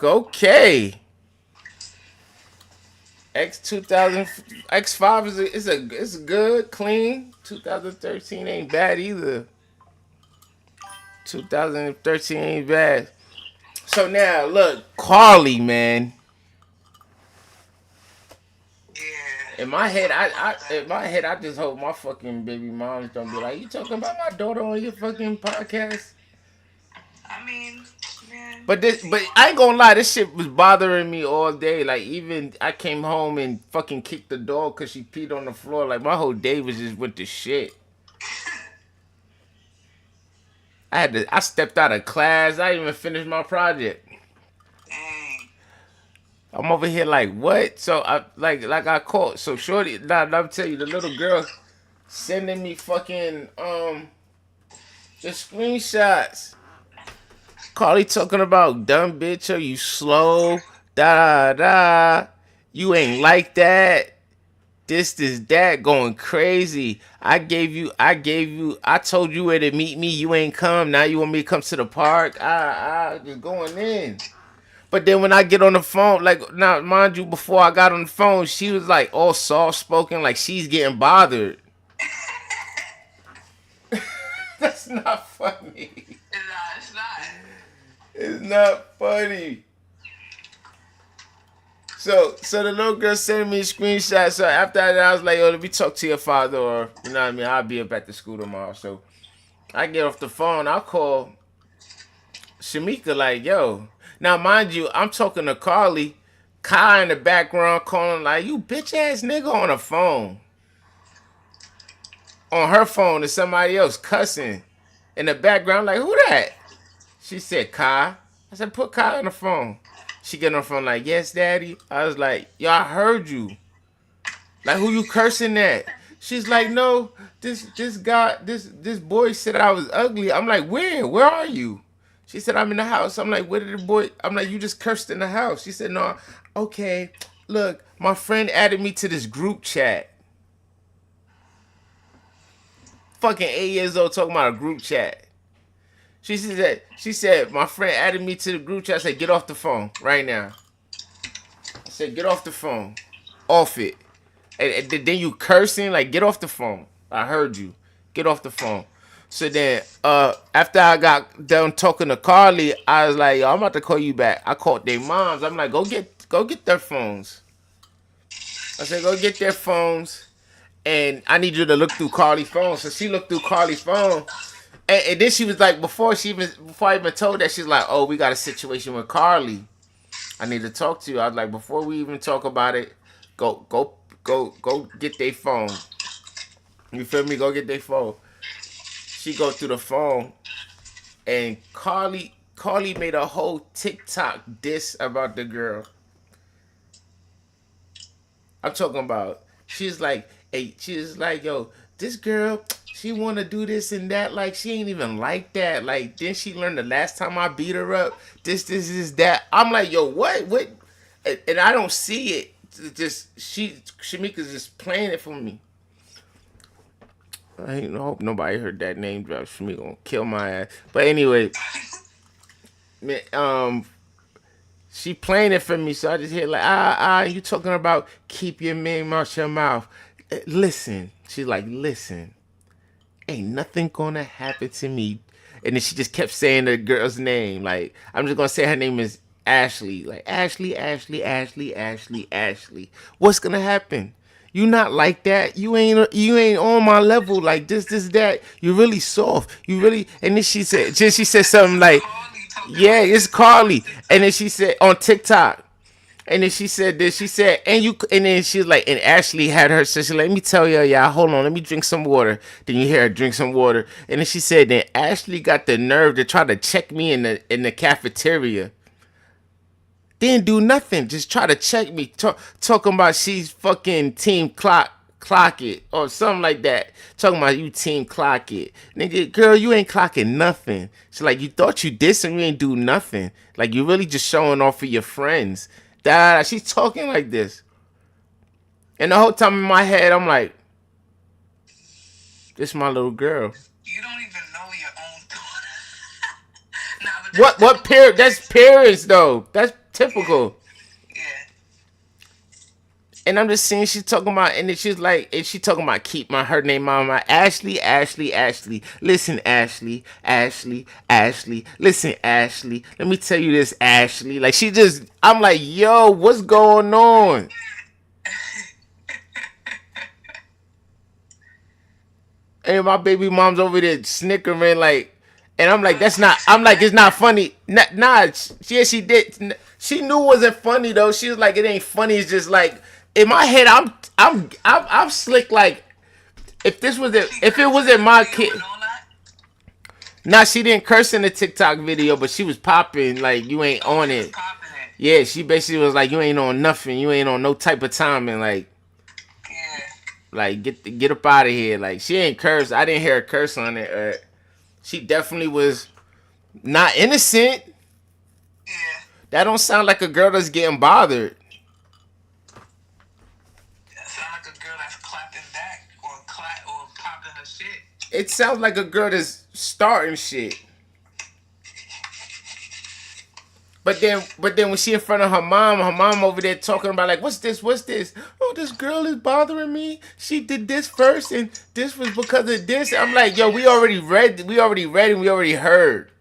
Okay. X5 is a good, clean. 2013 ain't bad either. 2013 ain't bad. So now look, Carly, man. Yeah. In my head, I just hope my fucking baby moms don't be like, you talking about my daughter on your fucking podcast? I mean, man, But I ain't gonna lie, this shit was bothering me all day. Like even I came home and fucking kicked the dog because she peed on the floor. Like my whole day was just with the shit. I stepped out of class. I didn't even finished my project. dang. I'm over here like what? So I like I caught so shorty. Nah, I'm tell you the little girl sending me fucking the screenshots. Carly talking about dumb bitch, are you slow? Da da. You ain't like that. This, that, going crazy. I told you where to meet me. You ain't come. Now you want me to come to the park. Just going in. But then when I get on the phone, like now, mind you, before I got on the phone, she was like all soft spoken, like she's getting bothered. That's not funny. Nah, it's not. It's not funny. So the little girl sent me a screenshot. So after that, I was like, yo, let me talk to your father, or you know what I mean. I'll be up at the school tomorrow. So I get off the phone. I'll call Shamika like, yo. Now mind you, I'm talking to Carly. Kai in the background calling like, you bitch ass nigga on the phone. On her phone is somebody else cussing. In the background, like, who that? She said, Kai. I said, put Kai on the phone. She get on the phone like, yes, daddy. I was like, yo, I heard you. Like, who you cursing at? She's like, no, this boy said I was ugly. I'm like, where? Where are you? She said, I'm in the house. I'm like, where did the boy? I'm like, you just cursed in the house. She said, no, okay. Look, my friend added me to this group chat. Fucking 8 years old talking about a group chat. She said, my friend added me to the group chat. I said, get off the phone right now. I said, get off the phone. Off it. And then you cursing, like, get off the phone. I heard you. Get off the phone. So then, after I got done talking to Carly, I was like, yo, I'm about to call you back. I called their moms. I'm like, go get their phones. I said, go get their phones. And I need you to look through Carly's phone. So she looked through Carly's phone. And then she was like, before I even told that, she's like, oh, we got a situation with Carly. I need to talk to you. I was like, before we even talk about it, go get their phone. You feel me? Go get their phone. She go through the phone, and Carly made a whole TikTok diss about the girl. I'm talking about. She's like, yo, this girl, she wanna do this and that. Like she ain't even like that. Like then she learned the last time I beat her up. This is that. I'm like, yo, what? And I don't see it. It's just Shamika's just playing it for me. I hope nobody heard that name drop. Shamika gonna kill my ass. But anyway, man, she playing it for me, so I just hear like, you talking about keep your name out your mouth. Listen, she's like, listen, ain't nothing gonna happen to me. And then she just kept saying the girl's name. Like, I'm just gonna say her name is Ashley. Like, Ashley. What's gonna happen? You not like that. You ain't on my level. Like this, that. You really soft. You really. And then she said something like, Carly talking yeah, like it's this on Carly. And then TikTok. she said on TikTok. And then she said this. She said, and then she was like, and Ashley had her. So she let me tell you, y'all, hold on, let me drink some water. Then you hear her drink some water. And then she said, then Ashley got the nerve to try to check me in the cafeteria. Didn't do nothing. Just try to check me. Talking about she's fucking team clock it or something like that. Talking about you team clock it. Nigga, girl, you ain't clocking nothing. She's like, you thought you did something, you ain't do nothing. Like you really just showing off for your friends. She's talking like this. And the whole time in my head, I'm like, this is my little girl. You don't even know your own daughter. Nah, but that's What typical. parent? That's parents though. That's typical. Yeah. And I'm just seeing she talking about, and then she's like, and she talking about keep my her name on my Ashley, Ashley, Ashley. Listen, Ashley, Ashley, Ashley. Listen, Ashley. Let me tell you this, Ashley. Like she just, I'm like, yo, what's going on? And my baby mom's over there snickering like, and I'm like, that's not. I'm like, it's not funny. Nah, yeah, she did. She knew it wasn't funny though. She was like, it ain't funny. It's just like in my head, I'm slick. Like if it wasn't my kid. Nah, she didn't curse in the TikTok video, but she was popping like you ain't Oh, on she was it. popping it. Yeah, she basically was like, you ain't on nothing. You ain't on no type of timing. Yeah. Like get up out of here. Like she ain't curse. I didn't hear her curse on it. She definitely was not innocent. Yeah. That don't sound like a girl that's getting bothered. That sound like a girl that's clapping back or popping her shit. It sounds like a girl that's starting shit. But then when she in front of her mom over there talking about like, what's this? What's this? Oh, this girl is bothering me. She did this first, and this was because of this. I'm like, yo, we already read, and we already heard.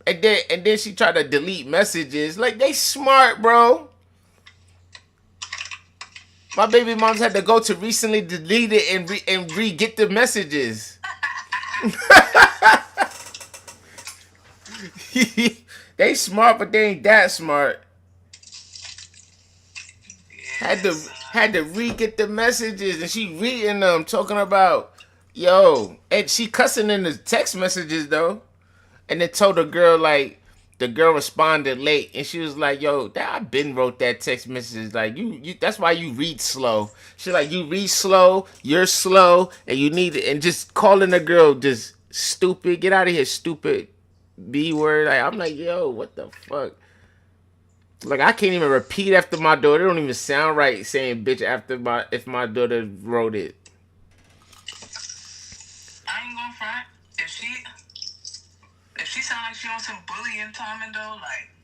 And then she tried to delete messages. Like they smart, bro. My baby moms had to go to recently delete it and re get the messages. They smart, but they ain't that smart. Had to Yes. had to re get the messages, and she reading them, talking about yo, and she cussing in the text messages though, and then told the girl like the girl responded late, and she was like, "Yo, that I been wrote that text message. Like you that's why you read slow." She like you read slow, you're slow, and you need it, and just calling the girl just stupid. Get out of here, stupid B word. Like I'm like, yo, what the fuck? Like I can't even repeat after my daughter. It don't even sound right saying bitch after my if my daughter wrote it. I ain't gonna front. If she sound like she on some bullying timing though,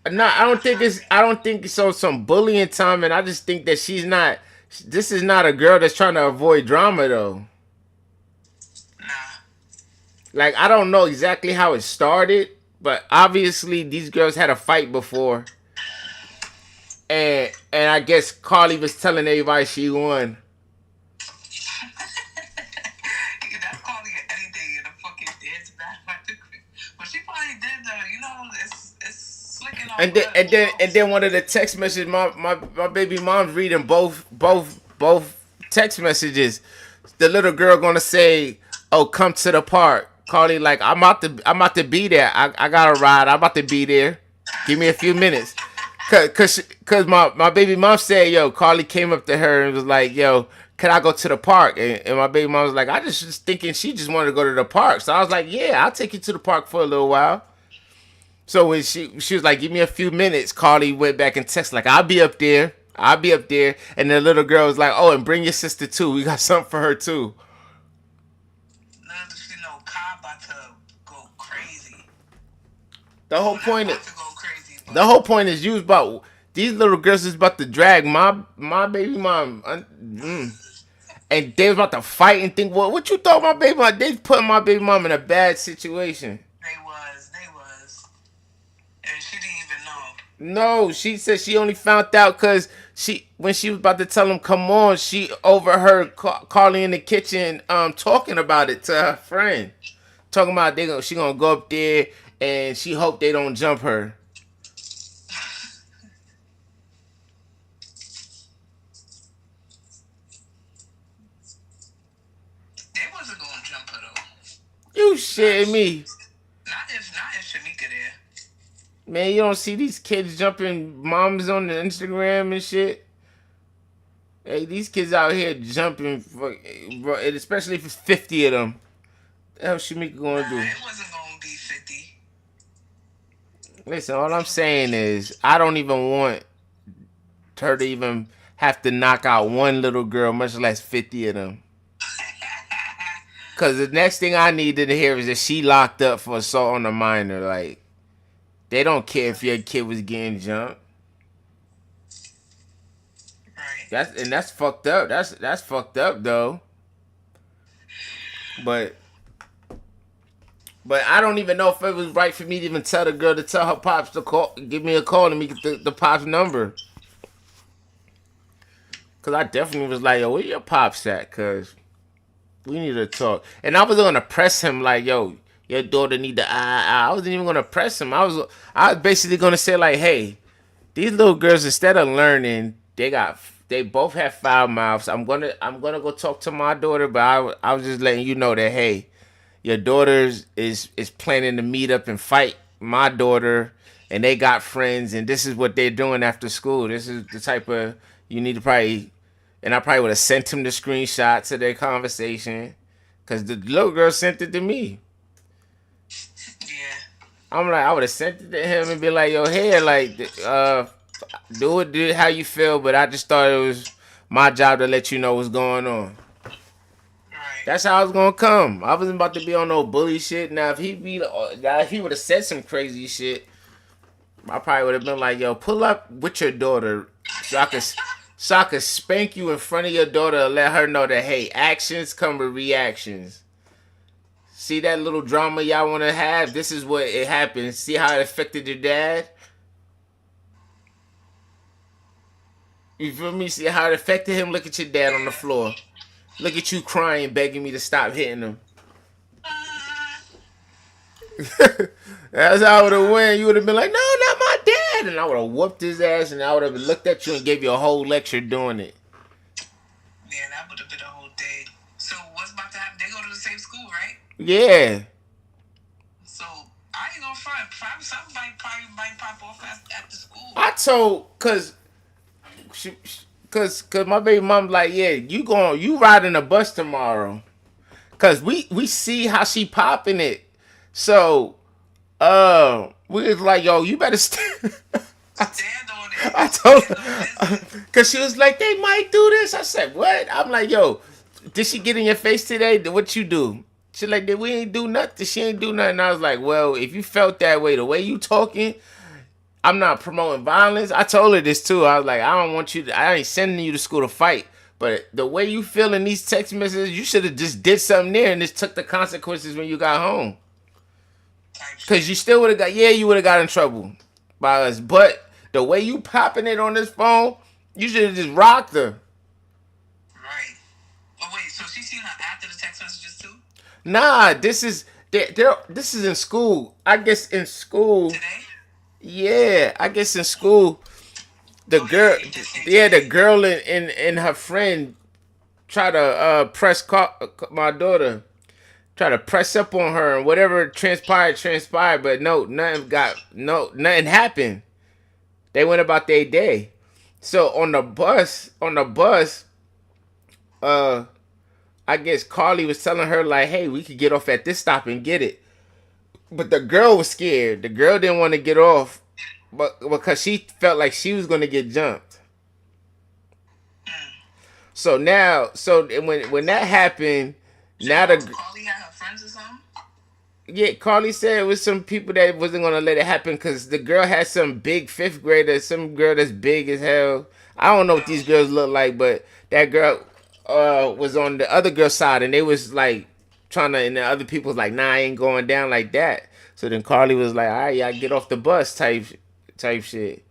like No, I don't think it's on some bullying time, and I just think that she's not. This is not a girl that's trying to avoid drama though. nah. Like I don't know exactly how it started, but obviously these girls had a fight before, and I guess Carly was telling everybody she won. That's calling it anything in a fucking dance battle. But she probably did though. You know, it's slicking off. And then one of the text messages, my baby mom's reading both text messages. The little girl gonna say, "Oh, come to the park." Carly like, I'm about to be there. I got a ride. I'm about to be there. Give me a few minutes. Cause my baby mom said, yo, Carly came up to her and was like, yo, can I go to the park? And my baby mom was like, I just thinking she just wanted to go to the park. So I was like, yeah, I'll take you to the park for a little while. So when she was like, give me a few minutes, Carly went back and texted like, I'll be up there. I'll be up there. And the little girl was like, oh, and bring your sister too. We got something for her too. Little does she know Kai about to go crazy. The whole Not point about is to go crazy, but the whole point is you was about these little girls is about to drag my baby mom. And they was about to fight and think, well, what you thought my baby mom? They put my baby mom in a bad situation. they was, and she didn't even know. No, she said she only found out because when she was about to tell him come on, she overheard Carly in the kitchen talking about it to her friend, talking about she gonna go up there and she hope they don't jump her. They wasn't gonna jump her though. You shitting me. Not if Shamika there. Man, you don't see these kids jumping moms on the Instagram and shit. Hey, these kids out here jumping, bro, and especially if it's 50 of them. What the hell Shamika gonna do? It wasn't gonna be 50. Listen, all I'm saying is I don't even want her to even have to knock out one little girl, much less 50 of them. Cause the next thing I need to hear is that she locked up for assault on a minor. Like They don't care if your kid was getting jumped. Right. That's fucked up. That's fucked up though. But I don't even know if it was right for me to even tell the girl to tell her pops to call, give me a call, and me get the pops number. Cause I definitely was like, yo, where your pops at? Cause we need to talk. And I was gonna press him like, yo, your daughter need to. I wasn't even gonna press him. I was basically gonna say like, hey, these little girls instead of learning, they both have foul mouths. I'm gonna go talk to my daughter, but I was just letting you know that hey, your daughter is planning to meet up and fight my daughter, and they got friends, and this is what they're doing after school. This is the type of you need to probably, and I probably would have sent him the screenshots of their conversation, cause the little girl sent it to me. Yeah. I'm like, I would have sent it to him and be like, yo, here, like, do it how you feel, but I just thought it was my job to let you know what's going on. Right. That's how I was gonna come. I wasn't about to be on no bully shit. Now if he would have said some crazy shit, I probably would have been like, "Yo, pull up with your daughter, so I could spank you in front of your daughter and let her know that hey, actions come with reactions. See that little drama y'all want to have? This is what it happened. See how it affected your dad? You feel me? See how it affected him? Look at your dad on the floor. Look at you crying, begging me to stop hitting him." That's how I would have went. You would have been like, "No, not my dad," and I would have whooped his ass, and I would have looked at you and gave you a whole lecture doing it. Yeah, that would have been a whole day. So what's about to happen? They go to the same school, right? Yeah, So I ain't gonna find somebody probably might pop off at the school. I told cause my baby mom like, yeah, you riding a bus tomorrow, cause we see how she popping it, so we was like, yo, you better stand. Stand on it. I told Stand on her, business. cause she was like, they might do this. I said, what? I'm like, yo, did she get in your face today? What you do? She like, we ain't do nothing. She ain't do nothing. I was like, well, if you felt that way, the way you talking, I'm not promoting violence. I told her this too. I was like, I don't want you to, I ain't sending you to school to fight. But the way you feel in these text messages, you should have just did something there and just took the consequences when you got home. Type Cause shit. you still would have got, yeah, you would have got in trouble by us. But the way you popping it on this phone, you should have just rocked her. Right. Oh wait, so she seen her after the text messages too? Nah, this is in school. I guess in school, Today? yeah, I guess in school, the Oh girl, yeah, it just came yeah, the today. girl and her friend try to my daughter, try to press up on her, and whatever transpired, but no, nothing happened. They went about their day. So on the bus, uh, I guess Carly was telling her like, "Hey, we could get off at this stop and get it." But the girl was scared. The girl didn't want to get off, but because she felt like she was gonna get jumped. Mm. So when that happened, So now the Carly had her friends or something? yeah, Carly said it was some people that wasn't gonna let it happen because the girl had some big fifth grader, some girl that's big as hell. I don't know what Oh these girls look like, but that girl was on the other girl's side, and they was like trying to, and the other people was like, "Nah, I ain't going down like that." So then Carly was like, "All right, y'all get off the bus," type shit,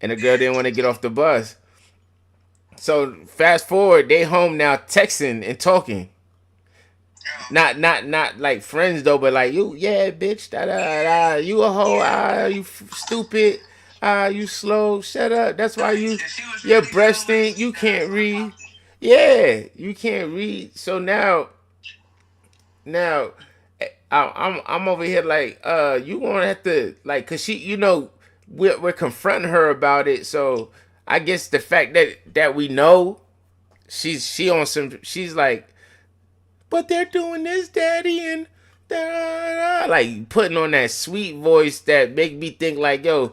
and the girl yeah. didn't want to get off the bus. So fast forward, they home now texting and talking. Oh. Not like friends though, but like you, yeah, bitch, da da da, you a hoe, Yeah. you stupid, you slow, shut up. That's why Nice. you, If she was your really breath feeling stink. like You that's can't why I read. popped it. Yeah, you can't read. So now, I'm over here like, you gonna have to like, cause she, we're confronting her about it. So I guess the fact that we know she on some, she's like, but they're doing this, daddy, and da, da, da, like putting on that sweet voice that make me think like, yo,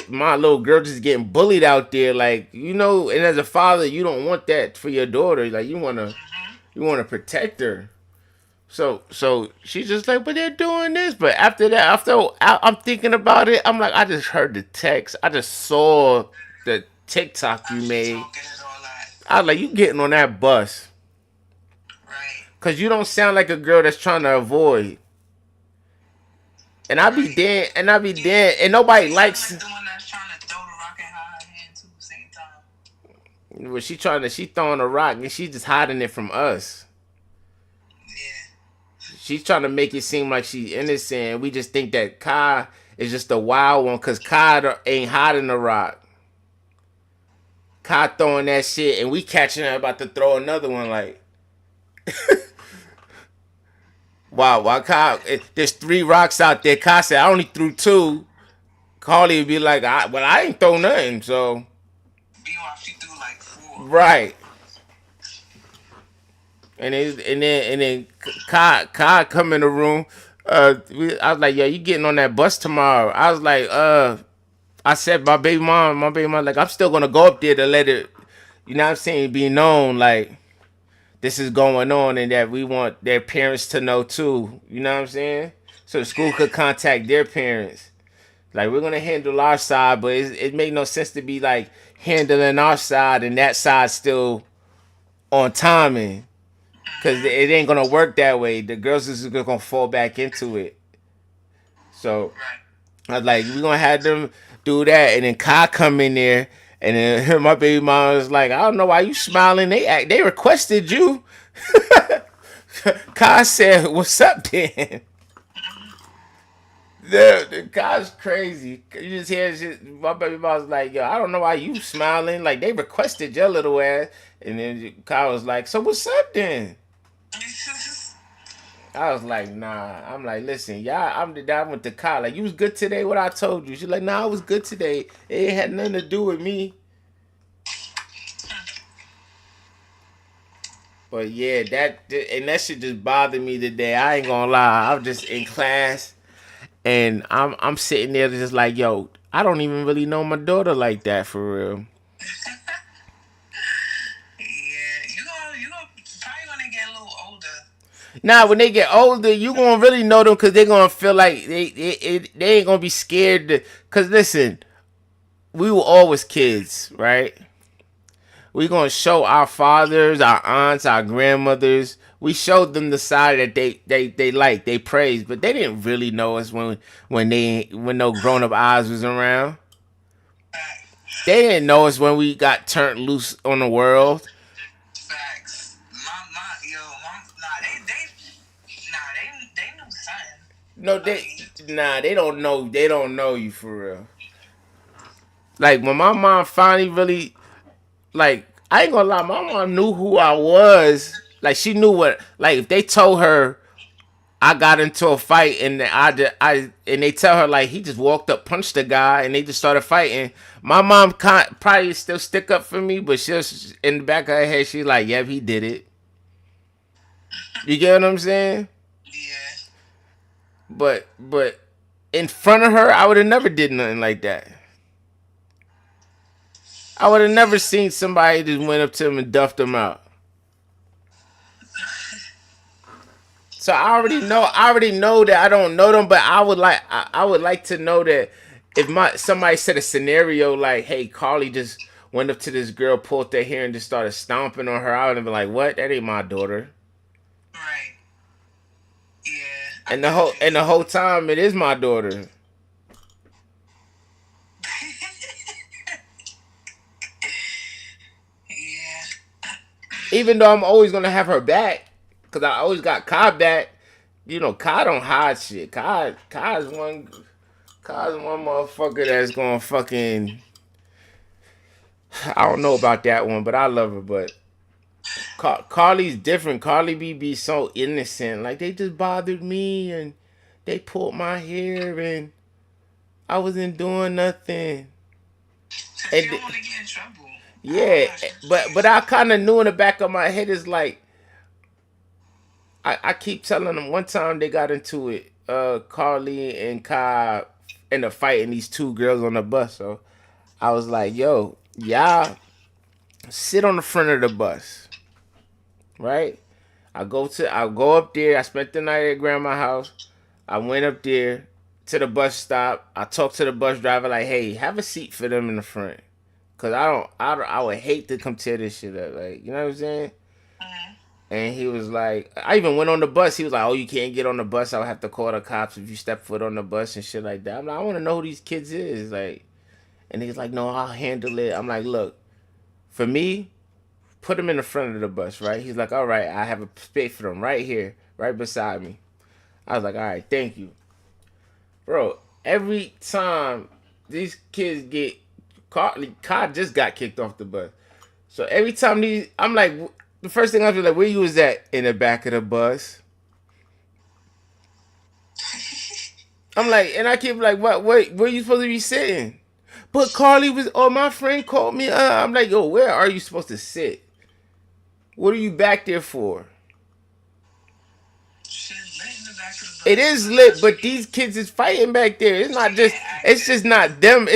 my little girl just getting bullied out there, like, and as a father, you don't want that for your daughter. Like, you wanna protect her. So she's just like, but they're doing this. But after that, I'm thinking about it, I'm like, I just heard the text. I just saw the TikTok you She made. talking and all that. I was like, you getting on that bus. Right. Cause you don't sound like a girl that's trying to avoid. And I be Right. dead, and I be Yeah. dead, and nobody She sound likes. like the one that's trying to throw the rock and hide her hand too, same time. Well, she throwing a rock, and she just hiding it from us. Yeah. She's trying to make it seem like she's innocent. And we just think that Kai is just a wild one, cause Kai ain't hiding the rock. Kai throwing that shit, and we catching her about to throw another one. Like, wow, why Kai? There's three rocks out there. Kai said, I only threw two. Carly would be like, well, I ain't throw nothing, so. Meanwhile, she threw like four. Right. And then Kai come in the room. I was like, yo, you getting on that bus tomorrow? I was like, I said my baby mom, like, I'm still gonna go up there to let it, you know what I'm saying, be known, like, this is going on and that we want their parents to know too. You know what I'm saying? So the school could contact their parents. Like, we're gonna handle our side, but it made no sense to be like handling our side and that side still on timing. Cause it ain't gonna work that way. The girls is gonna fall back into it. So Right. I was like, we gonna have them do that, and then Kai come in there, and then my baby mom was like, I don't know why you smiling. They requested you. Kai said, "What's up, then?" The Kai's crazy. You just hear shit. My baby mom was like, "Yo, I don't know why you smiling. Like they requested your little ass." And then Kai was like, "So what's up then?" I was like, nah. I'm like, listen, y'all. I'm the guy went to college. Like, you was good today. What I told you. She's like, nah, I was good today. It ain't had nothing to do with me. But yeah, that shit just bothered me today. I ain't gonna lie. I was just in class, and I'm sitting there just like, yo, I don't even really know my daughter like that for real. Yeah, you gonna probably gonna get a little older. Now, when they get older, you gonna really know them because they gonna feel like they ain't gonna be scared. Cause listen, we were always kids, right? We gonna show our fathers, our aunts, our grandmothers. We showed them the side that they like, they praise, but they didn't really know us when no grown up eyes was around. Facts. They didn't know us when we got turned loose on the world. Facts. They knew something. No, they don't know. They don't know you for real. Like when my mom finally really like, I ain't gonna lie, my mom knew who I was. Like she knew what. Like if they told her I got into a fight and and they tell her like he just walked up, punched the guy, and they just started fighting. My mom can't probably still stick up for me, but she's in the back of her head, she's like, "Yep, he did it." You get what I'm saying? Yeah. But in front of her, I would have never did nothing like that. I would have never seen somebody just went up to him and duffed him out. So I already know. I already know that I don't know them, but I would like to know that if my somebody said a scenario like, "Hey, Carly just went up to this girl, pulled their hair, and just started stomping on her," I would have been like, "What? That ain't my daughter." Right. Yeah. I And get what you the whole mean. time, it is my daughter. Yeah. Even though I'm always gonna have her back, cause I always got Kai back. You know, Kai don't hide shit. Kai's one motherfucker that's gonna fucking. I don't know about that one, but I love her. But Carly's different. Carly be so innocent. Like they just bothered me and they pulled my hair and I wasn't doing nothing. Cause you And don't want to get in trouble. I don't yeah, know. but I kind of knew in the back of my head is like I keep telling them. One time they got into it. Carly and Kai ended up fighting these two girls on the bus. So I was like, "Yo, y'all sit on the front of the bus, right?" I go up there. I spent the night at grandma's house. I went up there to the bus stop. I talked to the bus driver like, "Hey, have a seat for them in the front, cause I would hate to come tear this shit up. Like, you know what I'm saying?" Mm-hmm. And he was like, I even went on the bus. He was like, "Oh, you can't get on the bus. I'll have to call the cops if you step foot on the bus and shit like that." I'm like, I want to know who these kids is. Like, and he's like, "No, I'll handle it." I'm like, "Look, for me, put them in the front of the bus, right?" He's like, "All right, I have a space for them right here, right beside me." I was like, "All right, thank you." Bro, every time these kids get caught, Kai just got kicked off the bus. So every time these, I'm like, the first thing I was like, "Where you was at?" "In the back of the bus." I'm like, and I keep like, "What? Wait, where you supposed to be sitting?" "But Carly was, oh, my friend called me." I'm like, "Yo, where are you supposed to sit? What are you back there for?" Shit lit in the back of the It bus. is Like, how lit, she but get? these kids is fighting back there. It's She not just. can't It's just access. not them.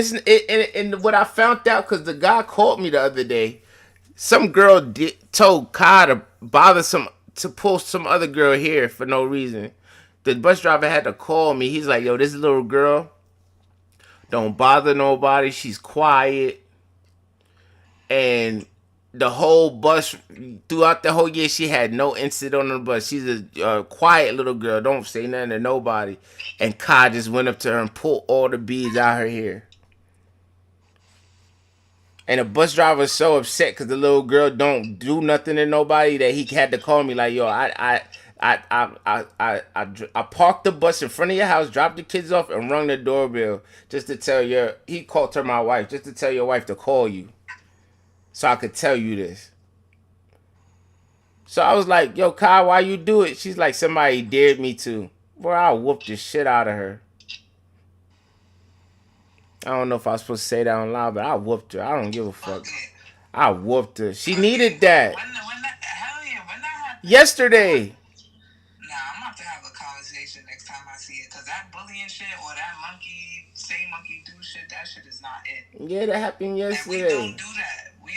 And what I found out because the guy called me the other day. Some girl told Kai to bother some to pull some other girl here for no reason. The bus driver had to call me. He's like, "Yo, this little girl don't bother nobody. She's quiet." And the whole bus throughout the whole year, she had no incident on the bus. She's a quiet little girl. Don't say nothing to nobody. And Kai just went up to her and pulled all the beads out her hair. And the bus driver was so upset because the little girl don't do nothing to nobody that he had to call me like, "Yo, I parked the bus in front of your house, dropped the kids off, and rung the doorbell just to tell your." He called her my wife just to tell your wife to call you, so I could tell you this. So I was like, "Yo, Kai, why you do it?" She's like, "Somebody dared me to." Boy, I whooped the shit out of her. I don't know if I was supposed to say that on loud, but I whooped her. I don't give a Fuck fuck. it. I whooped her. She Fuck it. needed that When that, hell yeah, when that happens, yesterday. nah, I'm gonna have to have a conversation next time I see it. Cause that bullying shit or that monkey say monkey do shit, that shit is not it. Yeah, that happened And we don't yesterday. do that. We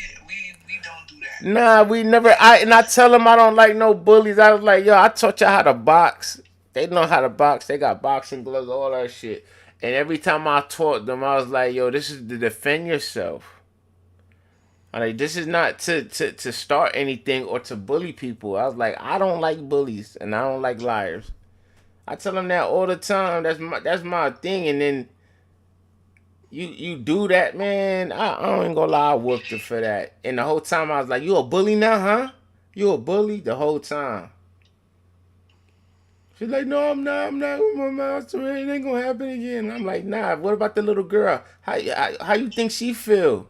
don't do that. Nah, we never. I tell them I don't like no bullies. I was like, "Yo, I taught y'all how to box. They know how to box. They got boxing gloves, all that shit." And every time I taught them, I was like, "Yo, this is to defend yourself. Like, this is not to start anything or to bully people." I was like, "I don't like bullies and I don't like liars." I tell them that all the time. That's my thing. And then you do that, man. I ain't gonna lie, I whooped her for that. And the whole time I was like, "You a bully now, huh? You a bully?" The whole time. She's like, "No, I'm not. I'm not with my mouth. So it ain't gonna happen again." I'm like, "Nah. What about the little girl? How you think she feel?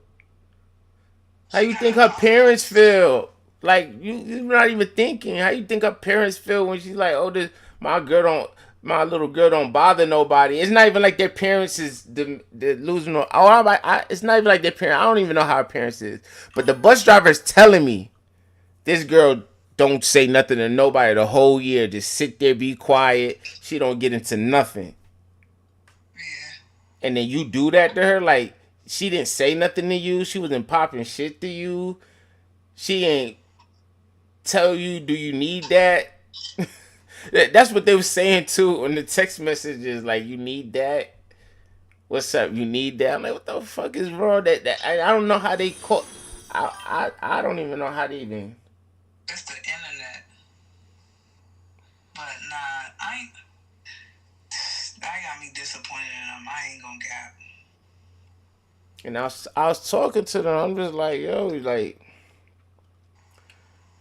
How She you got think a her lot parents less. feel? Like you're not even thinking. How you think her parents feel when she's like, 'Oh, this my girl don't, my little girl don't bother nobody.'" It's not even like their parents is the losing. It's not even like their parents. I don't even know how her parents is. But the bus driver is telling me this girl don't say nothing to nobody the whole year. Just sit there, be quiet. She don't get into nothing. Yeah. And then you do that to her, like she didn't say nothing to you. She wasn't popping shit to you. She ain't tell you, "Do you need that?" That's what they were saying too on the text messages. Like, "You need that? What's up? You need that?" I'm like, "What the fuck is wrong?" I don't know how they call. I don't even know how they even. It's the internet. But nah, that got me disappointed in them. I ain't gonna cap. And I was talking to them. I'm just like, "Yo, like,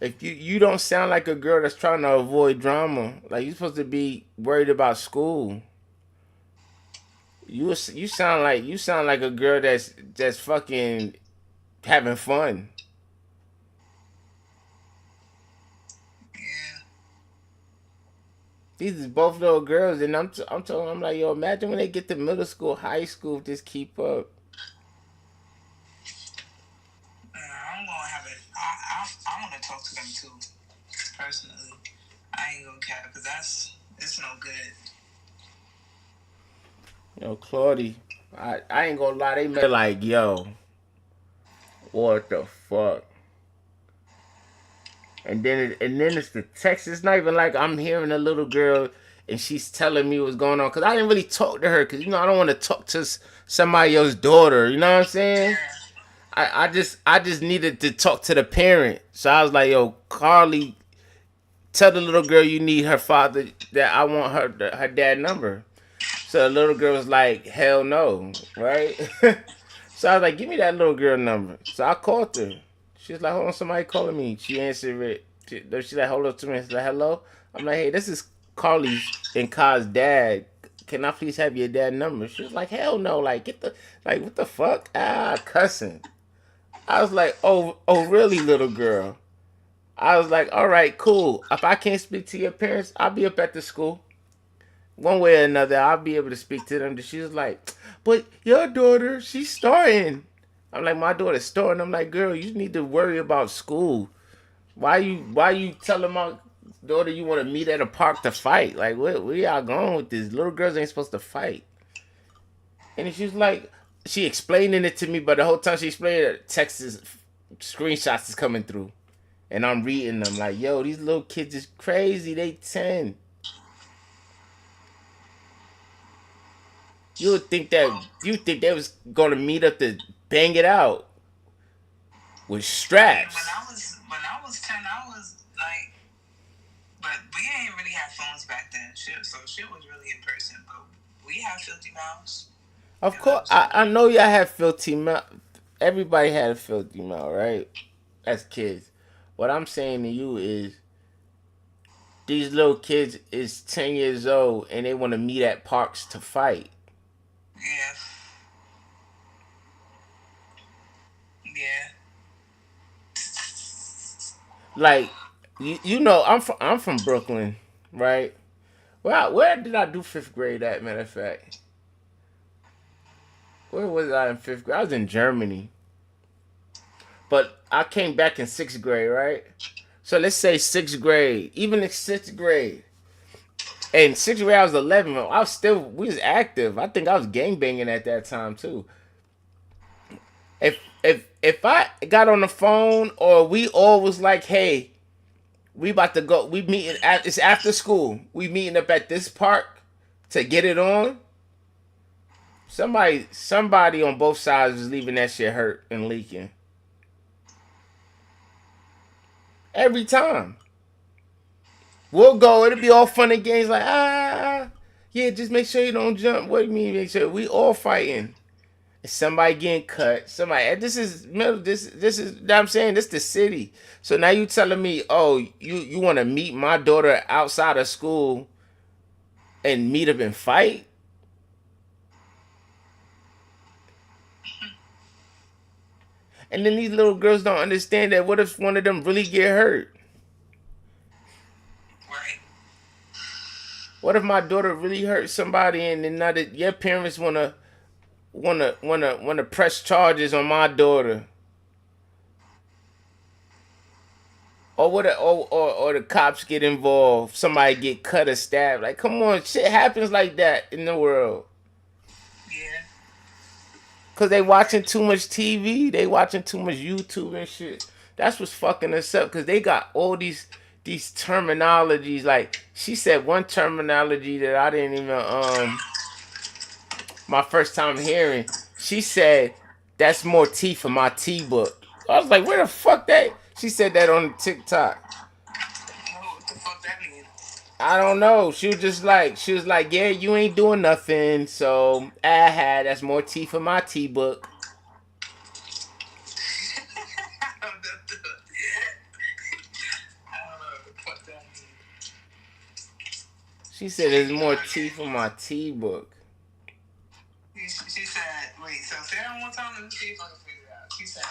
if you don't sound like a girl that's trying to avoid drama. Like, you're supposed to be worried about school. You sound like a girl that's fucking having fun." Yeah. These is both little girls, and I'm telling them, I'm like, "Yo, imagine when they get to middle school, high school, if this keep up." I'm gonna have it. I want to talk to them too, personally. I ain't gonna cap because it's no good. Claudie, I ain't gonna lie, they met like, "Yo, what the fuck?" And then it's the text. It's not even like I'm hearing a little girl and she's telling me what's going on because I didn't really talk to her because I don't want to talk to somebody else's daughter. You know what I'm saying? Yeah. I just needed to talk to the parent. So I was like, yo, Carly, tell the little girl you need her father that I want her dad number. So the little girl was like, hell no, right? So I was like, give me that little girl number. So I called her. She was like, hold on, somebody calling me. She answered it. She's like, hold up to me. She's like, hello. I'm like, hey, this is Carly's and Kai's dad. Can I please have your dad number? She was like, hell no. Like, what the fuck? Cussing. I was like, oh, really, little girl? I was like, all right, cool. If I can't speak to your parents, I'll be up at the school. One way or another, I'll be able to speak to them. She was like, but your daughter, she's starting. I'm like, my daughter's starting. I'm like, girl, you need to worry about school. Why you telling my daughter you want to meet at a park to fight? Like, where y'all going with this? Little girls ain't supposed to fight. And she was like, she explaining it to me, but the whole time she explaining it, screenshots is coming through. And I'm reading them like, yo, these little kids is crazy. They 10. You would think they was gonna meet up to bang it out with I mean, when straps. I was 10, I was like, but we ain't really have phones back then. Shit was really in person. But we have filthy mouths. Of course, I know y'all have filthy mouth. Everybody had a filthy mouth, right? As kids. What I'm saying to you is these little kids is 10 years old and they want to meet at parks to fight. Yeah. Yeah. Like, I'm from Brooklyn, right? Where did I do fifth grade at? Matter of fact, where was I in fifth grade? I was in Germany, but I came back in sixth grade, right? So let's say sixth grade, even in sixth grade. And sixth grade, I was 11. We was active. I think I was gang banging at that time too. If I got on the phone or we all was like, hey, we about to go, we meeting at it's after school. We meeting up at this park to get it on. Somebody on both sides was leaving that shit hurt and leaking every time. We'll go. It'll be all fun and games. Like yeah. Just make sure you don't jump. What do you mean? Make sure we all fighting. Somebody getting cut. Somebody. This is middle. This is. I'm saying this the city. So now you telling me, oh, you want to meet my daughter outside of school and meet up and fight? And then these little girls don't understand that. What if one of them really get hurt? Right. What if my daughter really hurt somebody and then now that your parents wanna press charges on my daughter? Or or the cops get involved, somebody get cut or stabbed. Like, come on, shit happens like that in the world. Yeah. Cause they watching too much TV, they watching too much YouTube and shit. That's what's fucking us up. Cause they got all these terminologies. Like she said one terminology that I didn't even my first time hearing. She said that's more tea for my tea book. I was like, where the fuck that? She said that on TikTok. Oh, what the fuck that mean? I don't know. She was like, yeah, you ain't doing nothing. So that's more tea for my tea book. I don't know what the fuck that mean. She said there's more tea for my tea book. She said, wait, so say that one time. Let me see if I can figure it out. She said,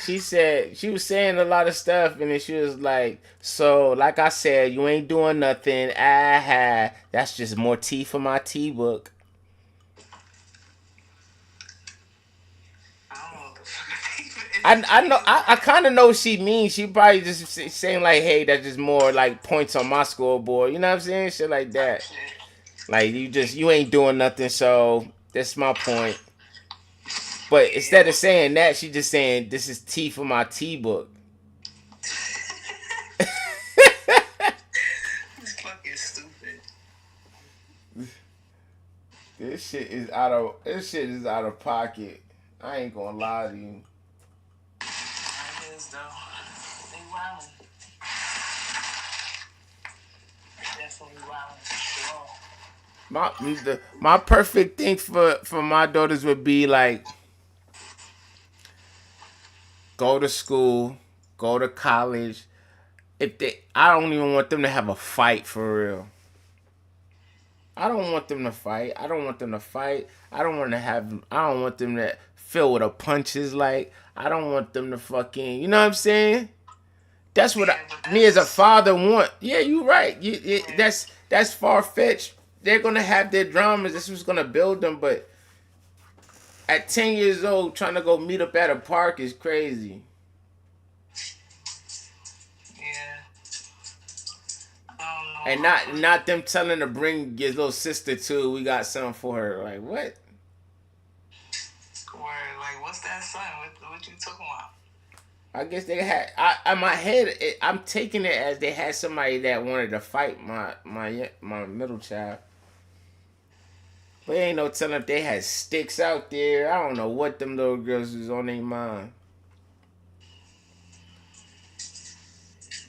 She said she was saying a lot of stuff, and then she was like, "So, like I said, you ain't doing nothing. That's just more tea for my tea book." I don't know what the fuck. I know I kind of know what she means. She probably just saying like, "Hey, that's just more like points on my scoreboard." You know what I'm saying? Shit like Type that. shit. Like you ain't doing nothing. So that's my point. But Yeah. instead of saying that, she just saying this is tea for my tea book. this shit is out of pocket. I ain't gonna lie to you. It is though. They wildin'. Definitely wildin' for sure. My perfect thing for my daughters would be like go to school, go to college. I don't even want them to have a fight for real. I don't want them to fight. I don't want them to fight. I don't want to have. I don't want them to feel what a punch is like. I don't want them to fucking. You know what I'm saying? That's what me as a father want. Yeah, you right. That's far fetched. They're gonna have their dramas. This was gonna build them. But at 10 years old, trying to go meet up at a park is crazy. Yeah. I don't know. And not them telling to bring your little sister too. We got something for her. Like what? Word, like, what's that son? What you talking about? I guess they had. In my head, I'm taking it as they had somebody that wanted to fight my middle child. But ain't no telling if they had sticks out there. I don't know what them little girls was on their mind.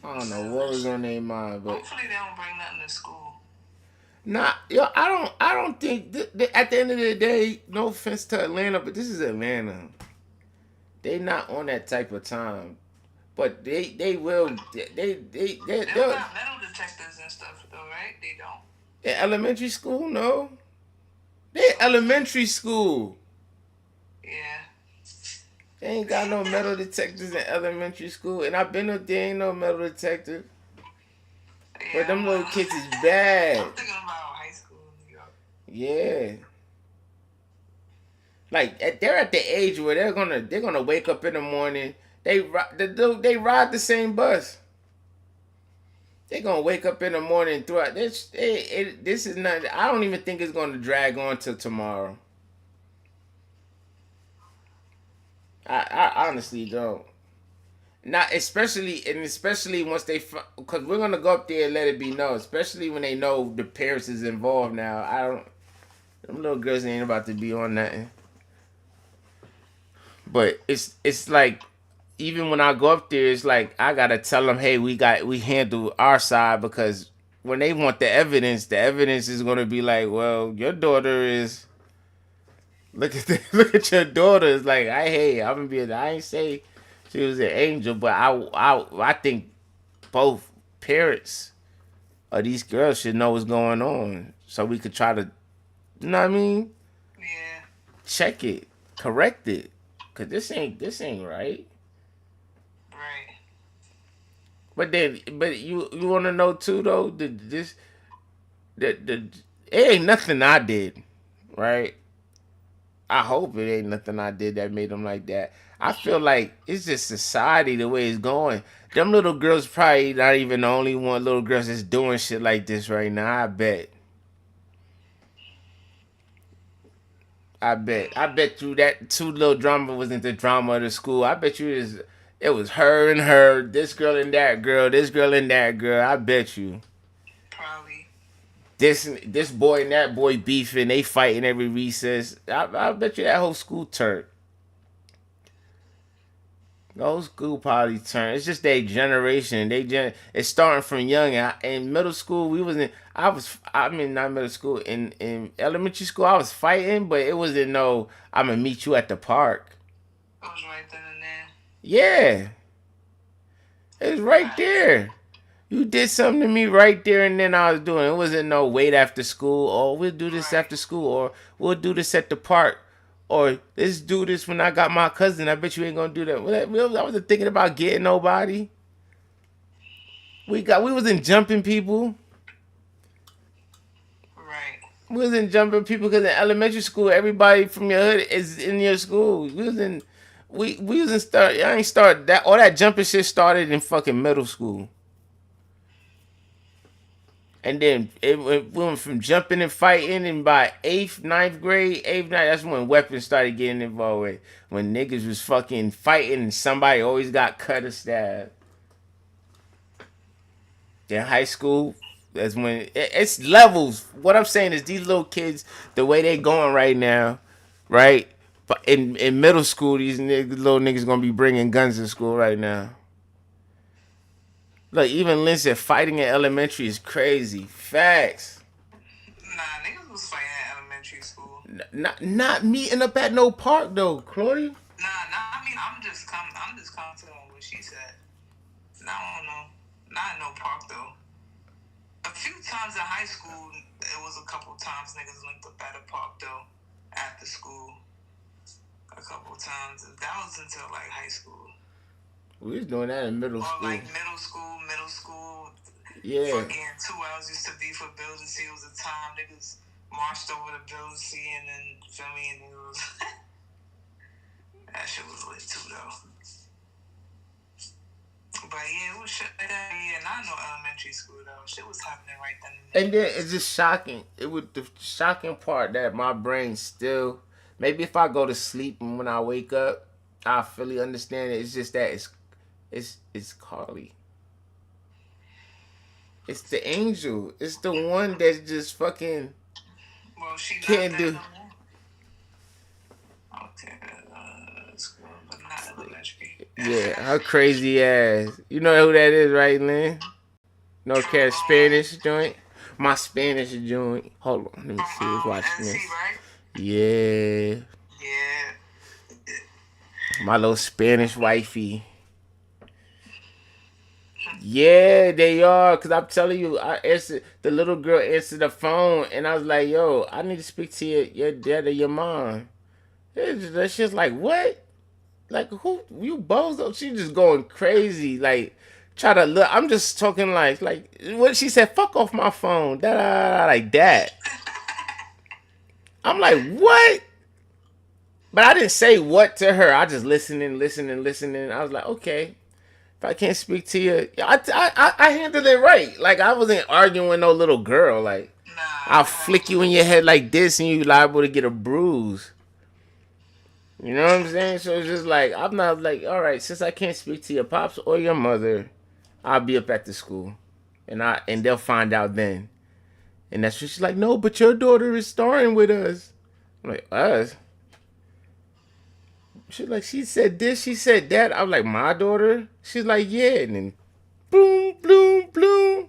I don't know what was on their mind, but hopefully they don't bring nothing to school. nah, yo, I don't think at the end of the day, no offense to Atlanta, but this is Atlanta. They not on that type of time, but they will They don't got metal detectors and stuff though, right? They don't. in elementary school, no. They elementary school. Yeah. They ain't got no metal detectors in elementary school, and I've been up there, ain't no metal detector. Yeah, But them little kids is bad. I'm thinking about high school in New York. Yeah. Like they're at the age where they're gonna wake up in the morning. They ride the same bus. They gonna wake up in the morning throughout this. This is not. I don't even think it's gonna drag on till tomorrow. I honestly don't. Not especially once because we're gonna go up there and let it be known. Especially when they know the parents is involved now. I don't. Them little girls ain't about to be on nothing. But it's like even when I go up there, it's like I gotta tell them, hey, we handle our side because when they want the evidence is gonna be like, well, your daughter is. Look at your daughter. It's like I'm gonna be. I ain't say she was an angel, but I think both parents of these girls should know what's going on, so we could try to, you know what I mean? Yeah. Check it, correct it, cause this ain't right. Right. But you want to know too though? The it ain't nothing I did, right? I hope it ain't nothing I did that made them like that. I feel like it's just society the way it's going. Them little girls probably not even the only one little girls that's doing shit like this right now. I bet. I bet you that two little drama wasn't the drama of the school. I bet you it was her and her, this girl and that girl, this girl and that girl. I bet you. Probably. This boy and that boy beefing, they fighting every recess. I bet you that whole school turned. The whole school probably turned. It's just their generation. It's starting from young. In middle school, we wasn't. I mean, not middle school. In elementary school, I was fighting, but it wasn't no. I'm gonna meet you at the park. It was right then and there. Yeah, it was right there. You did something to me right there and then I was doing. It wasn't no wait after school or we'll do this after school or we'll do this at the park or let's do this when I got my cousin. I bet you ain't gonna do that. I wasn't thinking about getting nobody. We wasn't jumping people. Right. We wasn't jumping people because in elementary school everybody from your hood is in your school. We wasn't start. I ain't start that. All that jumping shit started in fucking middle school. And then it went from jumping and fighting, and by ninth grade, that's when weapons started getting involved with. When niggas was fucking fighting and somebody always got cut or stabbed. Then high school, That's when it's levels. What I'm saying is these little kids, the way they going right now, right? But in middle school, these little niggas gonna be bringing guns to school right now. Look, even Lynn said fighting in elementary is crazy. Facts. Nah, niggas was fighting in elementary school. Not meeting up at no park though, Chloe. Nah, I mean, I'm just coming to what she said. Nah, I don't know. Not in no park though. A few times in high school, it was a couple times niggas linked up at a park though, after school. A couple times. That was until like high school. We was doing that in middle Or school. like middle school. Yeah. Fucking 2 hours used to be for building C. It was a time niggas marched over to building C and then, feel me, and it was that shit was lit too though. But yeah, it was shit like that. Yeah, not no elementary school though. Shit was happening right then and there. And then it's just shocking. It was the shocking part that my brain still. Maybe if I go to sleep and when I wake up, I fully understand it. It's just that it's Carly. It's the angel. It's the one that just fucking Well, she can't not do. that no more. Okay, school, but not elementary. Yeah, her crazy ass. You know who that is, right, Lynn? North Carolina Spanish joint. My Spanish joint. Hold on, let me see who's watching NC, this. right? Yeah, Yeah. my little Spanish wifey. Yeah, they are. Cause I'm telling you, I answered the little girl answered the phone, and I was like, "Yo, I need to speak to your dad or your mom." That shit's like, what? Like who? You bozo? She just going crazy. Like try to look. I'm just talking like what she said. Fuck off my phone. Da da da like that. I'm like what? But I didn't say what to her. I just listening. I was like, okay. If I can't speak to you, I handled it right. Like I wasn't arguing with no little girl. Like Nah. I'll flick you in your head like this, and you liable to get a bruise. You know what I'm saying? So it's just like I'm not like, all right, since I can't speak to your pops or your mother, I'll be up at the school, and they'll find out then. And that's what she's like. No, but your daughter is starring with us. I'm like us. She's like, she said this, she said that. I'm like, my daughter. She's like, yeah, and then boom, bloom, bloom.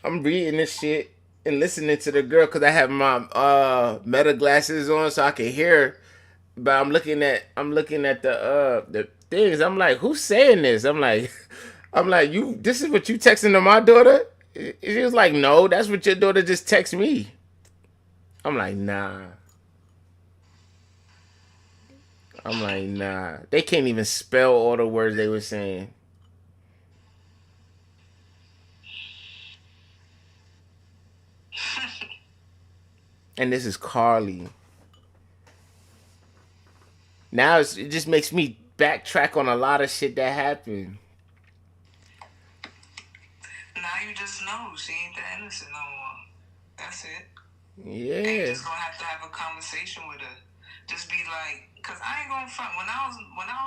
I'm reading this shit and listening to the girl because I have my meta glasses on so I can hear. But I'm looking at the things. I'm like, who's saying this? I'm like, you. This is what you texting to my daughter. She was like, no, that's what your daughter just text me. I'm like, nah. I'm like, nah. They can't even spell all the words they were saying. And this is Carly. Now it just makes me backtrack on a lot of shit that happened. Now you just know she ain't that innocent no more. That's it. And you Yeah. just gonna have to have a conversation with her. Just be like, cause I ain't gonna front. When I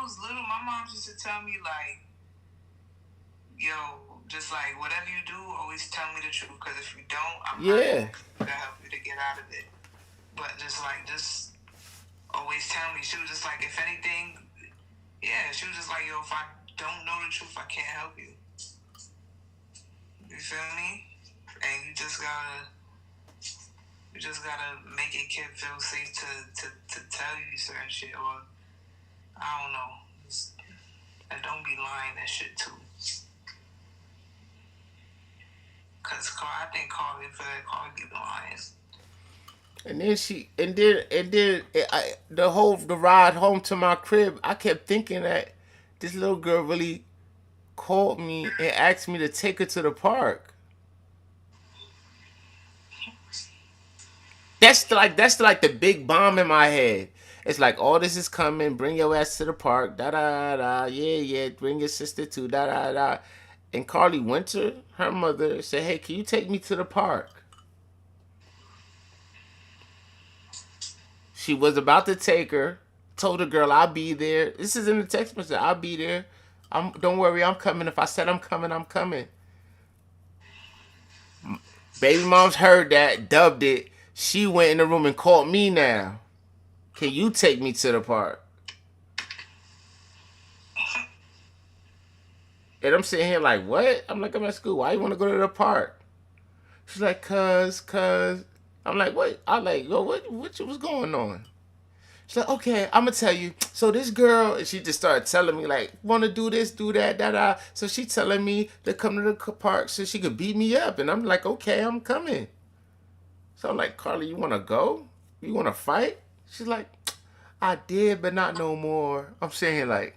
was little, my mom used to tell me like, yo, just like whatever you do, always tell me the truth. Cause if you don't, I'm not gonna help you to get out of it. But just always tell me. She was just like, if anything, yeah, she was just like, yo, if I don't know the truth, I can't help you. You feel me? And you just gotta make a kid feel safe to tell you certain shit, or I don't know. And don't be lying that shit too. Cause I think Carly be lying. And then the ride home to my crib, I kept thinking that this little girl really called me and asked me to take her to the park. That's like the big bomb in my head. It's like all this is coming. Bring your ass to the park. Da da da. Yeah. Bring your sister too. Da da da. And Carly went to her mother. Said, "Hey, can you take me to the park?" She was about to take her. Told the girl, "I'll be there." This is in the text message. "I'll be there. Don't worry, I'm coming. If I said I'm coming, I'm coming." Baby moms heard that, dubbed it. She went in the room and called me now. Can you take me to the park? And I'm sitting here like, what? I'm like, I'm at school. Why you want to go to the park? She's like, cuz. I'm like, what? I'm like, yo, what's going on? She's like, okay, I'm gonna tell you. So this girl, and she just started telling me like, wanna do this, do that, da da. So she telling me to come to the park so she could beat me up, and I'm like, okay, I'm coming. So I'm like, Carly, you wanna go? You wanna fight? She's like, I did, but not no more. I'm saying like,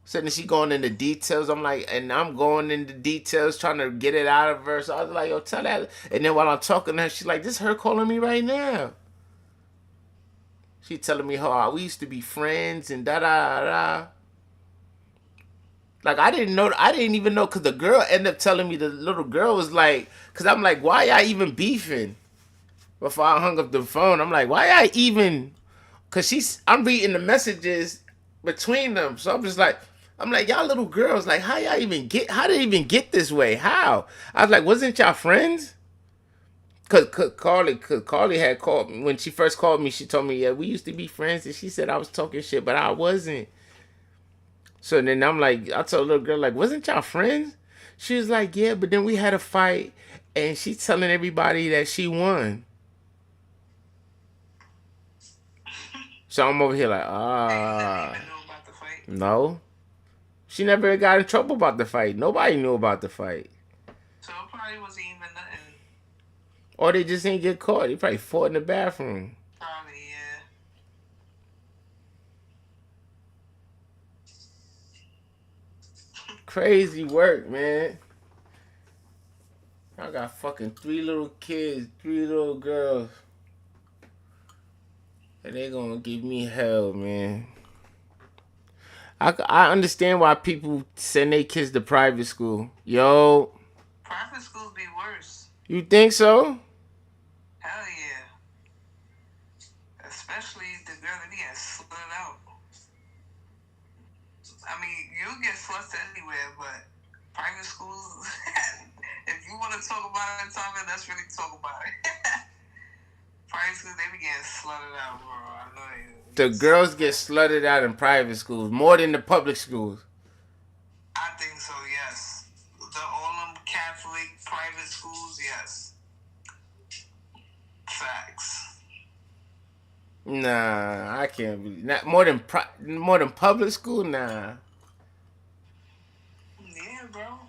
so then she going into details. I'm like, and I'm going into details trying to get it out of her. So I was like, yo, tell that. And then while I'm talking to her, she's like, this her calling me right now. She telling me how we used to be friends and da da da. Like I didn't know, I didn't even know because the girl ended up telling me the little girl was like, because I'm like, why y'all even beefing? Before I hung up the phone, I'm like, why y'all even? Because I'm reading the messages between them, so I'm just like, I'm like, y'all little girls, like, how did it even get this way? How? I was like, wasn't y'all friends? Cause Carly had called me when she first called me. She told me, yeah, we used to be friends, and she said I was talking shit, but I wasn't. So then I'm like, I told the little girl, like, wasn't y'all friends? She was like, yeah, but then we had a fight, and she's telling everybody that she won. So I'm over here like, And you never even knew about the fight. no. She never got in trouble about the fight. Nobody knew about the fight. So it probably wasn't even nothing. Or they just didn't get caught. They probably fought in the bathroom. Probably, yeah. Crazy work, man. I got fucking 3 little kids, 3 little girls. And they gonna give me hell, man. I understand why people send their kids to private school. Yo. Private schools be worse. You think so? Hell yeah. Especially the girl that be getting slid out. I mean, you get sluts anywhere, but private schools, if you want to talk about it, Tommy, let's really talk about it. Private schools, they be getting slutted out, bro. I know The girls get slutted out in private schools more than the public schools. I think so, yes. All them Catholic private schools, yes. Facts. Nah, I can't believe not more than public school. Nah, Yeah, bro.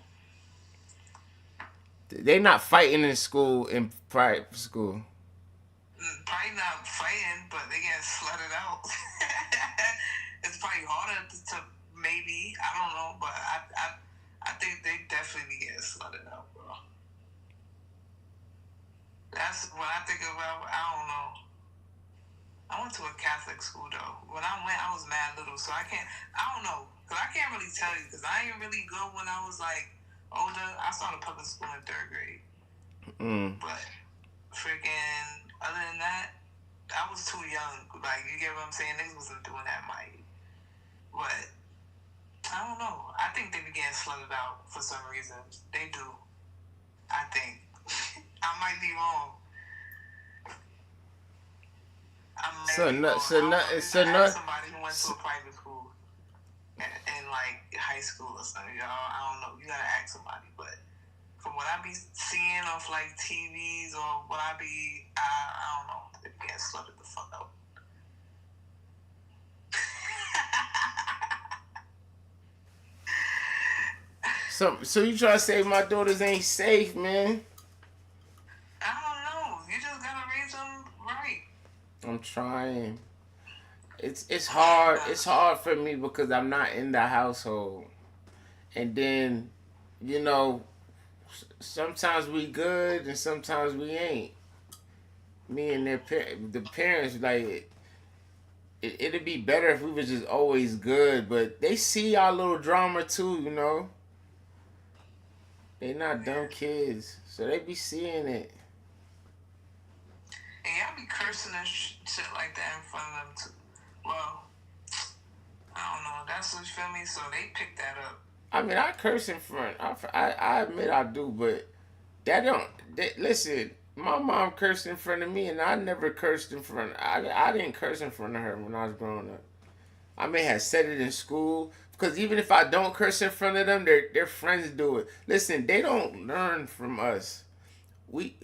they not fighting in school in private school. Probably not fighting, but they get slutted out. It's probably harder to maybe, I don't know, but I think they definitely get slutted out, bro. That's what I think about. I don't know. I went to a Catholic school though. When I went, I was mad little, so I don't know, cause I can't really tell you, cause I ain't really good when I was like older. I started public school in 3rd grade, but freaking other than that, I was too young. Like, you get what I'm saying? Niggas wasn't doing that might. But I don't know. I think they began slutted out for some reason. They do. I think. I might be wrong. Somebody who went to a private school in like high school or something. I don't know. You gotta ask somebody. But from what I be seeing off like TVs or what I don't know. They began slutted the fuck out. So you try to say my daughters ain't safe, man? I don't know. You just gotta raise them right. I'm trying. It's hard. It's hard for me because I'm not in the household, and then, you know, sometimes we good and sometimes we ain't. Me and the parents like. It'd be better if we was just always good, but they see our little drama too, you know. They not dumb kids, so they be seeing it. And y'all be cursing and shit like that in front of them too. Well, I don't know. That's what you feel me. So they pick that up. I mean, I curse in front. I admit I do, but that don't. Listen, my mom cursed in front of me, and I never cursed in front. I didn't curse in front of her when I was growing up. I may have said it in school because even if I don't curse in front of them, their friends do it. Listen, they don't learn from us. We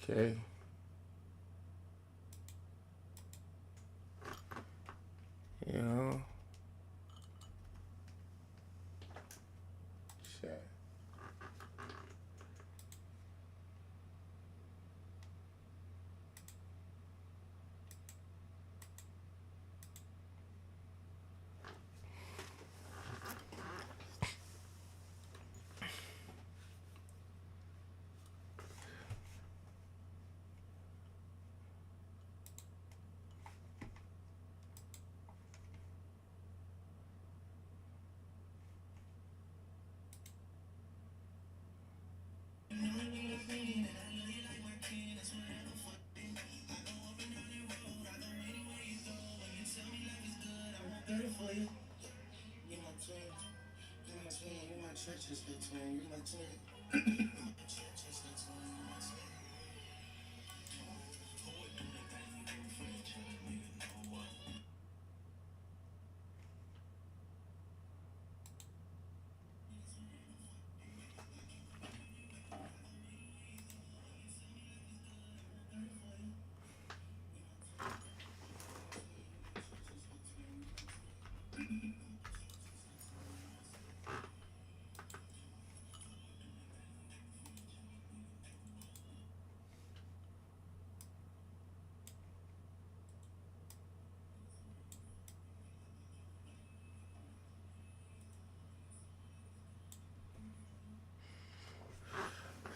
okay. You know, shit.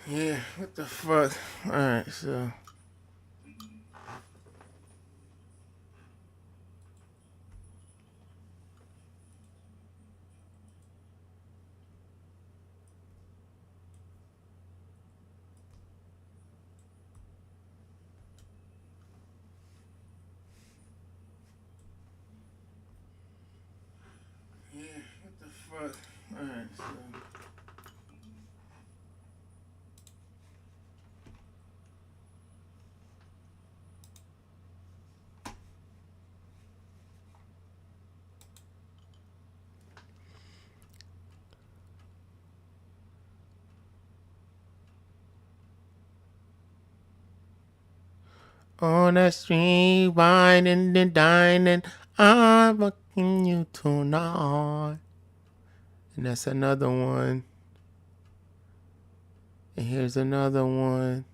Yeah, what the fuck? All right, so yeah, what the fuck? All right, so. On the street, whining and dining, I'm fucking you tonight. And that's another one. And here's another one.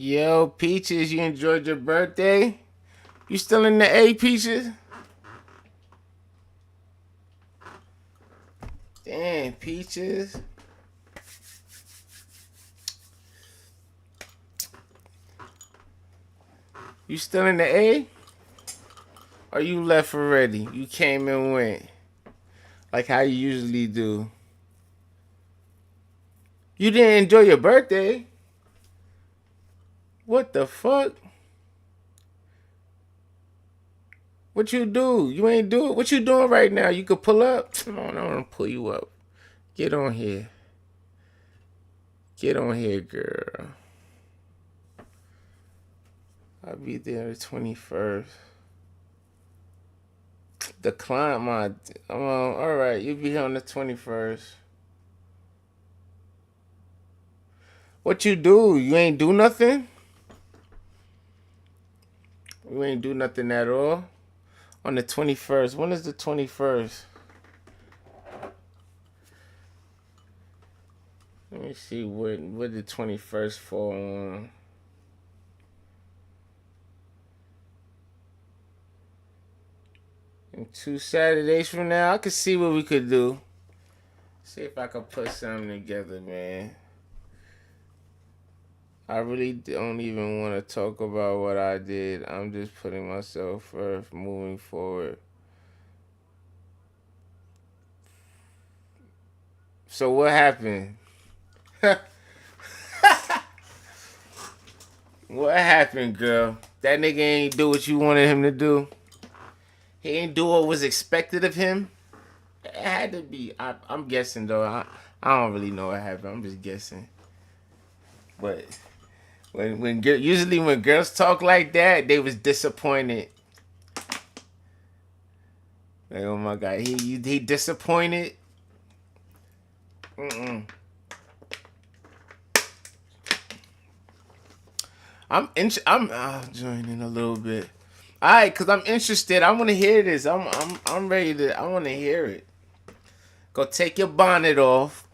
Yo, Peaches, you enjoyed your birthday? You still in the A, Peaches? Damn, Peaches. You still in the A? Or you left already? You came and went. Like how you usually do. You didn't enjoy your birthday? What the fuck? What you do? You ain't do it. What you doing right now? You could pull up? Come on, I want to pull you up. Get on here. Get on here, girl. I'll be there the 21st. Decline my. All right, you'll be here on the 21st. What you do? You ain't do nothing? You ain't do nothing at all? On the 21st. When is the 21st? Let me see what the 21st fall on. In 2 Saturdays from now, I could see what we could do. See if I could put something together, man. I really don't even want to talk about what I did. I'm just putting myself first, moving forward. So what happened? What happened, girl? That nigga ain't do what you wanted him to do. He ain't do what was expected of him. It had to be. I'm guessing though. I don't really know what happened. I'm just guessing. But usually when girls talk like that, they was disappointed. Like, oh my god, he disappointed. Mm-mm. I'm joining a little bit. All right, cause I'm interested. I want to hear this. I'm ready to. I want to hear it. Go take your bonnet off.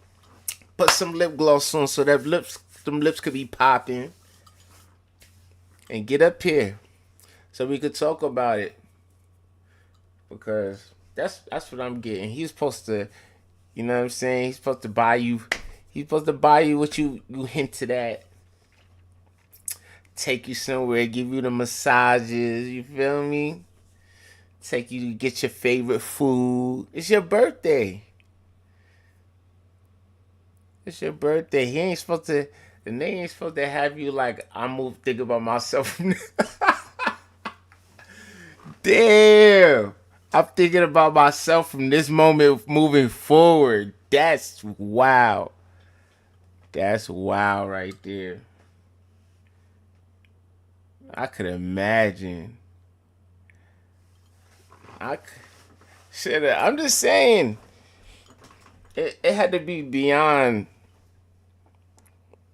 Put some lip gloss on so that them lips could be popping. And get up here so we could talk about it. Because that's what I'm getting. He's supposed to, you know what I'm saying? He's supposed to buy you. He's supposed to buy you what you hinted at. Take you somewhere, give you the massages. You feel me? Take you to get your favorite food. It's your birthday. It's your birthday. He ain't supposed to. The nigga ain't supposed to have you like think about myself. Damn. I'm thinking about myself from this moment moving forward. That's wow. That's wow right there. I could imagine. I'm just saying. It had to be beyond.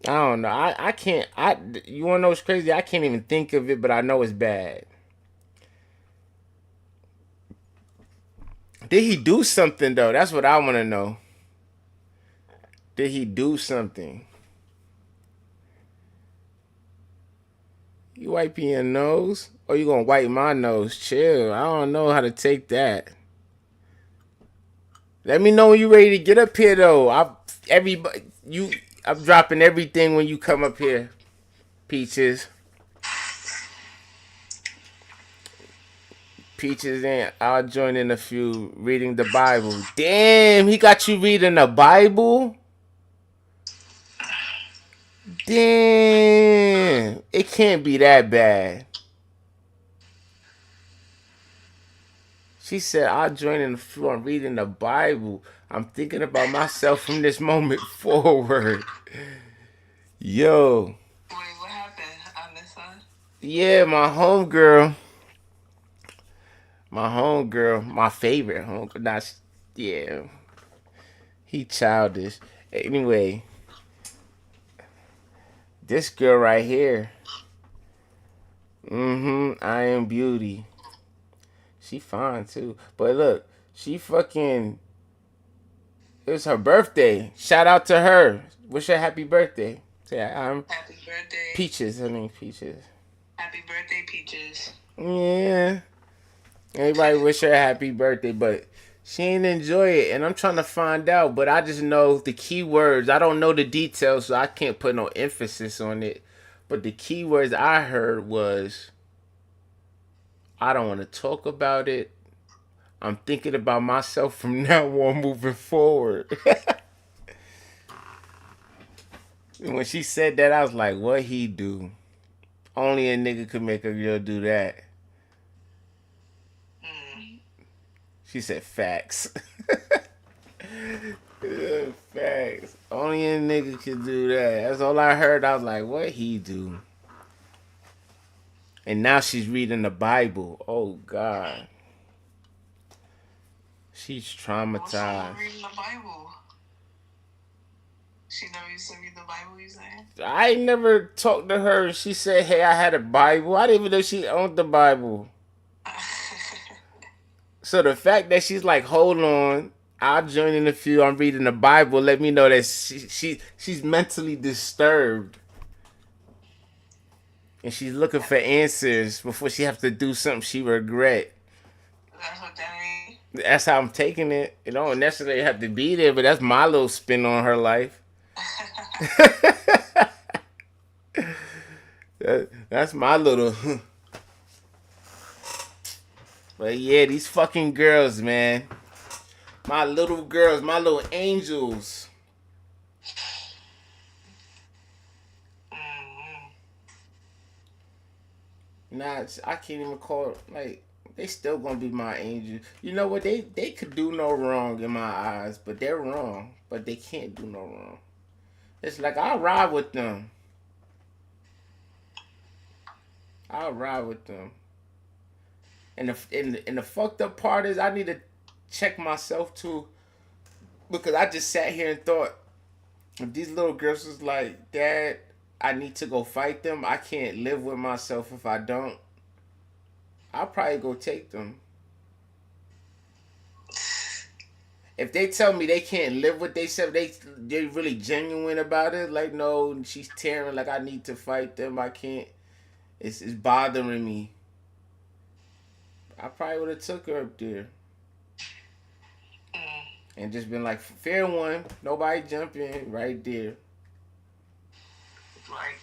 I don't know. I can't. You wanna know what's crazy? I can't even think of it, but I know it's bad. Did he do something though? That's what I want to know. Did he do something? You wiping your nose? Or you gonna wipe my nose? Chill. I don't know how to take that. Let me know when you ready to get up here though. I'm dropping everything when you come up here. Peaches. Peaches and I'll join in a few reading the Bible. Damn, he got you reading the Bible? Damn. It can't be that bad. She said, I'll join in the floor and reading the Bible. I'm thinking about myself from this moment forward. Yo. Wait, what happened? I missed something. Yeah, my homegirl. My favorite homegirl. Yeah. He childish. Anyway. This girl right here. I am beauty. She fine too. But look, she fucking. It's her birthday. Shout out to her. Wish her happy birthday. Say I'm Happy birthday. Peaches. Her name Peaches. Happy birthday, Peaches. Yeah. Everybody wish her a happy birthday, but she ain't enjoy it, and I'm trying to find out. But I just know the key words. I don't know the details, so I can't put no emphasis on it. But the key words I heard was, I don't want to talk about it. I'm thinking about myself from now on moving forward. And when she said that, I was like, what he do? Only a nigga could make a girl do that. She said facts. Yeah, facts. Only a nigga could do that. That's all I heard. I was like, what he do? And now she's reading the Bible. Oh God. She's What's wrong traumatized. with reading the Bible? She never used to read the Bible, you saying? I never talked to her. She said, hey, I had a Bible. I didn't even know she owned the Bible. So the fact that she's like, hold on, I'll join in a few. I'm reading the Bible. Let me know that she's mentally disturbed, and she's looking for answers before she have to do something she regret. That's what that means. That's how I'm taking it. It don't necessarily have to be there, but that's my little spin on her life. That's my little. But yeah, these fucking girls, man. My little girls, my little angels. Nah, I can't even call like they still gonna be my angels. You know what? They could do no wrong in my eyes, but they're wrong. But they can't do no wrong. It's like I'll ride with them. I'll ride with them. And the fucked up part is I need to check myself too, because I just sat here and thought, if these little girls was like, Dad, I need to go fight them. I can't live with myself if I don't. I'll probably go take them. If they tell me they can't live with themselves, they're really genuine about it. Like, no, she's tearing. Like, I need to fight them. I can't. It's bothering me. I probably would have took her up there and just been like, fair one, nobody jump in right there. Right.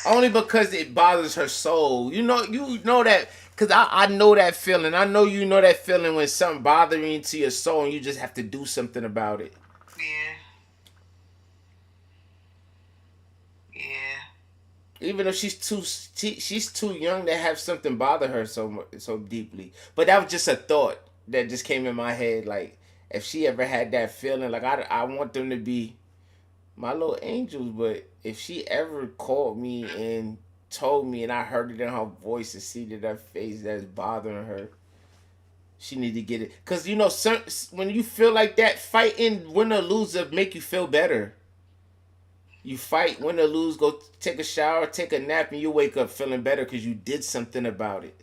Only because it bothers her soul. You know that, because I know that feeling. I know you know that feeling when something bothering you to your soul and you just have to do something about it. Yeah. Yeah. Even though she's too young to have something bother her so deeply. But that was just a thought that just came in my head. Like, if she ever had that feeling, like I want them to be my little angels. But if she ever called me and told me, and I heard it in her voice and see it in her face that's bothering her, she need to get it. Cause when you feel like that, fighting, win or lose, will make you feel better. You fight, win or lose, go take a shower, take a nap, and you wake up feeling better because you did something about it.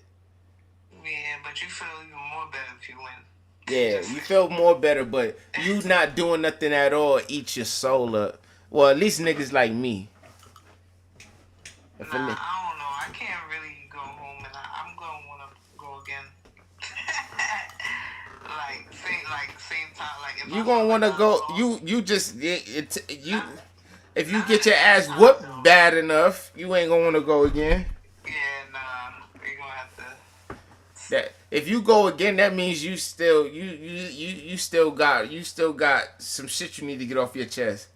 Yeah, but you feel even more better if you win. Yeah, you feel more better, but you not doing nothing at all eat your soul up. Well, at least niggas like me. Nah, I don't know. I can't really go home, and I'm gonna wanna go again. Same time. Like if You I gonna feel wanna like go? You just you. If you get your ass whooped bad enough, you ain't gonna wanna go again. Yeah, nah. We're gonna have to. That if you go again, that means you still got some shit you need to get off your chest.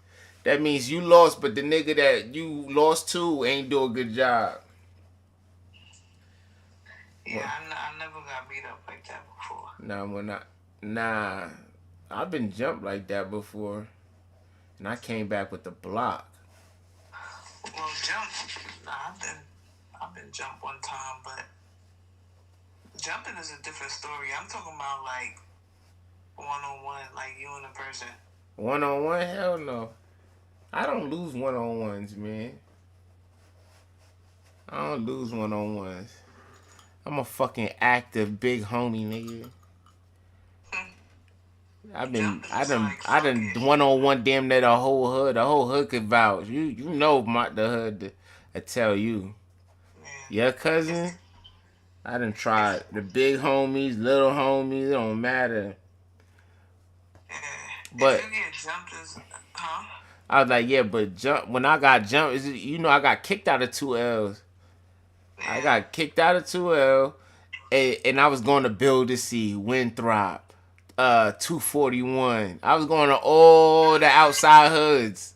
That means you lost, but the nigga that you lost to ain't do a good job. Yeah, I never got beat up like that before. Nah, we're not. Nah, I've been jumped like that before, and I came back with the block. Well, jump. Nah, I've been jumped one time, but jumping is a different story. I'm talking about like 1-on-1, like you and a person. 1-on-1? Hell no. I don't lose 1-on-1s, man. I don't lose 1-on-1s. I'm a fucking active big homie, nigga. Yep, and I it's done, like I fuck done it. one on one damn near the whole hood. The whole hood could vouch. You know the hood. I tell you, Man, your it's cousin. I done it's tried the big homies, little homies. It don't matter. if But you get jumped as huh? I was like, yeah, but jump when I got jumped, I got kicked out of 2 L's. I Yeah, got kicked out of 2L, and I was going to Build to See Winthrop, 241. I was going to all the outside hoods.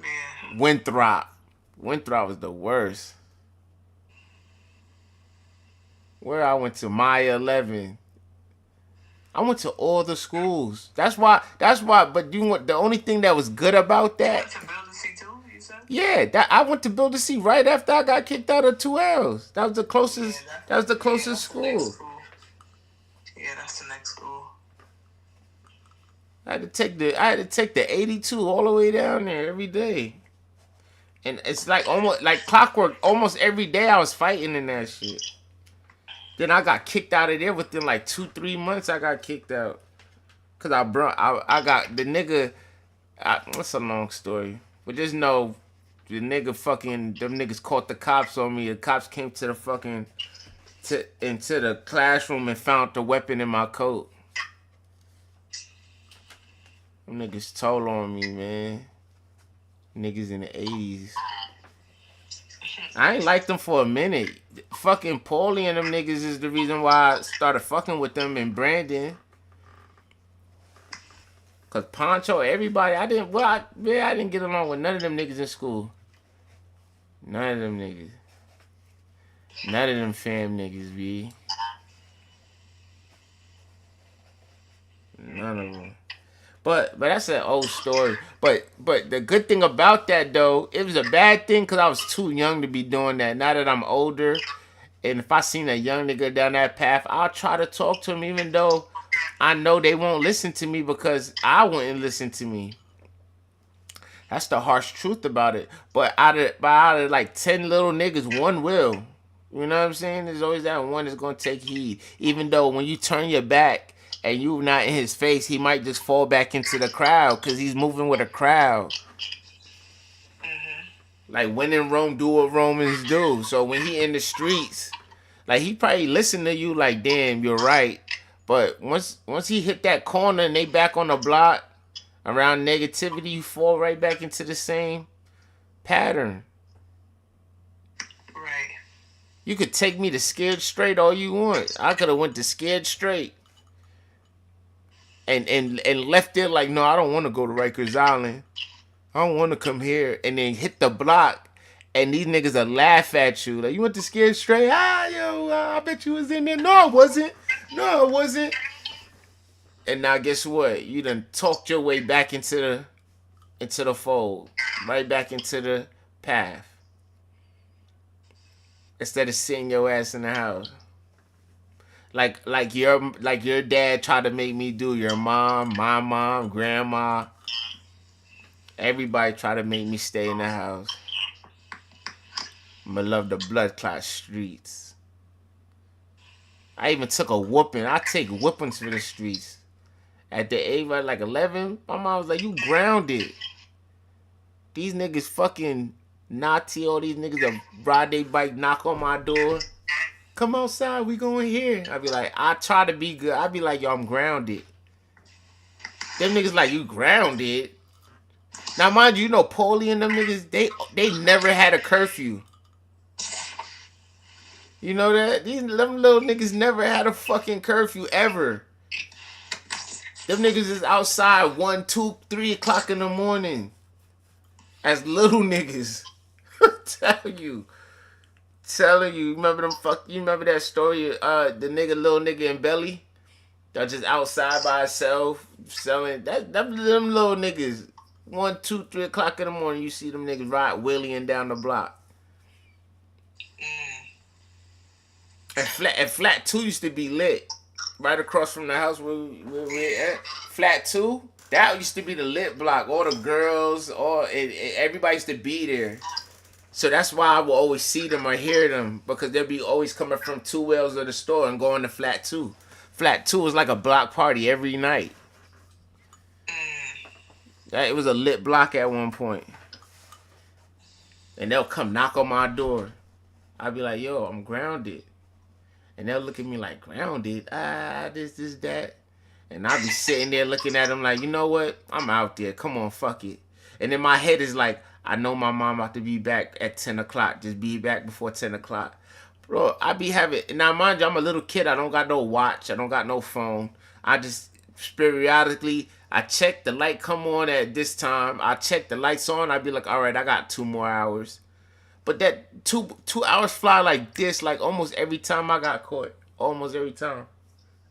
yeah. Winthrop, Winthrop was the worst. Where I went to Maya 11. I went to all the schools. That's why. That's why. But you want the only thing that was good about You that. went to Build to See too, you said? Yeah, that I went to Build to See right after I got kicked out of 2L's. That was the Yeah, closest. That was the yeah, closest that's the next school. school. Yeah, that's the next school. I had to take the 82 all the way down there every day. And it's like almost like clockwork. Almost every day I was fighting in that shit. Then I got kicked out of there within like 2-3 months. I got kicked out because I got the nigga. That's a long story, but just know the nigga fucking them niggas caught the cops on me. The cops came to the fucking into the classroom and found the weapon in my coat. Them niggas told on me, man. Niggas in the 80s. I ain't liked them for a minute. Fucking Paulie and them niggas is the reason why I started fucking with them in Brandon. Cause Poncho, everybody, I didn't get along with none of them niggas in school. None of them niggas. None of them fam niggas, B. None of them. But that's an old story. But the good thing about that though, it was a bad thing because I was too young to be doing that. Now that I'm older, and if I seen a young nigga down that path, I'll try to talk to him, even though I know they won't listen to me because I wouldn't listen to me. That's the harsh truth about it. But out of like 10 little niggas, one will. You know what I'm saying? There's always that one that's gonna take heed. Even though when you turn your back and you not in his face, he might just fall back into the crowd because he's moving with a crowd. Like when in Rome, do what Romans do. So when he in the streets, like he probably listen to you like, damn, you're right. But once he hit that corner and they back on the block around negativity, you fall right back into the same pattern. Right. You could take me to Scared Straight all you want. I could have went to Scared Straight and left there like, no, I don't want to go to Rikers Island. I don't want to come here. And then hit the block and these niggas will laugh at you. Like, you went to Scared Straight? I bet you was in there. No, I wasn't. No, I wasn't. And now guess what? You done talked your way back into the fold. Right back into the path. Instead of sitting your ass in the house. Like your dad tried to make me do, your mom, my mom, grandma, everybody tried to make me stay in the house. I love the blood clot streets. I even took a whooping. I take whoopings for the streets. At the age of like 11, my mom was like, you grounded. These niggas fucking naughty. All these niggas that ride their bike, knock on my door. Come outside, we going here. I be like, I try to be good. I be like, yo, I'm grounded. Them niggas like, you grounded. Now, mind you, Paulie and them niggas, they never had a curfew. You know that? Them little niggas never had a fucking curfew ever. Them niggas is outside 1, 2, 3 o'clock in the morning. As little niggas. Telling you, you remember that story, the little nigga in Belly? That just outside by himself selling them little niggas. 1, 2, 3 o'clock in the morning, you see them niggas ride wheeling down the block. And flat 2 used to be lit. Right across from the house where we at. Flat 2, that used to be the lit block. All the girls, everybody used to be there. So that's why I will always see them or hear them. Because they'll be always coming from 2 L's of the store and going to flat 2. Flat 2 was like a block party every night. It was a lit block at one point. And they'll come knock on my door. I'll be like, yo, I'm grounded. And they'll look at me like, grounded? This, that. And I'll be sitting there looking at them like, you know what? I'm out there. Come on, fuck it. And then my head is like, I know my mom about to be back at 10 o'clock. Just be back before 10 o'clock. Bro, I be having... Now, mind you, I'm a little kid. I don't got no watch. I don't got no phone. I just periodically... I check the light come on at this time. I check the lights on. I'd be like, all right, I got 2 more hours. But that two hours fly like this, like almost every time I got caught. Almost every time.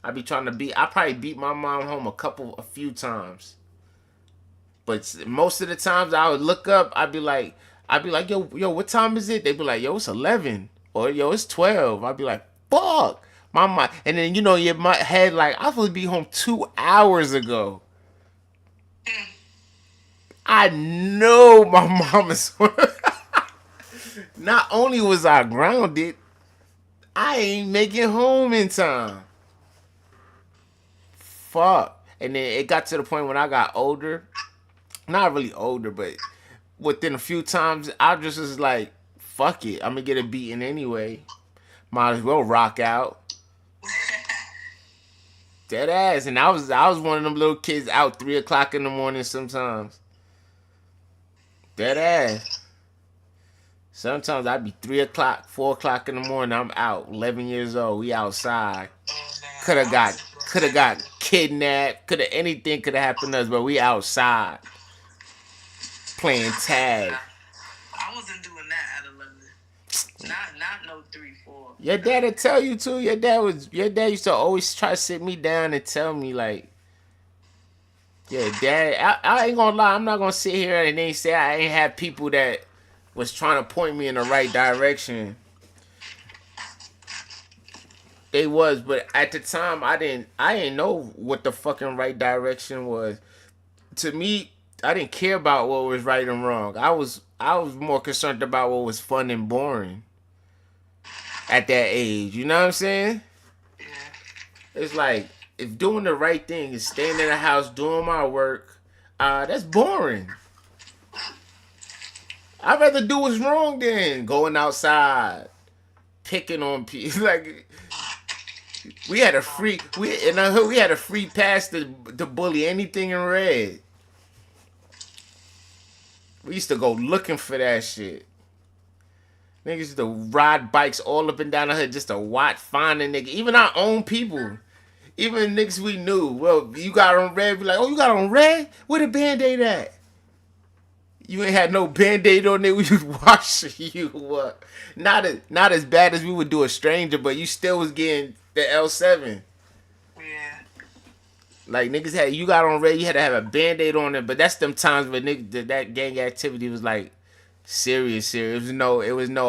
I be trying to beat... I probably beat my mom home a few times. But most of the times I would look up, I'd be like, yo, what time is it? They'd be like, yo, it's 11. Or, yo, it's 12. I'd be like, fuck. My mind. And then, in my head, like, I was supposed to be home 2 hours ago. I know my mom is... Not only was I grounded, I ain't making home in time. Fuck. And then it got to the point when I got older. Not really older, but within a few times, I just was like, fuck it. I'm going to get a beating anyway. Might as well rock out. Dead ass. And I was one of them little kids out 3 o'clock in the morning sometimes. Dead ass. Sometimes I'd be 3 o'clock, 4 o'clock in the morning. I'm out. 11 years old. We outside. Could have got kidnapped. Anything could have happened to us, but we outside. Playing tag. I wasn't doing that at 11. Not no 3, 4. Your dad would tell you too. Your dad used to always try to sit me down and tell me like, yeah, dad, I ain't gonna lie, I'm not gonna sit here and then say I ain't have people that was trying to point me in the right direction. They was, but at the time I didn't know what the fucking right direction was. To me, I didn't care about what was right and wrong. I was more concerned about what was fun and boring at that age. You know what I'm saying? Yeah. It's like, if doing the right thing is staying in the house doing my work, that's boring. I'd rather do what's wrong than going outside, picking on people. Like, we had a free pass to bully anything in red. We used to go looking for that shit. Niggas used to ride bikes all up and down the hood just to watch, find a nigga. Even our own people. Even niggas we knew. Well, you got on red. Be like, oh, you got on red? Where the Band-Aid at? You ain't had no Band-Aid on there. We was washing you up. Not as bad as we would do a stranger, but you still was getting the L7. Yeah. Like, niggas had, you got on red, you had to have a Band-Aid on it. But that's them times where that gang activity was like serious. It was no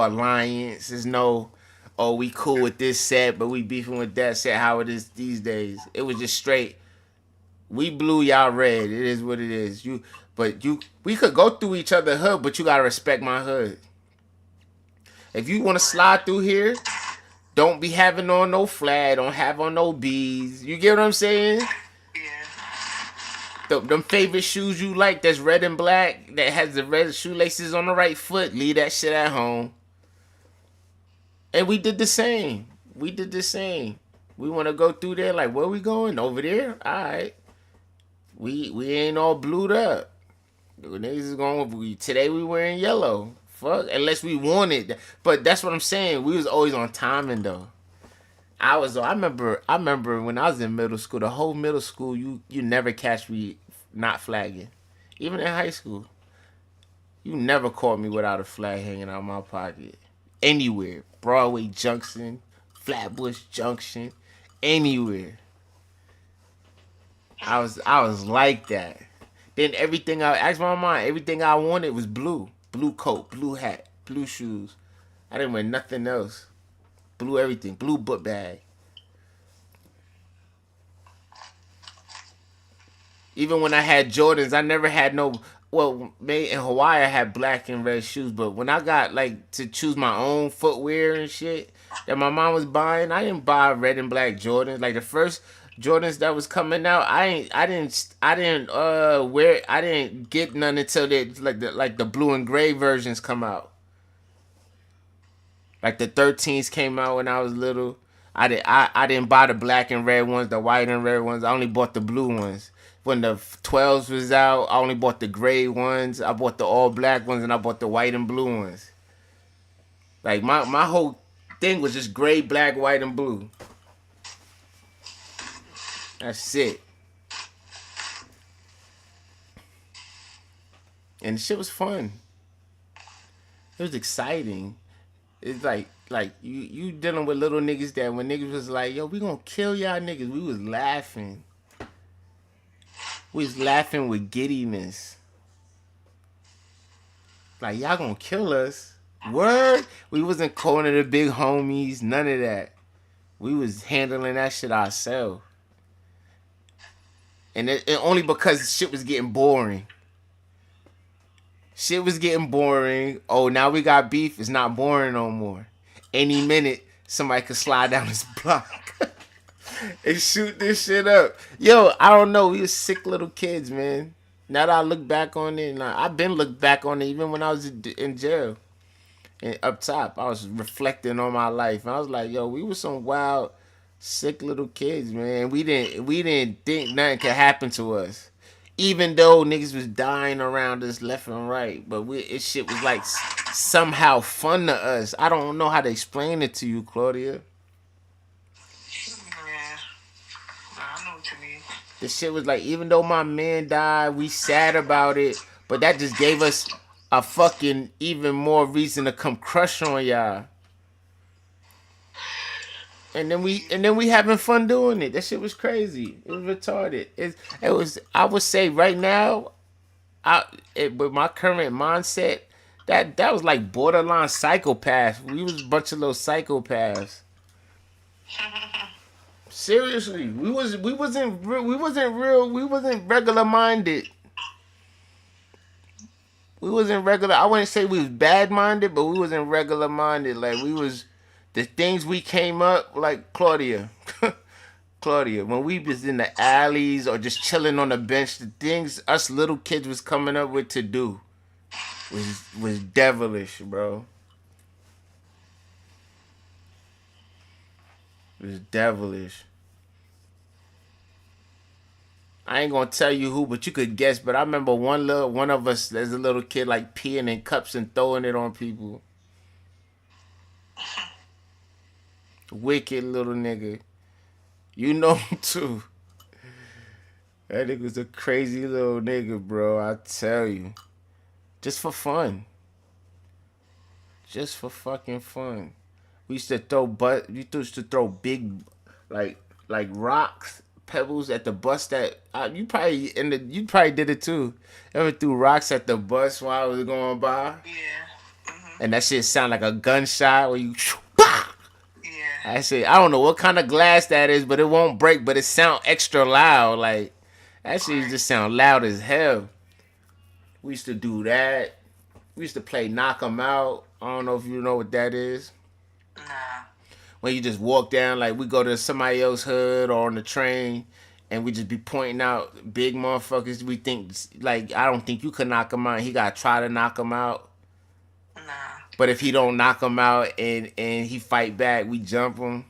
alliance. There's no, oh, we cool with this set, but we beefing with that set. How it is these days. It was just straight. We blew y'all red. It is what it is. We could go through each other's hood, but you gotta respect my hood. If you wanna slide through here, don't be having on no flag. Don't have on no beads. You get what I'm saying? Yeah. Them favorite shoes you like that's red and black, that has the red shoelaces on the right foot, leave that shit at home. And we did the same. We want to go through there like, where we going? Over there? All right. We ain't all blued up. Niggas is going, today we wearing yellow. Fuck, unless we wanted. But that's what I'm saying. We was always on timing though. I remember when I was in middle school, the whole middle school, you never catch me not flagging. Even in high school. You never caught me without a flag hanging out of my pocket. Anywhere. Broadway Junction, Flatbush Junction, anywhere. I was like that. Then everything I asked my mom, everything I wanted was blue. Blue coat, blue hat, blue shoes. I didn't wear nothing else. Blue everything, blue book bag. Even when I had Jordans, I never had no well, me in Hawaii I had black and red shoes, but when I got like to choose my own footwear and shit that my mom was buying, I didn't buy red and black Jordans. Like the first Jordans that was coming out, I didn't get none until they like the blue and gray versions come out. Like the 13s came out when I was little. I didn't buy the black and red ones, the white and red ones. I only bought the blue ones. When the 12s was out, I only bought the gray ones. I bought the all black ones, and I bought the white and blue ones. Like my whole thing was just gray, black, white, and blue. That's it. And the shit was fun. It was exciting. It's like you dealing with little niggas that when niggas was like, yo, we gonna kill y'all niggas, we was laughing. We was laughing with giddiness. Like y'all gonna kill us. Word? We wasn't calling it the big homies, none of that. We was handling that shit ourselves. And it only because shit was getting boring. Shit was getting boring. Oh, now we got beef. It's not boring no more. Any minute, somebody could slide down this block and shoot this shit up. Yo, I don't know. We was sick little kids, man. Now that I look back on it, and I've been looked back on it even when I was in jail. And up top, I was reflecting on my life. And I was like, yo, we were some wild, sick little kids, man. We didn't think nothing could happen to us. Even though niggas was dying around us left and right, but it shit was like somehow fun to us. I don't know how to explain it to you, Claudia. Yeah. I know what you mean. The shit was like, even though my man died, we sad about it, but that just gave us a fucking even more reason to come crush on y'all. And then we having fun doing it. That shit was crazy. It was retarded. It was. I would say right now, with my current mindset, that was like borderline psychopath. We was a bunch of little psychopaths. Seriously, we wasn't regular minded. We wasn't regular. I wouldn't say we was bad minded, but we wasn't regular minded. Like we was the things we came up like Claudia. Claudia, when we was in the alleys or just chilling on the bench, the things us little kids was coming up with to do was devilish, bro. It was devilish. I ain't gonna tell you who, but you could guess. But I remember one of us as a little kid like peeing in cups and throwing it on people. Wicked little nigga. You know him too. That nigga was a crazy little nigga, bro. I tell you. Just for fun. Just for fucking fun. We used to throw big like rocks, pebbles at the bus that you probably did it too. Ever threw rocks at the bus while I was going by? Yeah. And that shit sound like a gunshot where you Yeah. I say I don't know what kind of glass that is, but it won't break, but it sound extra loud. Like that shit just sound loud as hell. We used to do that. We used to play knock 'em out. I don't know if you know what that is. Nah. When you just walk down, like we go to somebody else's hood or on the train, and we just be pointing out big motherfuckers. We think like I don't think you can knock him out. He gotta try to knock him out. Nah. But if he don't knock him out and he fight back, we jump him.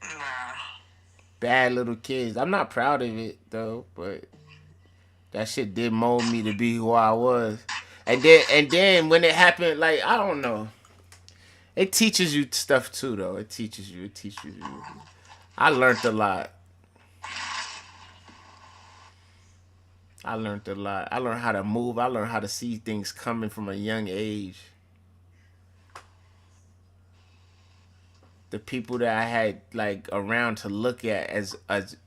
Nah. Bad little kids. I'm not proud of it though, but that shit did mold me to be who I was. And then when it happened, like I don't know. It teaches you stuff too, though. It teaches you. It teaches you. I learned a lot. I learned a lot. I learned how to move. I learned how to see things coming from a young age. The people that I had like around to look at as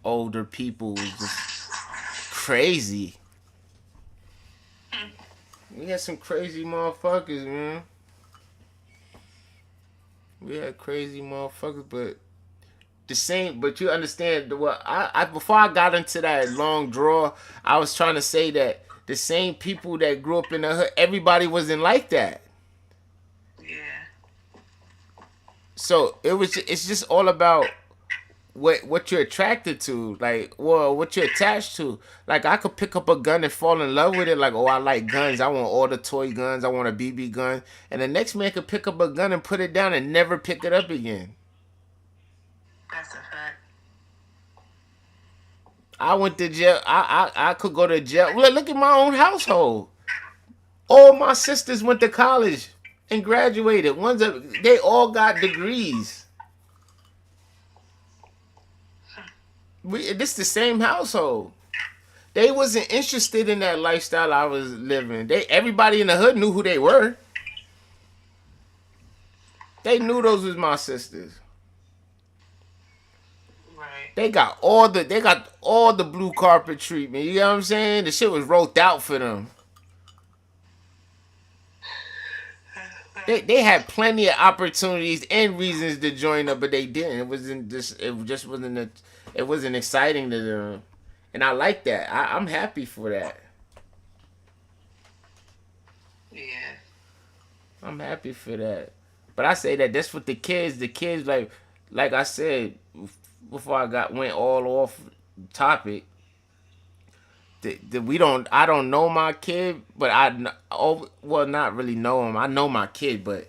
older people was just crazy. We had some crazy motherfuckers, man. We had crazy motherfuckers, but the same. But you understand what I before I got into that long draw, I was trying to say that the same people that grew up in the hood, everybody wasn't like that. Yeah. So it's just all about what you're attracted to, like, well, what you're attached to. Like, I could pick up a gun and fall in love with it. Like, oh, I like guns. I want all the toy guns. I want a BB gun. And the next man could pick up a gun and put it down and never pick it up again. That's a fact. I went to jail. I could go to jail. Look at my own household. All my sisters went to college and graduated. They all got degrees. This the same household. They wasn't interested in that lifestyle I was living. Everybody in the hood knew who they were. They knew those was my sisters. Right. They got all the blue carpet treatment. You know what I'm saying? The shit was rolled out for them. They had plenty of opportunities and reasons to join up, but they didn't. It wasn't exciting to them. And I like that. I'm happy for that. Yeah. I'm happy for that. But I say that that's what the kids. The kids, like I said before went all off topic. We don't. I don't know my kid, but well, not really know him. I know my kid, but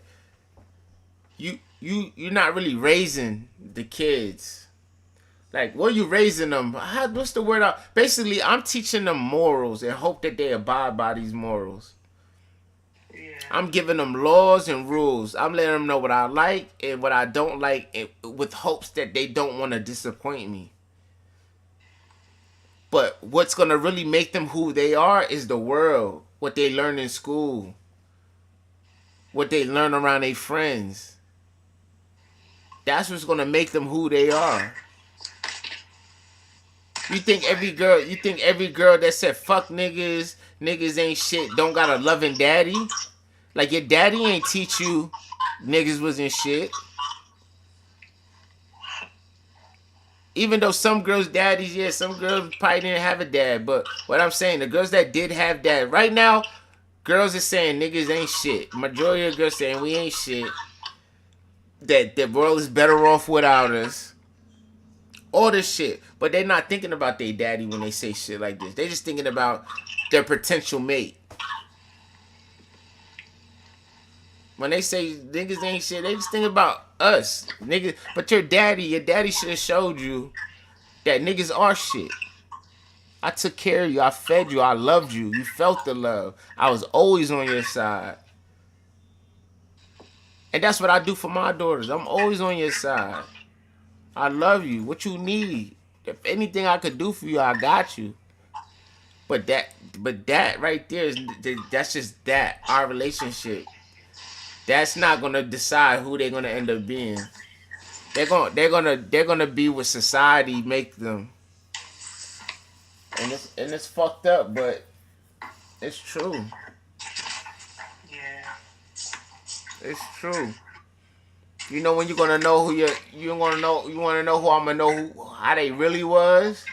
you're not really raising the kids. Like, what are you raising them? What's the word? Basically, I'm teaching them morals and hope that they abide by these morals. Yeah. I'm giving them laws and rules. I'm letting them know what I like and what I don't like, with hopes that they don't want to disappoint me. But what's going to really make them who they are is the world, what they learn in school, what they learn around their friends. That's what's going to make them who they are. You think every girl that said fuck niggas ain't shit, don't got a loving daddy? Like, your daddy ain't teach you niggas wasn't shit. Even though some girls' daddies, yeah, some girls probably didn't have a dad. But what I'm saying, the girls that did have dad, right now, girls are saying niggas ain't shit. Majority of girls saying we ain't shit. That the world is better off without us. All this shit. But they're not thinking about their daddy when they say shit like this. They just thinking about their potential mate. When they say niggas ain't shit, they just think about us. Niggas, but your daddy should have showed you that niggas are shit. I took care of you. I fed you. I loved you. You felt the love. I was always on your side. And that's what I do for my daughters. I'm always on your side. I love you. What you need. If anything I could do for you, I got you. But that right there that's just that. Our relationship. That's not gonna decide who they're gonna end up being. They're gonna be what society make them. And it's fucked up, but it's true. Yeah. It's true. You know when you're gonna know you wanna know who I'm gonna know how they really was,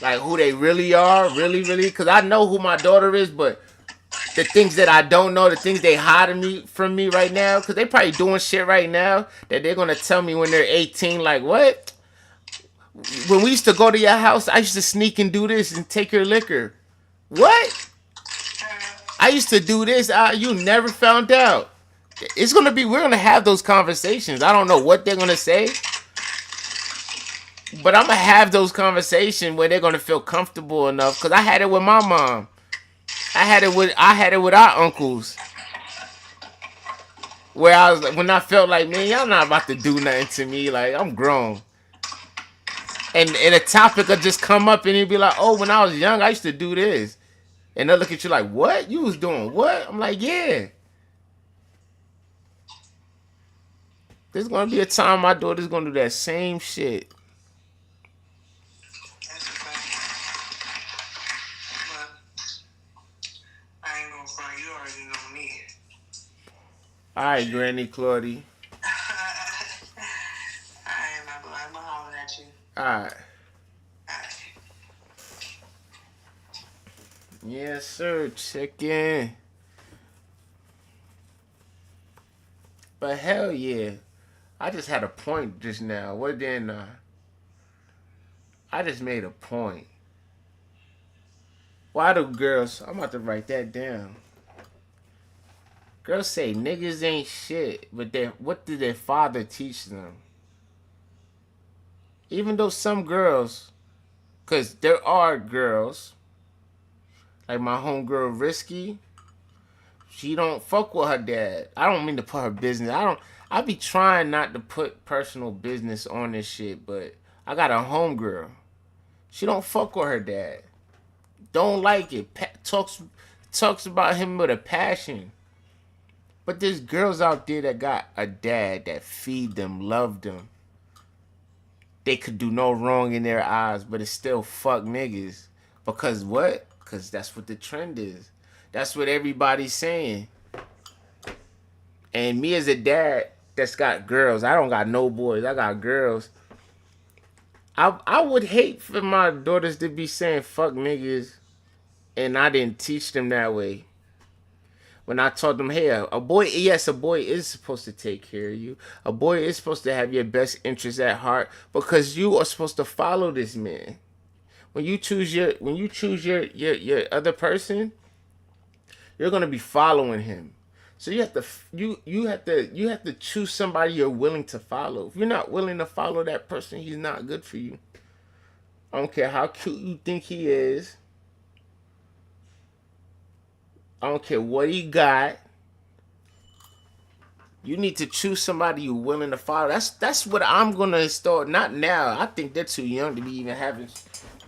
like who they really are, really, because I know who my daughter is, but the things that I don't know, the things they hiding from me right now, because they probably doing shit right now that they're gonna tell me when they're 18, like, what? When we used to go to your house, I used to sneak and do this and take your liquor. What? I used to do this. You never found out. We're gonna have those conversations. I don't know what they're gonna say, but I'm gonna have those conversations where they're gonna feel comfortable enough. Cause I had it with my mom. I had it with our uncles. Where when I felt like, man, y'all not about to do nothing to me. Like, I'm grown. And a topic will just come up and he'd be like, oh, when I was young, I used to do this. And they'll look at you like, what? You was doing what? I'm like, yeah. There's gonna be a time my daughter's gonna do that same shit. That's a fact. But I ain't gonna front. You already know me. Alright, Granny Claudie. I ain't not gonna holler at you. Alright. Alright. Yes, sir. Check in. But hell yeah. I just had a point just now. What then? I just made a point. Why do girls? I'm about to write that down. Girls say niggas ain't shit, but what did their father teach them? Even though some girls, cause there are girls like my homegirl Risky. She don't fuck with her dad. I don't mean to put her business. I don't. I be trying not to put personal business on this shit, but I got a homegirl. She don't fuck with her dad. Don't like it. Talks about him with a passion. But there's girls out there that got a dad that feed them, love them. They could do no wrong in their eyes, but it's still fuck niggas. Because what? Because that's what the trend is. That's what everybody's saying. And me as a dad that's got girls, I don't got no boys, I got girls. I would hate for my daughters to be saying fuck niggas and I didn't teach them that way. When I taught them, hey, a boy, yes, a boy is supposed to take care of you. A boy is supposed to have your best interests at heart because you are supposed to follow this man. When you choose your other person, you're gonna be following him. So you have to choose somebody you're willing to follow. If you're not willing to follow that person, he's not good for you. I don't care how cute you think he is. I don't care what he got. You need to choose somebody you're willing to follow. That's what I'm gonna install. Not now. I think they're too young to be even having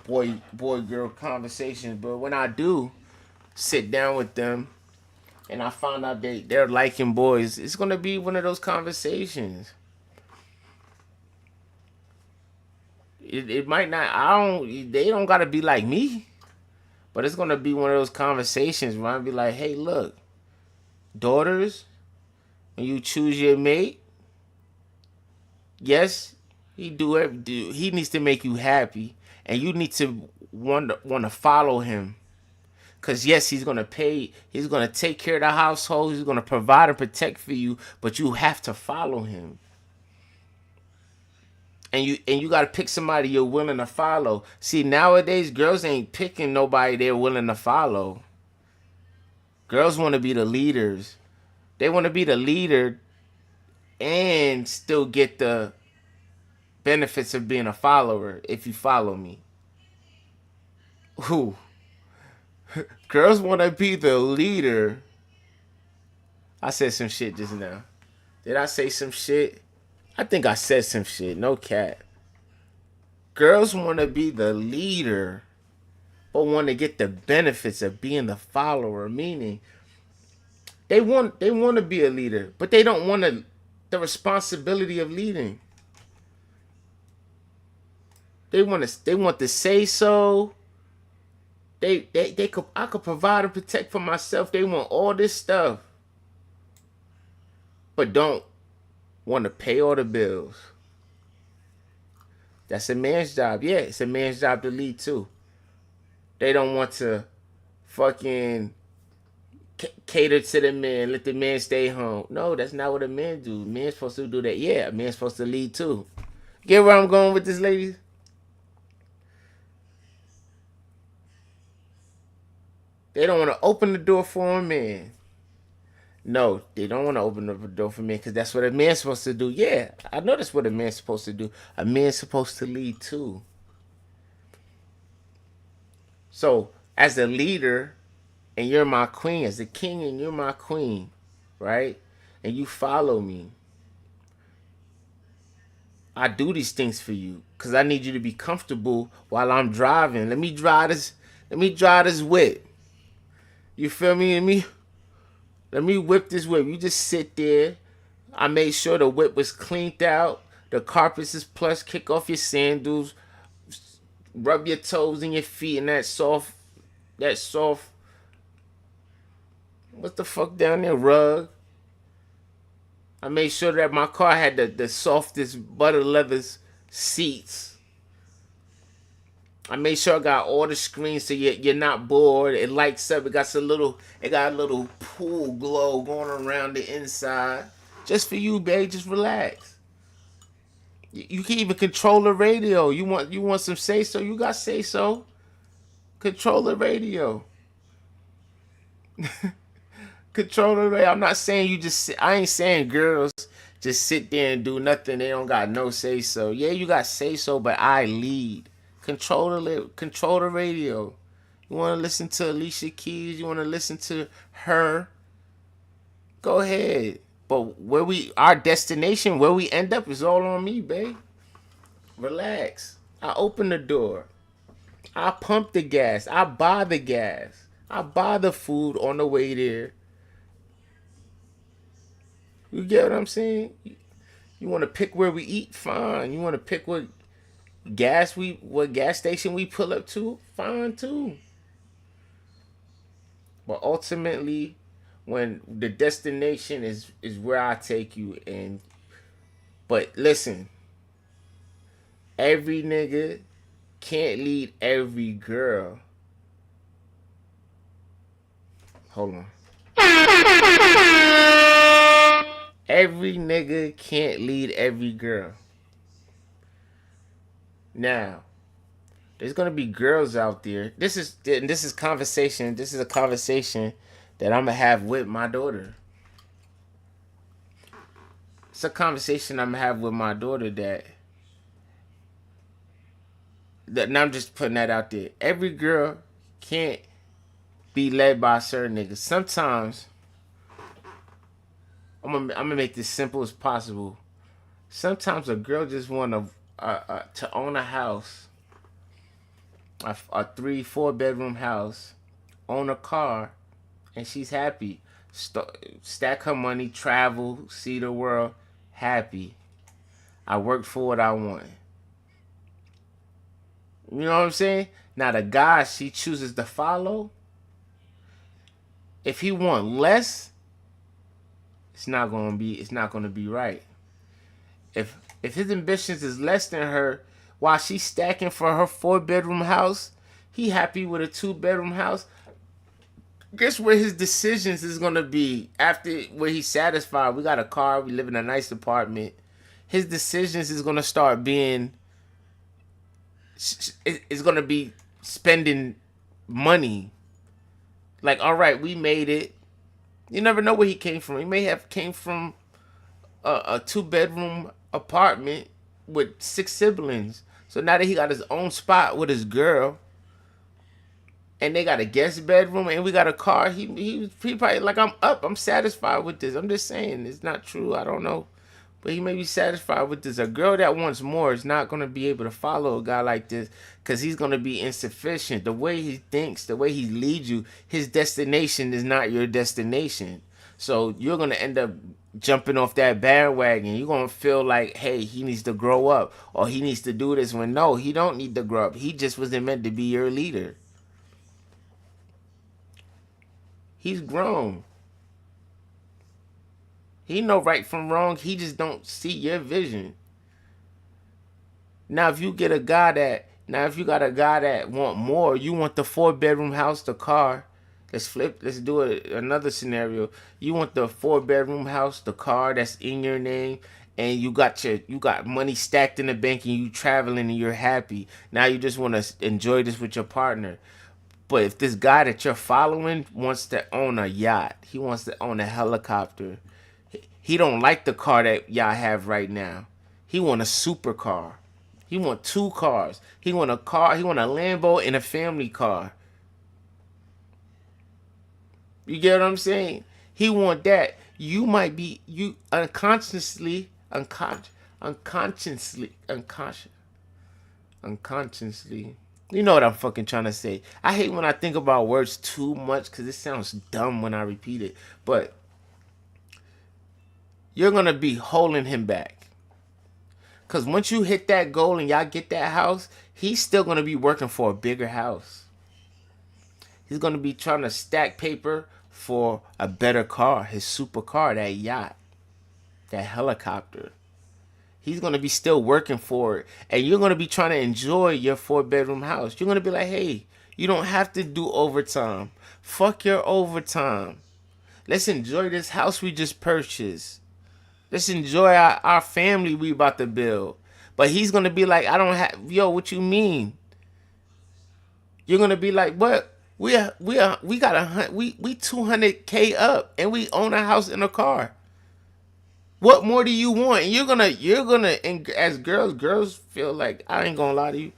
boy girl conversations. But when I do sit down with them and I find out they're liking boys, it's gonna be one of those conversations. It might not. I don't. They don't gotta be like me, but it's gonna be one of those conversations where I'll be like, hey, look, daughters, when you choose your mate, yes, he needs to make you happy, and you need to want to follow him. Cause yes, he's gonna pay. He's gonna take care of the household. He's gonna provide and protect for you. But you have to follow him, and you gotta pick somebody you're willing to follow. See, nowadays girls ain't picking nobody they're willing to follow. Girls want to be the leaders. They want to be the leader and still get the benefits of being a follower. If you follow me, who girls want to be the leader. I said some shit just now. Did I say some shit? I think I said some shit. No cat. Girls want to be the leader, but want to get the benefits of being the follower. Meaning, they want to be a leader, but they don't want the responsibility of leading. They want to say so. They could I could provide and protect for myself. They want all this stuff, but don't want to pay all the bills. That's a man's job. Yeah, it's a man's job to lead too. They don't want to fucking cater to the man, let the man stay home. No, that's not what a man do. Man's supposed to do that. Yeah, a man's supposed to lead too. Get where I'm going with this, ladies? They don't want to open the door for a man. No, they don't want to open up the door for men because that's what a man's supposed to do. Yeah, I know that's what a man's supposed to do. A man's supposed to lead too. So, as a leader, and you're my queen, as a king, and you're my queen, right? And you follow me. I do these things for you because I need you to be comfortable while I'm driving. Let me drive this. Let me drive this whip. You feel me? Let me whip this whip. You just sit there. I made sure the whip was cleaned out. The carpets is plush. Kick off your sandals. Rub your toes and your feet in that soft. What the fuck down there? Rug. I made sure that my car had the softest butter leather seats. I made sure I got all the screens so you're not bored. It lights up. It got a little pool glow going around the inside. Just for you, babe. Just relax. You can even control the radio. You want some say so? You got say so. Control the radio. Control the radio. I'm not saying you just sit. I ain't saying girls just sit there and do nothing. They don't got no say so. Yeah, you got say so, but I lead. Control the radio. You want to listen to Alicia Keys? You want to listen to her? Go ahead. But our destination, where we end up, is all on me, babe. Relax. I open the door. I pump the gas. I buy the gas. I buy the food on the way there. You get what I'm saying? You want to pick where we eat? Fine. You want to pick what gas station we pull up to? Fine too. But ultimately, when the destination is where I take you, and but listen, every nigga can't lead every girl. Hold on. Every nigga can't lead every girl. Now, there's gonna be girls out there. This is conversation. This is a conversation that I'm gonna have with my daughter. It's a conversation I'm gonna have with my daughter that and I'm just putting that out there. Every girl can't be led by a certain nigga. Sometimes I'm gonna make this simple as possible. Sometimes a girl just want to own a house, a 3-4 bedroom house, own a car, and she's happy. Stack her money, travel, see the world, happy. I worked for what I want. You know what I'm saying? Now the guy she chooses to follow, if he want less, it's not gonna be right. If his ambitions is less than her, while she's stacking for her 4-bedroom house, he happy with a 2-bedroom house. Guess where his decisions is gonna be after where he's satisfied. We got a car, we live in a nice apartment. His decisions is gonna start being. It's gonna be spending money. Like, all right, we made it. You never know where he came from. He may have came from a 2-bedroom apartment with 6 siblings. So now that he got his own spot with his girl, and they got a guest bedroom, and we got a car, he probably like, I'm satisfied with this. I'm just saying, it's not true. I don't know, but he may be satisfied with this. A girl that wants more is not gonna be able to follow a guy like this because he's gonna be insufficient. The way he thinks, the way he leads you, his destination is not your destination. So you're gonna end up jumping off that bandwagon. You're gonna feel like, hey, he needs to grow up or he needs to do this. When no, he don't need to grow up. He just wasn't meant to be your leader. He's grown. He know right from wrong. He just don't see your vision. Now, if you got a guy that want more, you want the 4-bedroom house, the car. Let's do another scenario. You want the 4-bedroom house, the car that's in your name, and you got money stacked in the bank, and you traveling and you're happy. Now you just want to enjoy this with your partner. But if this guy that you're following wants to own a yacht, he wants to own a helicopter. He don't like the car that y'all have right now. He want a supercar. He want 2 cars. He want a car. He want a Lambo and a family car. You get what I'm saying? He want that. You might be unconsciously. You know what I'm fucking trying to say. I hate when I think about words too much because it sounds dumb when I repeat it. But you're gonna be holding him back. Cause once you hit that goal and y'all get that house, he's still gonna be working for a bigger house. He's gonna be trying to stack paper for a better car, his supercar, that yacht, that helicopter. He's gonna be still working for it, and you're gonna be trying to enjoy your 4-bedroom house. You're gonna be like, hey, you don't have to do overtime. Fuck your overtime. Let's enjoy this house we just purchased. Let's enjoy our family we about to build. But he's gonna be like, I don't have, yo, what you mean? You're gonna be like, what? We got we 200K up, and we own a house and a car. What more do you want? And you're gonna, and as girls feel like, I ain't gonna lie to you.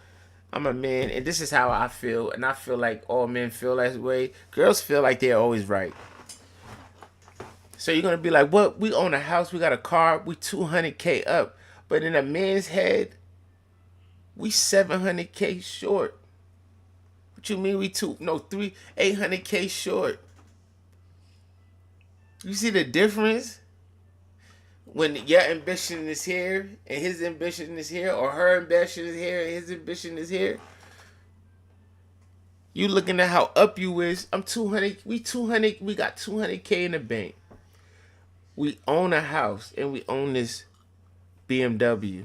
I'm a man, and this is how I feel, and I feel like all men feel that way. Girls feel like they're always right. So you're gonna be like, what? We own a house, we got a car, we 200K up, but in a man's head, we 700K short. What you mean we 800K short? You see the difference? When your ambition is here and his ambition is here, or her ambition is here and his ambition is here, you looking at how up you is. I'm 200. We 200. We got 200K in the bank. We own a house and we own this BMW.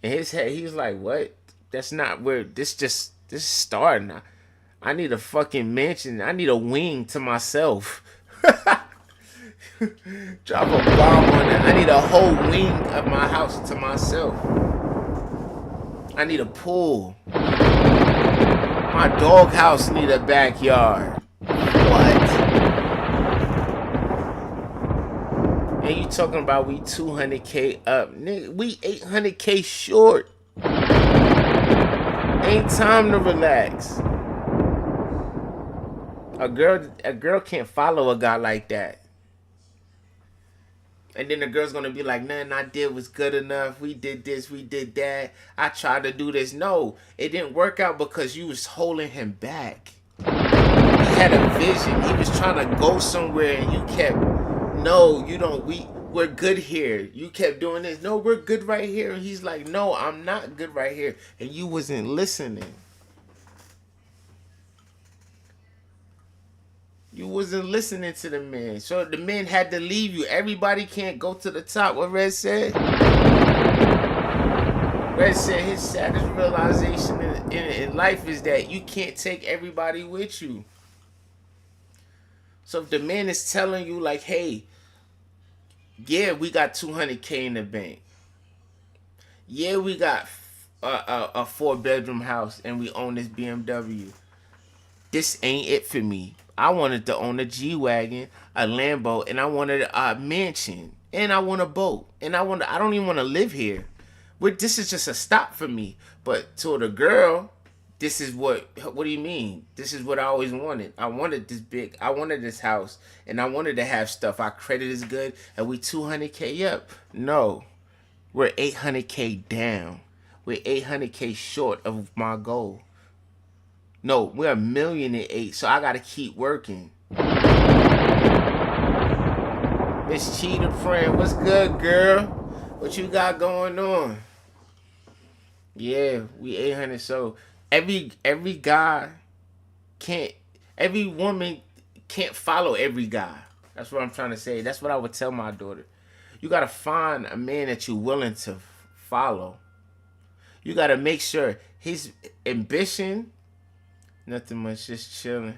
In his head, he's like, "What? That's not where this is starting. I need a fucking mansion. I need a wing to myself." Drop a bomb on it. I need a whole wing of my house to myself. I need a pool. My dog house need a backyard. What? And you talking about we 200K up. Nigga, we 800K short. Ain't time to relax. A girl can't follow a guy like that. And then the girl's gonna be like, nothing I did was good enough. We did this, we did that. I tried to do this. No, it didn't work out because you was holding him back. He had a vision. He was trying to go somewhere, and you kept, no, you don't. We're good here. You kept doing this. No, we're good right here. And he's like, no, I'm not good right here. And you wasn't listening. You wasn't listening to the man. So the man had to leave you. Everybody can't go to the top. What Red said? Red said his saddest realization in life is that you can't take everybody with you. So if the man is telling you like, hey, yeah, we got 200K in the bank. Yeah, we got a 4-bedroom house and we own this BMW. This ain't it for me. I wanted to own a G-Wagon, a Lambo, and I wanted a mansion, and I want a boat, and I don't even want to live here. This is just a stop for me. But to the girl, this is what do you mean? This is what I always wanted. I wanted this house, and I wanted to have stuff. Our credit is good, and we 200K up. No, we're 800K down. We're 800K short of my goal. No, we're $1,000,008, so I gotta keep working. Miss Cheetah friend, what's good, girl? What you got going on? Yeah, we 800. So every guy can't, every woman can't follow every guy. That's what I'm trying to say. That's what I would tell my daughter. You gotta find a man that you're willing to follow. You gotta make sure his ambition. Nothing much, just chilling.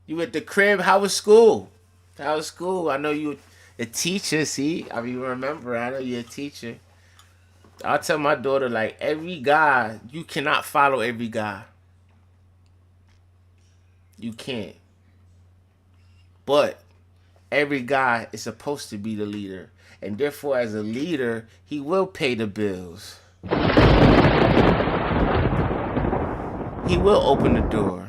You at the crib? How was school? How was school? I know you a teacher, see? I mean, remember, I know you're a teacher. I'll tell my daughter, like, every guy, you cannot follow every guy. You can't. But every guy is supposed to be the leader. And therefore, as a leader, he will pay the bills. He will open the door.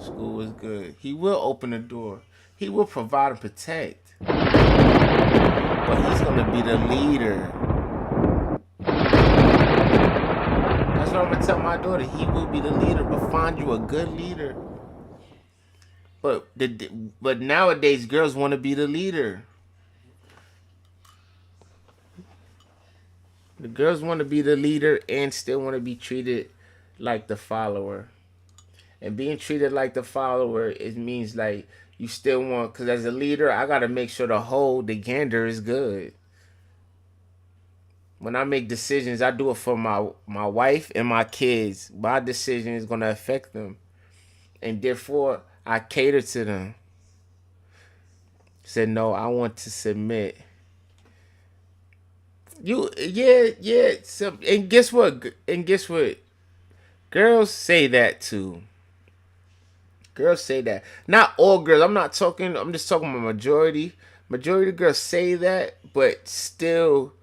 School is good. He will open the door. He will provide and protect. But he's going to be the leader. That's what I'm going to tell my daughter. He will be the leader, but find you a good leader. But nowadays, girls want to be the leader. The girls want to be the leader and still want to be treated like the follower. And being treated like the follower, it means like You still want, because as a leader, I gotta make sure the gander is good. When I make decisions, I do it for my wife and my kids. My decision is gonna affect them, and therefore I cater to them. Said no, I want to submit. You yeah. So, and guess what? And guess what? Girls say that too. Girls say that. Not all girls. I'm not talking. I'm just talking about majority. Majority of girls say that, but still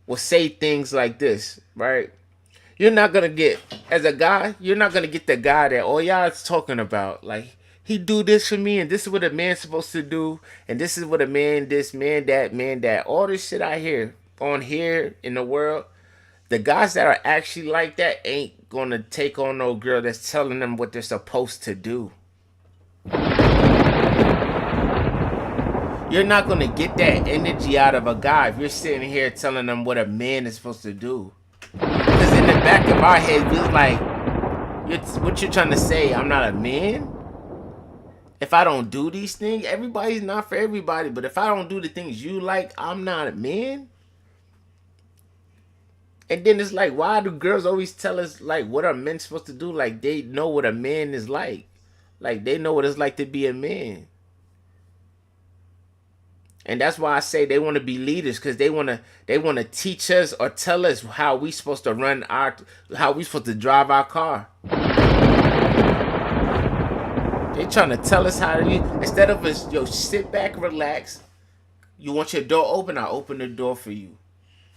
will say things like this, right? You're not gonna get, as a guy, you're not gonna get the guy that all y'all is talking about. Like, he do this for me, and this is what a man's supposed to do, and this is what a man this, man that. All this shit I hear on here in the world. The guys that are actually like that ain't gonna take on no girl that's telling them what they're supposed to do. You're not gonna get that energy out of a guy if you're sitting here telling them what a man is supposed to do. Because in the back of our head, we're like, what you're trying to say? I'm not a man. If I don't do these things, everybody's not for everybody. But if I don't do the things you like, I'm not a man. And then it's like, why do girls always tell us like what are men supposed to do? Like they know what a man is like. Like they know what it's like to be a man. And that's why I say they want to be leaders, because they wanna teach us or tell us how we supposed to how we supposed to drive our car. They trying to tell us how to instead of us sit back, relax. You want your door open? I'll open the door for you.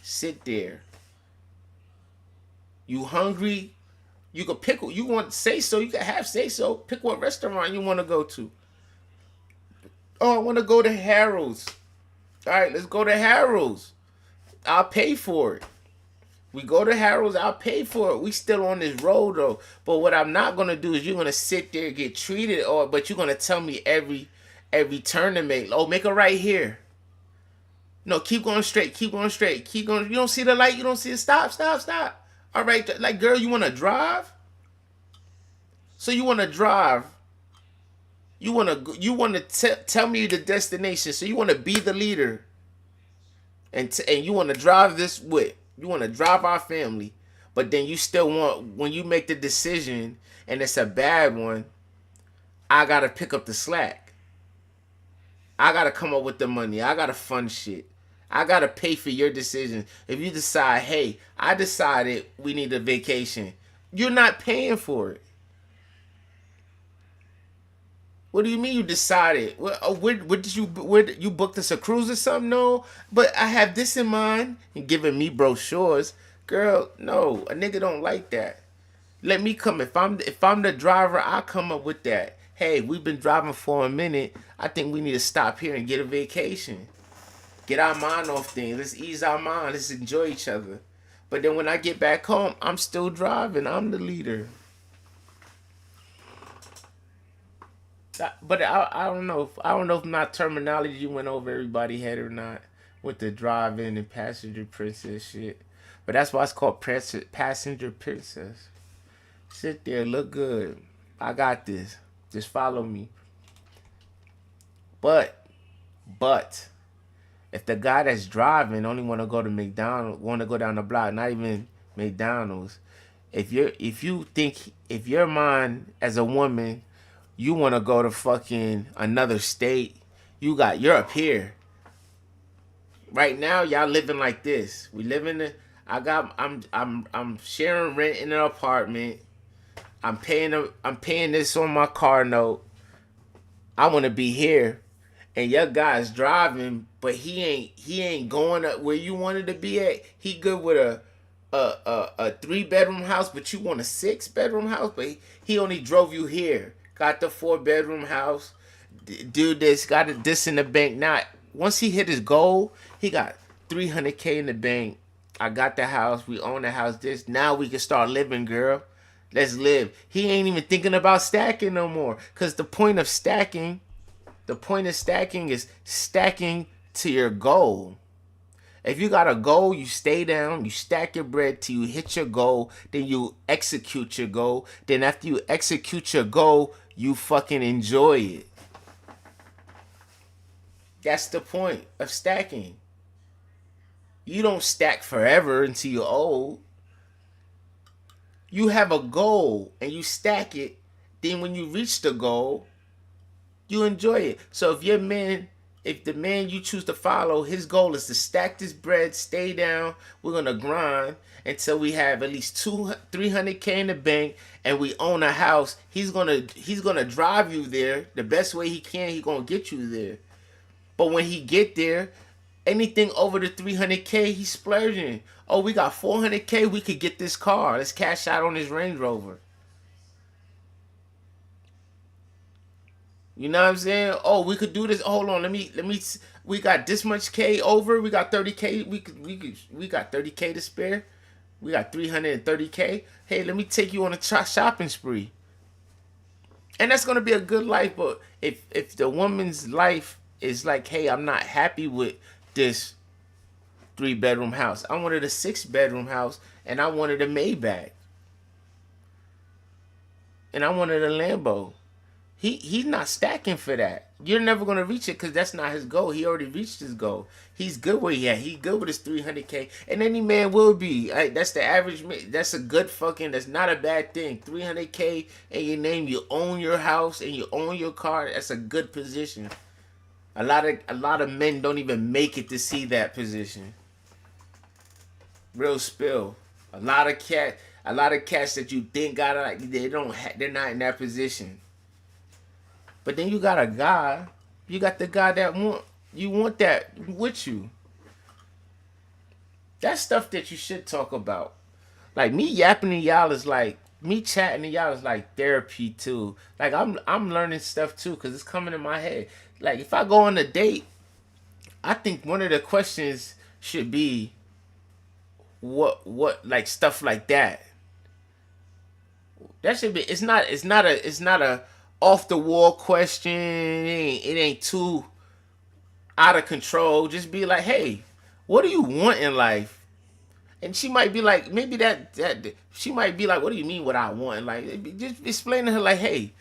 Sit there. You hungry? You can pick. You want say so? You can have say so. Pick what restaurant you want to go to. Oh, I want to go to Harold's. All right, let's go to Harold's. I'll pay for it. We go to Harold's, I'll pay for it. We still on this road though. But what I'm not gonna do is you're gonna sit there and get treated, but you're gonna tell me every turn to make. Oh, make a right here. No, keep going straight, keep going straight, keep going. You don't see the light, you don't see it. Stop. All right, like girl, you wanna drive? So you wanna drive. You wanna tell me the destination. So you wanna be the leader. And you wanna drive this with. You want to drive our family, but then you still want, when you make the decision and it's a bad one, I got to pick up the slack. I got to come up with the money. I got to fund shit. I got to pay for your decision. If you decide, hey, I decided we need a vacation, you're not paying for it. What do you mean you decided? Where did you booked us a cruise or something? No, but I have this in mind. And giving me brochures, girl. No, a nigga don't like that. Let me come. If I'm the driver, I come up with that. Hey, we've been driving for a minute. I think we need to stop here and get a vacation. Get our mind off things. Let's ease our mind. Let's enjoy each other. But then when I get back home, I'm still driving. I'm the leader. But I don't know. I don't know if my terminology went over everybody's head or not with the driving and passenger princess shit. But that's why it's called passenger princess. Sit there, look good. I got this. Just follow me. But if the guy that's driving only want to go to McDonald's, want to go down the block, not even McDonald's. If you think, if your mind as a woman, you want to go to fucking another state, you're up here. Right now, y'all living like this. We live in the. I'm sharing rent in an apartment. I'm paying this on my car note. I want to be here, and your guy's driving, but he ain't going up where you wanted to be at. He good with a 3-bedroom house, but you want a 6-bedroom house, but he only drove you here. Got the 4-bedroom house. Do this, got this in the bank. Now, once he hit his goal, he got $300K in the bank. I got the house. We own the house. This now we can start living, girl. Let's live. He ain't even thinking about stacking no more. Cause the point of stacking is stacking to your goal. If you got a goal, you stay down, you stack your bread till you hit your goal, then you execute your goal. Then after you execute your goal, you fucking enjoy it. That's the point of stacking. You don't stack forever until you're old. You have a goal and you stack it. Then when you reach the goal, you enjoy it. So if the man you choose to follow, his goal is to stack this bread, stay down. We're gonna grind until we have at least 300K in the bank, and we own a house. He's gonna drive you there the best way he can. He's gonna get you there. But when he get there, anything over the 300K, he's splurging. Oh, we got 400K. We could get this car. Let's cash out on his Range Rover. You know what I'm saying? Oh, we could do this. Hold on, let me. We got this much K over. We got 30K. We got 30K to spare. We got 330K. Hey, let me take you on a shopping spree. And that's gonna be a good life. But if the woman's life is like, hey, I'm not happy with this 3 bedroom house. I wanted a 6 bedroom house, and I wanted a Maybach, and I wanted a Lambo. He's not stacking for that. You're never gonna reach it because that's not his goal. He already reached his goal. He's good where he at. He's good with his 300K, and any man will be. That's the average man. That's a good fucking. That's not a bad thing. 300K in your name. You own your house and you own your car. That's a good position. A lot of men don't even make it to see that position. Real spill. A lot of cats that you think got like they don't. They're not in that position. But then you got a guy, you got the guy that you want that with you. That's stuff that you should talk about. Like me yapping to y'all is like me chatting to y'all is like therapy too. Like I'm learning stuff too because it's coming in my head. Like if I go on a date, I think one of the questions should be what like stuff like that. That should be. It's not a off the wall question. It ain't too out of control. Just be like, hey, what do you want in life? And she might be like, maybe that she might be like, what do you mean what I want? Like, just explain to her like, hey,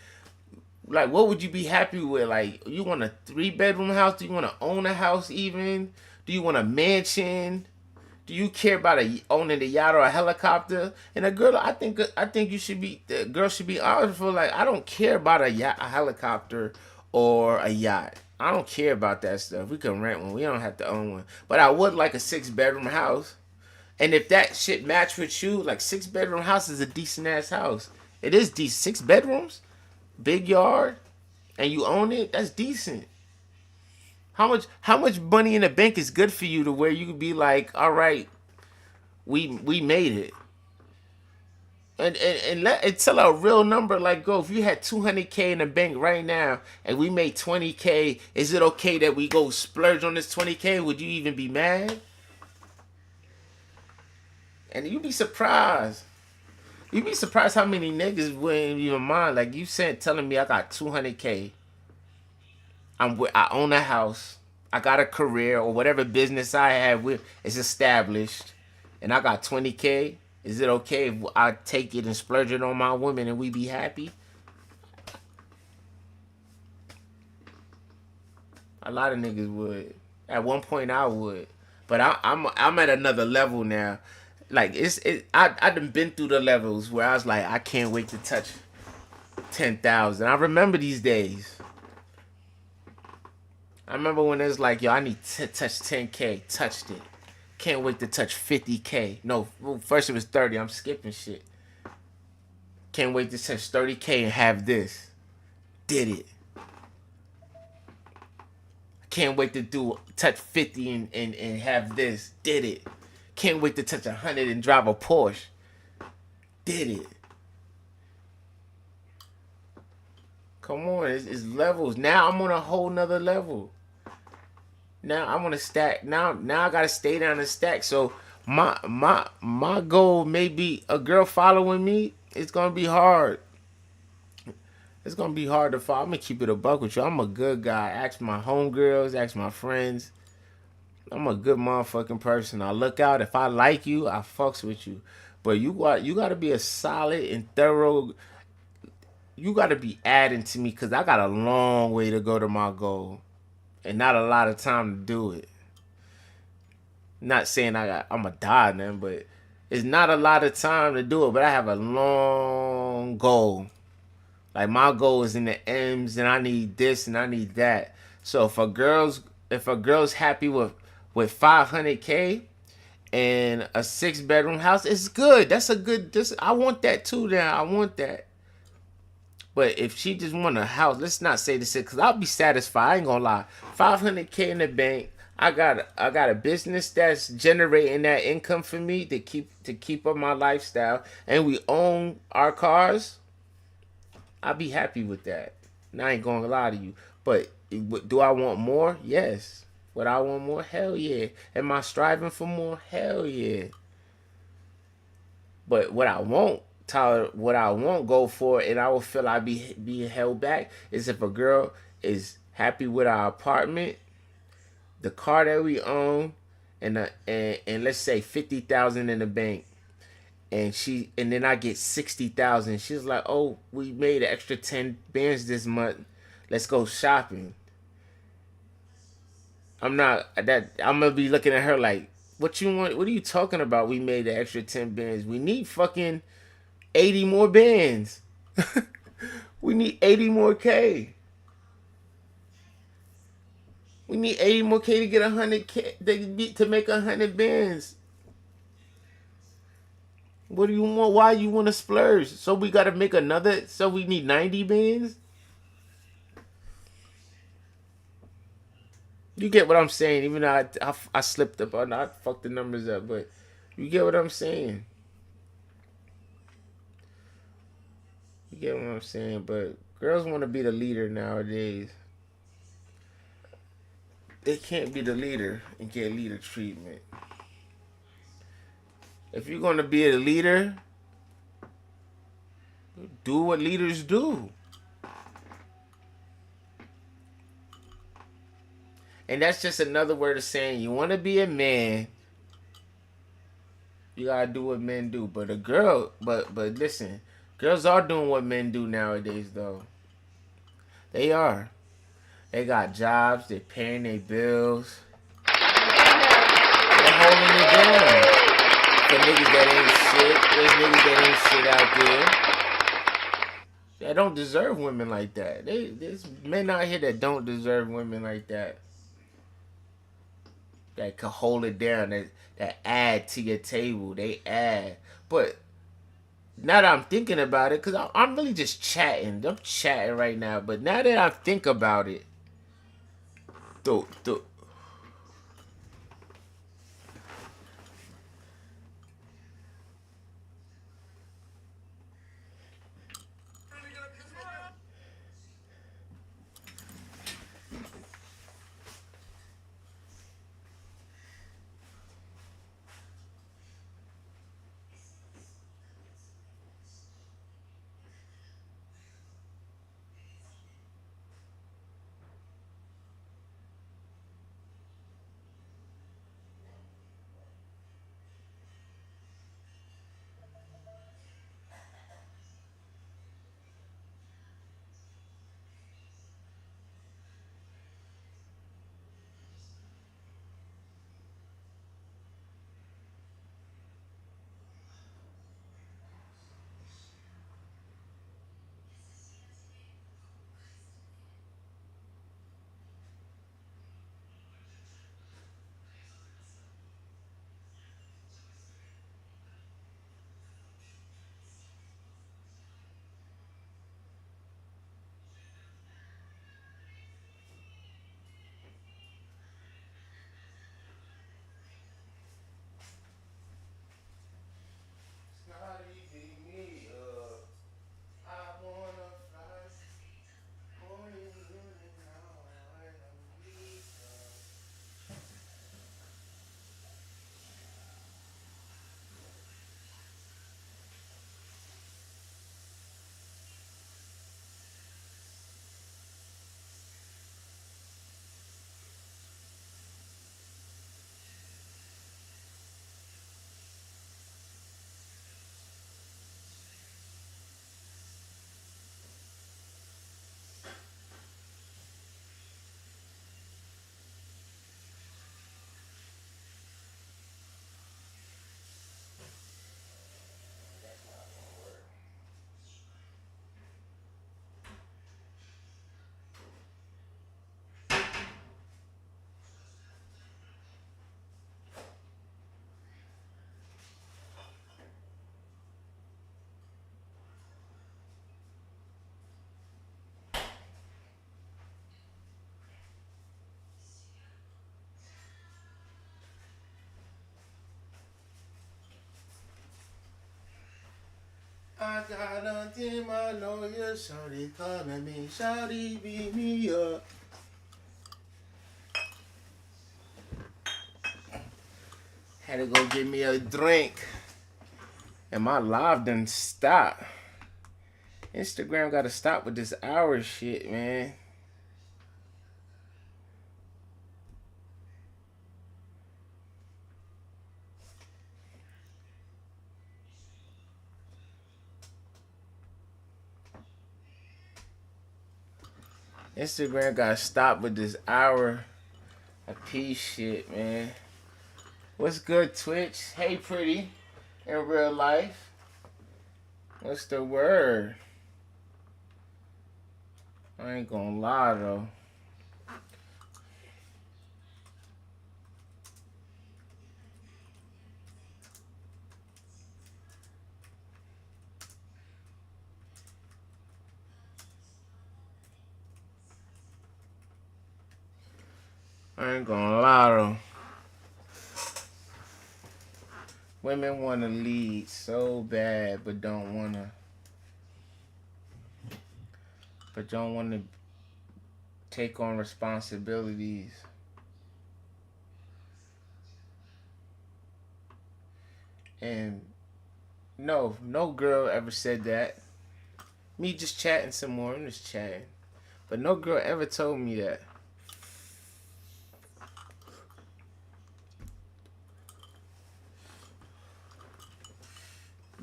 like what would you be happy with? Like, you want a 3 bedroom house? Do you want to own a house even? Do you want a mansion? Do you care about owning a yacht or a helicopter? And a girl, I think you should be the girl should be honest for like I don't care about a yacht, a helicopter, or a yacht. I don't care about that stuff. We can rent one. We don't have to own one. But I would like a 6 bedroom house. And if that shit match with you, like 6 bedroom house is a decent ass house. It is decent. 6 bedrooms, big yard, and you own it. That's decent. How much money in the bank is good for you to where you could be like, all right, we made it. And tell a real number like go if you had 200K in the bank right now and we made 20K, is it okay that we go splurge on this 20K? Would you even be mad? And you'd be surprised. You'd be surprised how many niggas wouldn't even mind. Like you said, telling me I got 200K. I own a house. I got a career or whatever business I have with is established, and I got 20K. Is it okay if I take it and splurge it on my woman and we be happy? A lot of niggas would. At one point, I would, but I'm at another level now. Like I done been through the levels where I was like I can't wait to touch 10,000. I remember these days. I remember when it was like, yo, I need to touch 10K. Touched it. Can't wait to touch 50K. No, well, first it was 30. I'm skipping shit. Can't wait to touch 30K and have this. Did it. Can't wait to touch 50 and have this. Did it. Can't wait to touch 100 and drive a Porsche. Did it. Come on, it's levels. Now I'm on a whole nother level. Now I want to stack. Now I gotta stay down and stack. So my goal may be a girl following me. It's gonna be hard. It's gonna be hard to follow. I'm gonna keep it a buck with you. I'm a good guy. Ask my homegirls. Ask my friends. I'm a good motherfucking person. I look out. If I like you, I fucks with you. But you got to be a solid and thorough. You got to be adding to me because I got a long way to go to my goal. and not a lot of time to do it. Not saying I'm a die man, but it's not a lot of time to do it. But I have a long goal. Like my goal is in the M's, and I need this and I need that. So if a girl's happy with 500K and a 6 bedroom house, it's good. That's a good. This I want that too. Now I want that. But if she just want a house, let's not say this because I'll be satisfied. I ain't gonna lie. 500K in the bank. I got a business that's generating that income for me to keep up my lifestyle, and we own our cars. I'll be happy with that. And I ain't gonna lie to you. But do I want more? Yes. Would I want more? Hell yeah. Am I striving for more? Hell yeah. But what I won't, Tyler, what I won't go for, and I will feel I be being held back, is if a girl is happy with our apartment, the car that we own, and let's say 50,000 in the bank, and then I get 60,000. She's like, "Oh, we made an extra 10 bands this month. Let's go shopping." I'm not that. I'm gonna be looking at her like, "What you want? What are you talking about? We made the extra 10 bands. We need fucking 80 more bands. We need 80 more K. We need 80 more K to get 100K to make 100 bands. What do you want? Why you want to splurge? So we gotta make another. So we need 90 bands. You get what I'm saying? Even though I slipped up, I fucked the numbers up, but you get what I'm saying. You get what I'm saying. But girls want to be the leader nowadays. They can't be the leader and get leader treatment. If you're gonna be a leader, do what leaders do. And that's just another word of saying you want to be a man, you gotta do what men do. But a girl, but listen, girls are doing what men do nowadays. Though they are, they got jobs, they paying their bills, they're holding it down. For niggas that ain't shit, there's niggas that ain't shit out there that don't deserve women like that. There's men out here that don't deserve women like that. That could hold it down. That add to your table. They add, but now that I'm thinking about it, because I'm really just chatting. I'm chatting right now. But now that I think about it, the I got nothing, my lawyer, shawty calling me, shawty beat me up. Had to go get me a drink. And my live done stopped. Instagram gotta stop with this hour shit, man. Instagram gotta stop with this hour of peace shit, man. What's good, Twitch? Hey, pretty. In real life. What's the word? I ain't gonna lie, though. I ain't gonna lie, though. Women want to lead so bad, but don't want to take on responsibilities. And no girl ever said that. Me just chatting some more. I'm just chatting. But no girl ever told me that.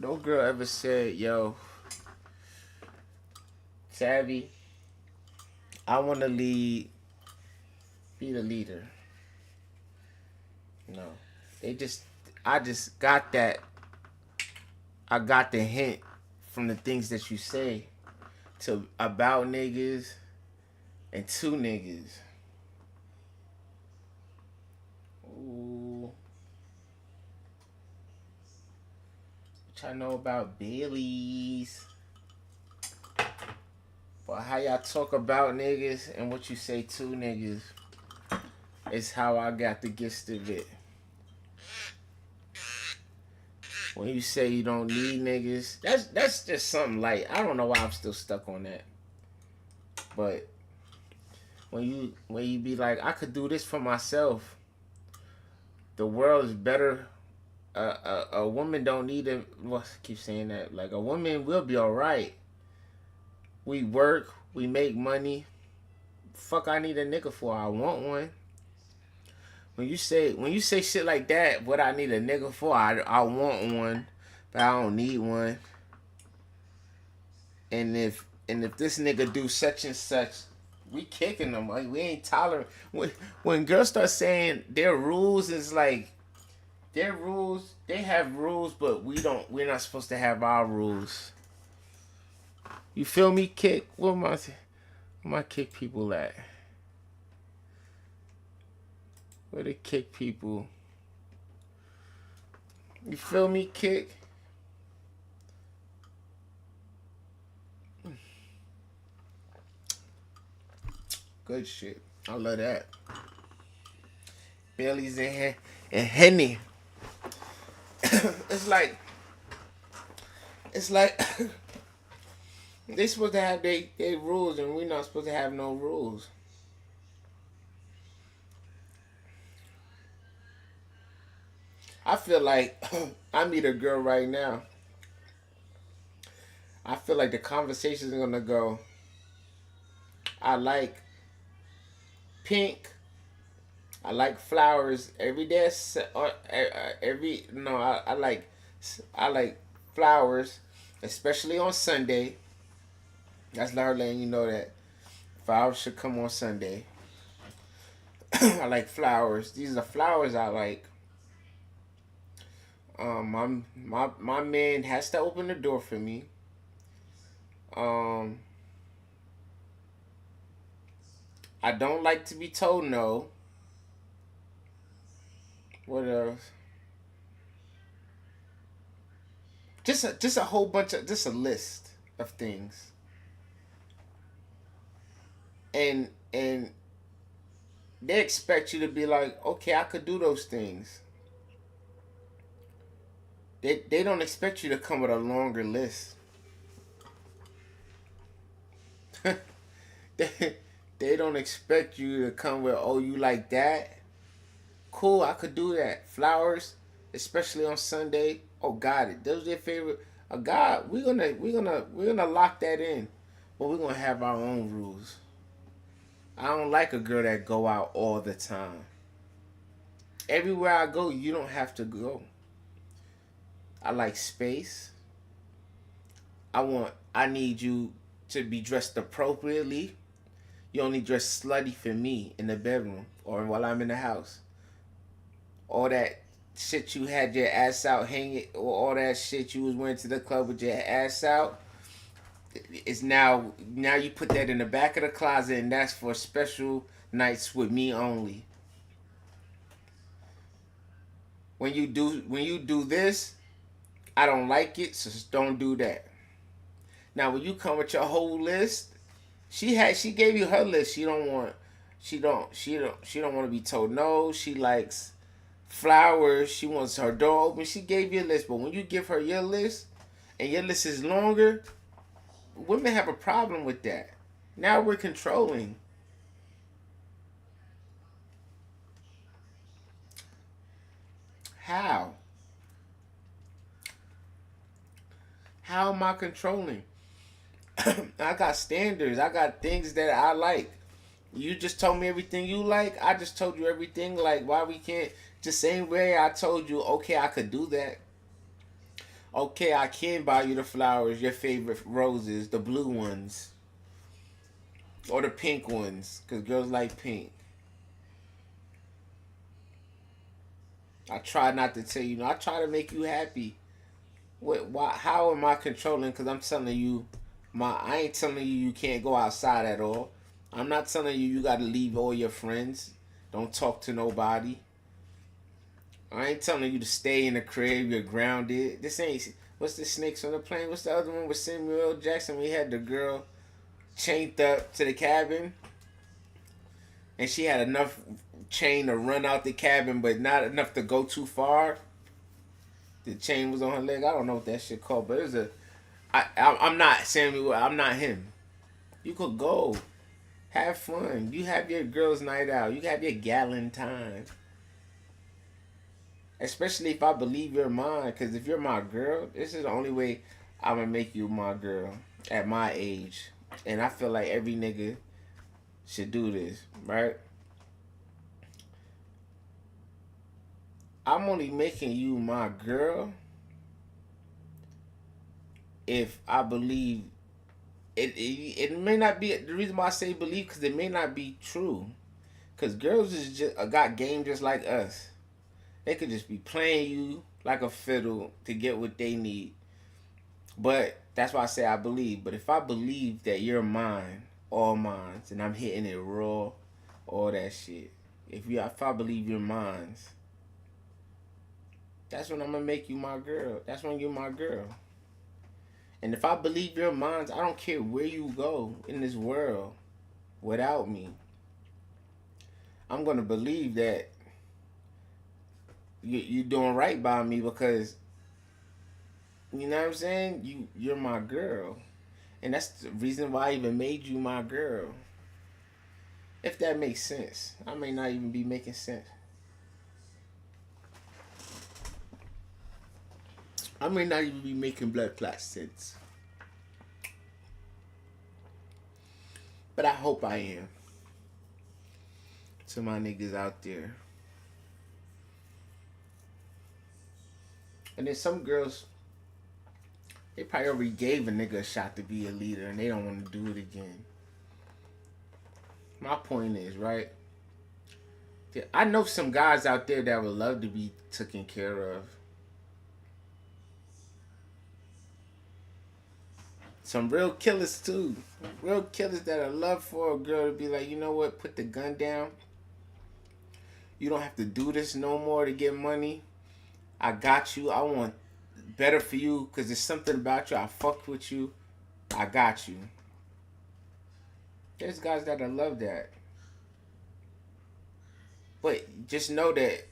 No girl ever said, yo, Savvy, I want to lead, be the leader. No. I just got that. I got the hint from the things that you say to about niggas and to niggas. Ooh. What y'all know about Baileys? But how y'all talk about niggas and what you say to niggas is how I got the gist of it. When you say you don't need niggas, that's just something light. I don't know why I'm still stuck on that. But when you be like, I could do this for myself. The world is better. A woman don't need a. Well, I keep saying that. Like a woman will be all right. We work, we make money. Fuck, I need a nigga for. I want one. When you say shit like that, what I need a nigga for, I want one, but I don't need one. And if this nigga do such and such, we kicking them. Like, we ain't tolerant. When girls start saying their rules is like their rules, they have rules, but we're not supposed to have our rules. You feel me? Kick. Where my kick people at? Where the kick people? You feel me, kick? Good shit. I love that. Bailey's in here and Henny. it's like they supposed to have they rules and we're not supposed to have no rules. I feel like I meet a girl right now. I feel like the conversation is gonna go. I like pink. I like flowers every day. Every no, I like flowers, especially on Sunday. That's her letting you know that flowers should come on Sunday. I like flowers. These are the flowers I like. My man has to open the door for me. Um, I don't like to be told no. What else? Just a whole bunch of just a list of things. And they expect you to be like, okay, I could do those things. They don't expect you to come with a longer list. they, they don't expect you to come with, oh, you like that? Cool, I could do that. Flowers, especially on Sunday. Oh, got it. Those are their favorite. God, we're gonna lock that in, but we're gonna have our own rules. I don't like a girl that go out all the time. Everywhere I go, you don't have to go. I like space. I need you to be dressed appropriately. You only dress slutty for me in the bedroom or while I'm in the house. All that shit you had your ass out hanging, or all that shit you was wearing to the club with your ass out, is now you put that in the back of the closet, and that's for special nights with me only. When you do this, I don't like it, so just don't do that. Now when you come with your whole list, she gave you her list. She don't want to be told no. She likes flowers. She wants her door open. She gave you a list, but when you give her your list and your list is longer, women have a problem with that. Now we're controlling. How? How am I controlling? I got standards. I got things that I like. You just told me everything you like. I just told you everything. Like, why we can't? The same way I told you, okay, I could do that. Okay, I can buy you the flowers, your favorite roses, the blue ones, or the pink ones, because girls like pink. I try not to tell you, I try to make you happy. Why? How am I controlling? Because I'm telling you, I ain't telling you you can't go outside at all. I'm not telling you you got to leave all your friends. Don't talk to nobody. I ain't telling you to stay in the crib. You're grounded. This ain't. What's the snakes on the plane? What's the other one with Samuel L. Jackson? We had the girl chained up to the cabin, and she had enough chain to run out the cabin, but not enough to go too far. The chain was on her leg. I don't know what that shit called, but it was a. I'm not Samuel. I'm not him. You could go. Have fun. You have your girls' night out. You have your gallon time. Especially if I believe you're mine. Because if you're my girl, this is the only way I'm going to make you my girl at my age. And I feel like every nigga should do this, right? I'm only making you my girl if I believe it may not be the reason why I say believe, because it may not be true. Because girls is just got game just like us. They could just be playing you like a fiddle to get what they need. But that's why I say I believe. But if I believe that you're mine, all mine, and I'm hitting it raw, all that shit. If I believe you're mine, that's when I'm gonna make you my girl. That's when you're my girl. And if I believe you're mine, I don't care where you go in this world without me. I'm gonna believe that you're doing right by me, because you know what I'm saying. You're my girl, and that's the reason why I even made you my girl. If that makes sense, I may not even be making sense. I may not even be making blood clot sense, but I hope I am. To my niggas out there, and then some girls, they probably already gave a nigga a shot to be a leader, and they don't want to do it again. My point is, right? I know some guys out there that would love to be taken care of. Some real killers too. Real killers that would love for a girl to be like, you know what, put the gun down. You don't have to do this no more to get money. I got you. I want better for you because there's something about you. I fucked with you. I got you. There's guys that love that. But just know that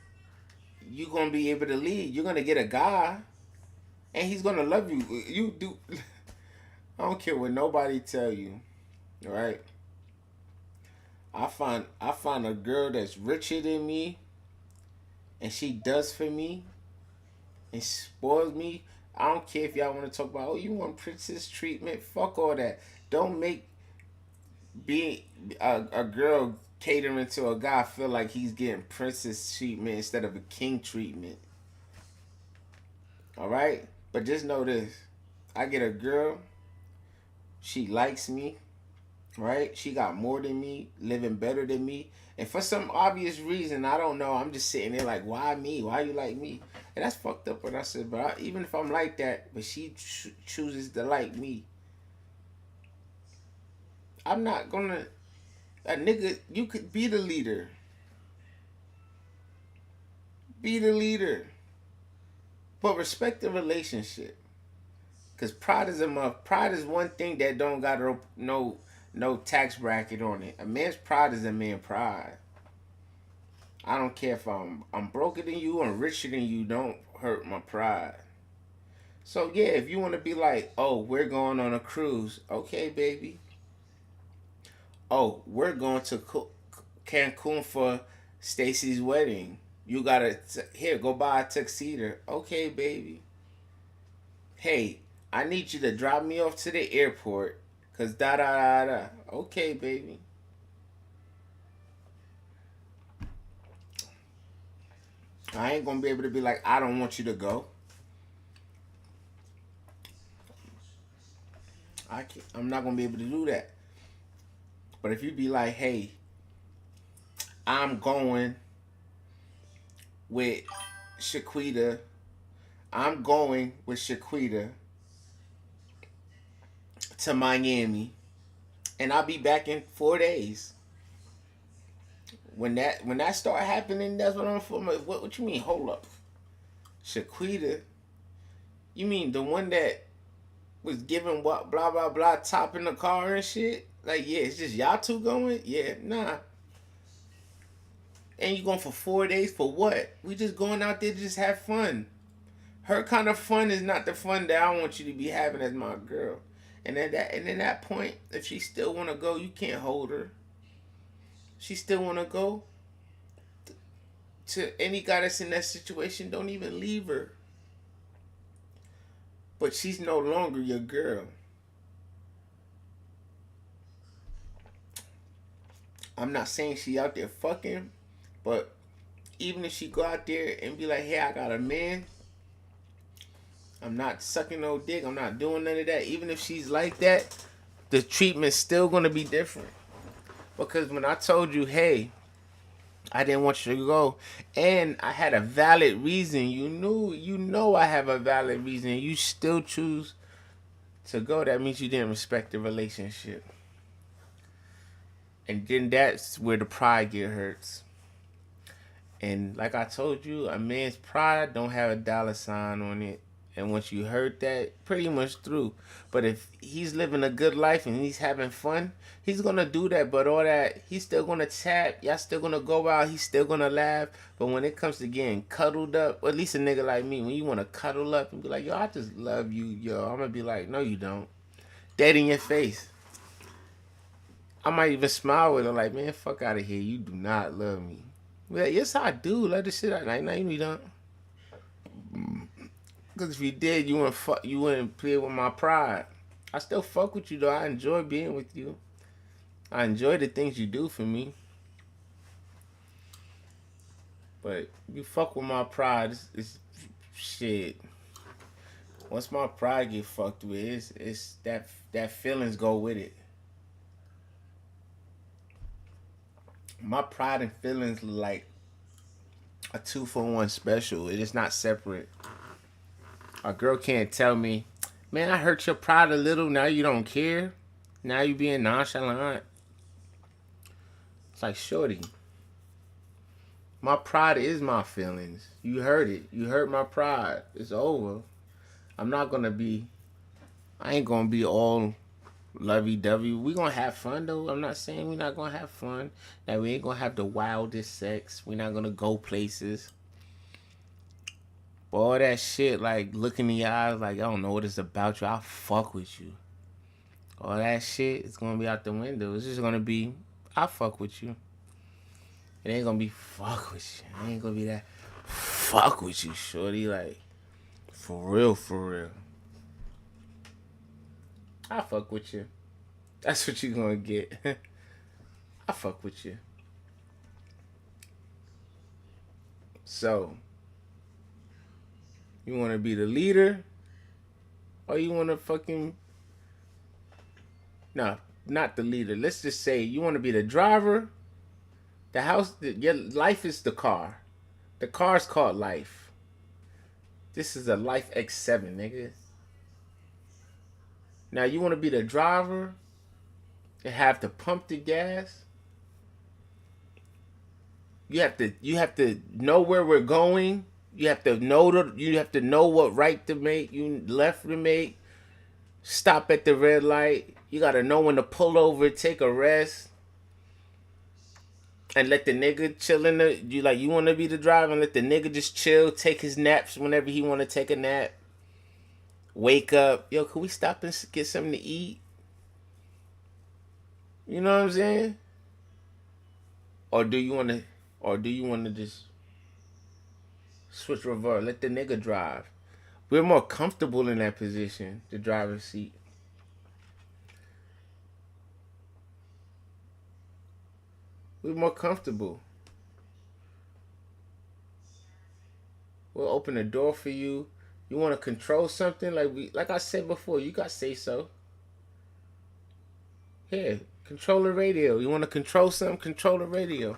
you're going to be able to lead. You're going to get a guy and he's going to love you. You do. I don't care what nobody tell you. right? I find a girl that's richer than me, and she does for me and spoils me. I don't care if y'all want to talk about, oh, you want princess treatment. Fuck all that. Don't make being a girl catering to a guy feel like he's getting princess treatment instead of a king treatment. All right, but just know this: I get a girl, she likes me, right? She got more than me, living better than me, and for some obvious reason, I don't know. I'm just sitting there like, why me? Why you like me? And that's fucked up. What I said, but even if I'm like that, but she chooses to like me, I'm not gonna. A nigga, you could be the leader. Be the leader. But respect the relationship. Cause pride is one thing that don't got no tax bracket on it. A man's pride is a man's pride. I don't care if I'm broker than you or richer than you. Don't hurt my pride. So yeah, if you want to be like, oh, we're going on a cruise, okay, baby. Oh, we're going to Cancun for Stacy's wedding. You gotta here go buy a tuxedo, okay, baby. Hey, I need you to drop me off to the airport. Cause da da da da. Okay, baby. I ain't gonna be able to be like, I don't want you to go. I'm not gonna be able to do that. But if you be like, hey, I'm going with Shaquita. I'm going with Shaquita to Miami, and I'll be back in 4 days. When that start happening, that's what I'm for. What you mean? Hold up, Shaquita. You mean the one that was giving what blah blah blah top in the car and shit? Like yeah, it's just y'all two going? Yeah, nah. And you going for 4 days for what? We just going out there to just have fun. Her kind of fun is not the fun that I want you to be having as my girl. And at that point, if she still wanna go, you can't hold her. She still wanna go to any guy that's in that situation. Don't even leave her. But she's no longer your girl. I'm not saying she out there fucking, but even if she go out there and be like, hey, I got a man, I'm not sucking no dick, I'm not doing none of that. Even if she's like that, the treatment's still gonna be different. Because when I told you, hey, I didn't want you to go, and I had a valid reason, you know I have a valid reason, you still choose to go, that means you didn't respect the relationship. And then that's where the pride get hurts. And like I told you, a man's pride don't have a dollar sign on it. And once you heard that, pretty much through. But if he's living a good life and he's having fun, he's gonna do that. But all that, he's still gonna tap. Y'all still gonna go out. He's still gonna laugh. But when it comes to getting cuddled up, or at least a nigga like me, when you wanna cuddle up and be like, yo, I just love you, yo, I'm gonna be like, no, you don't. Dead in your face. I might even smile with her like, man, fuck out of here. You do not love me. Well, yes, I do. Love the shit out. Like, no, you don't. Because if you did, you wouldn't play with my pride. I still fuck with you though. I enjoy being with you. I enjoy the things you do for me. But you fuck with my pride, it's shit. Once my pride get fucked with, it's that feelings go with it. My pride and feelings like a 2-for-1 special. It is not separate. A girl can't tell me, man, I hurt your pride a little. Now you don't care. Now you being nonchalant. It's like, shorty, my pride is my feelings. You hurt it. You hurt my pride. It's over. I'm not gonna be. I ain't gonna be all lovey-dovey. We gonna have fun though. I'm not saying we not gonna have fun. That we ain't gonna have the wildest sex. We not gonna go places. But all that shit, like looking in your eyes, like I don't know what it's about you. I'll fuck with you. All that shit is gonna be out the window. It's just gonna be, I fuck with you. It ain't gonna be fuck with you. It ain't gonna be that fuck with you, shorty. Like, for real, for real. I fuck with you. That's what you gonna get. I fuck with you. So, you wanna be the leader? Or you wanna fucking. No, not the leader. Let's just say you wanna be the driver. The house, your life is the car. The car's called life. This is a Life X7, nigga. Now you want to be the driver and have to pump the gas. You have to know where we're going. You have to know what right to make, you left to make. Stop at the red light. You gotta know when to pull over, take a rest, and let the nigga chill in the. You want to be the driver and let the nigga just chill, take his naps whenever he want to take a nap. Wake up, yo, can we stop and get something to eat? You know what I'm saying? Or do you want to, or do you want to just switch reverse? Let the nigga drive. We're more comfortable in that position, the driver's seat. We're more comfortable. We'll open the door for you. You want to control something, like I said before, you got say so. Here, control the radio. You want to control something? Control the radio.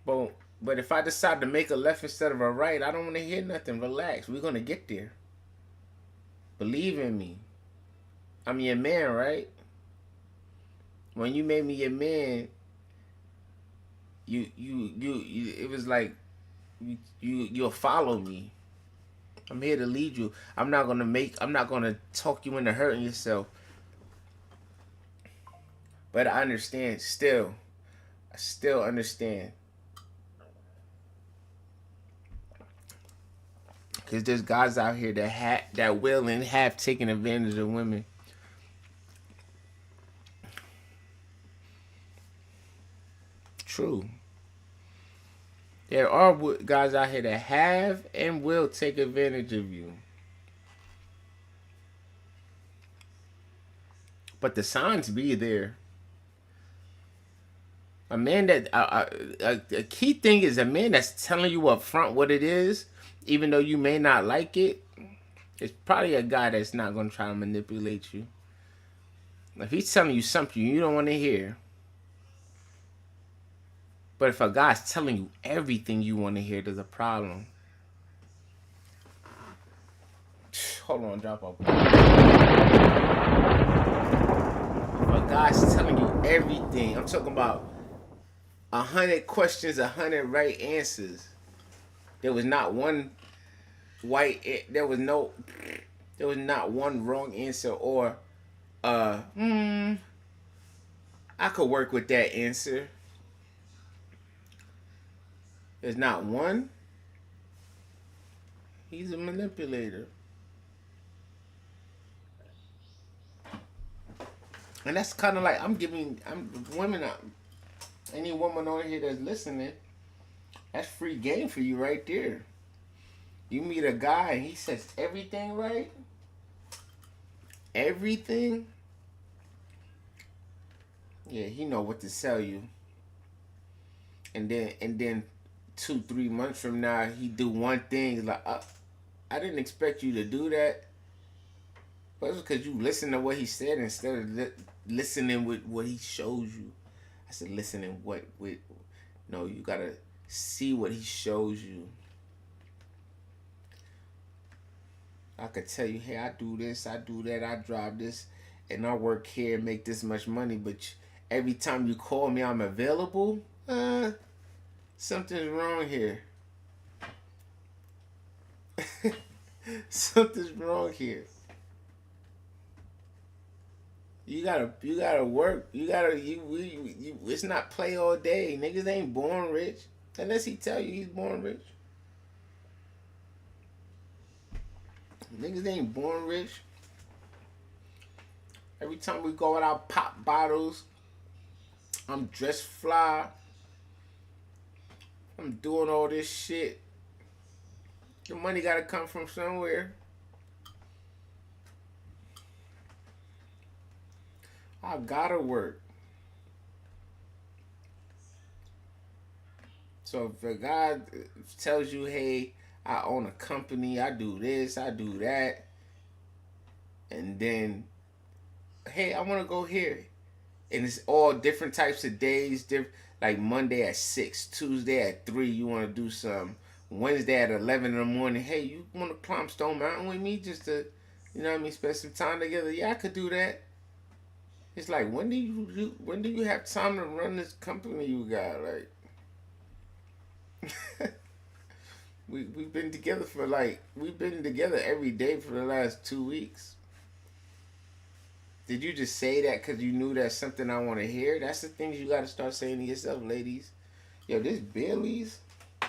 But if I decide to make a left instead of a right, I don't want to hear nothing. Relax. We're gonna get there. Believe in me. I'm your man, right? When you made me your man, you it was like you'll follow me. I'm here to lead you. I'm not gonna talk you into hurting yourself. But I understand still. I still understand. Cause there's guys out here that will and have taken advantage of women. True. There are guys out here that have and will take advantage of you. But the signs be there. A man that a key thing is a man that's telling you up front what it is, even though you may not like it. It's probably a guy that's not gonna try to manipulate you. If he's telling you something you don't want to hear, but if a guy's telling you everything you want to hear, there's a problem. Hold on, drop off. If a guy's telling you everything, I'm talking about 100 questions, 100 right answers. There was not one there was not one wrong answer or I could work with that answer. There's not one. He's a manipulator. And that's kind of like I'm women, any woman on here that's listening, that's free game for you right there. You meet a guy and he says everything right, everything. Yeah, he know what to sell you. And then 2-3 months from now he do one thing like I didn't expect you to do that. But it's because you listen to what he said instead of listening with what he shows you. I said listening with no, you gotta see what he shows you. I could tell you, hey, I do this, I do that, I drive this, and I work here and make this much money, but every time you call me, I'm available. Something's wrong here. Something's wrong here. You gotta work. It's not play all day. Niggas ain't born rich. Unless he tell you he's born rich. Niggas ain't born rich. Every time we go out, pop bottles. I'm dressed fly. I'm doing all this shit. The money gotta come from somewhere. I gotta work. So if a guy tells you, hey, I own a company, I do this, I do that, and then, hey, I wanna go here. And it's all different types of days, like Monday at 6, Tuesday at 3, you wanna do some. Wednesday at 11 in the morning, hey, you wanna climb Stone Mountain with me just to, you know what I mean, spend some time together? Yeah, I could do that. It's like when do you have time to run this company you got? Like we've been together for we've been together every day for the last 2 weeks. Did you just say that because you knew that's something I want to hear? That's the things you got to start saying to yourself, ladies. Yo, this Bailey's. I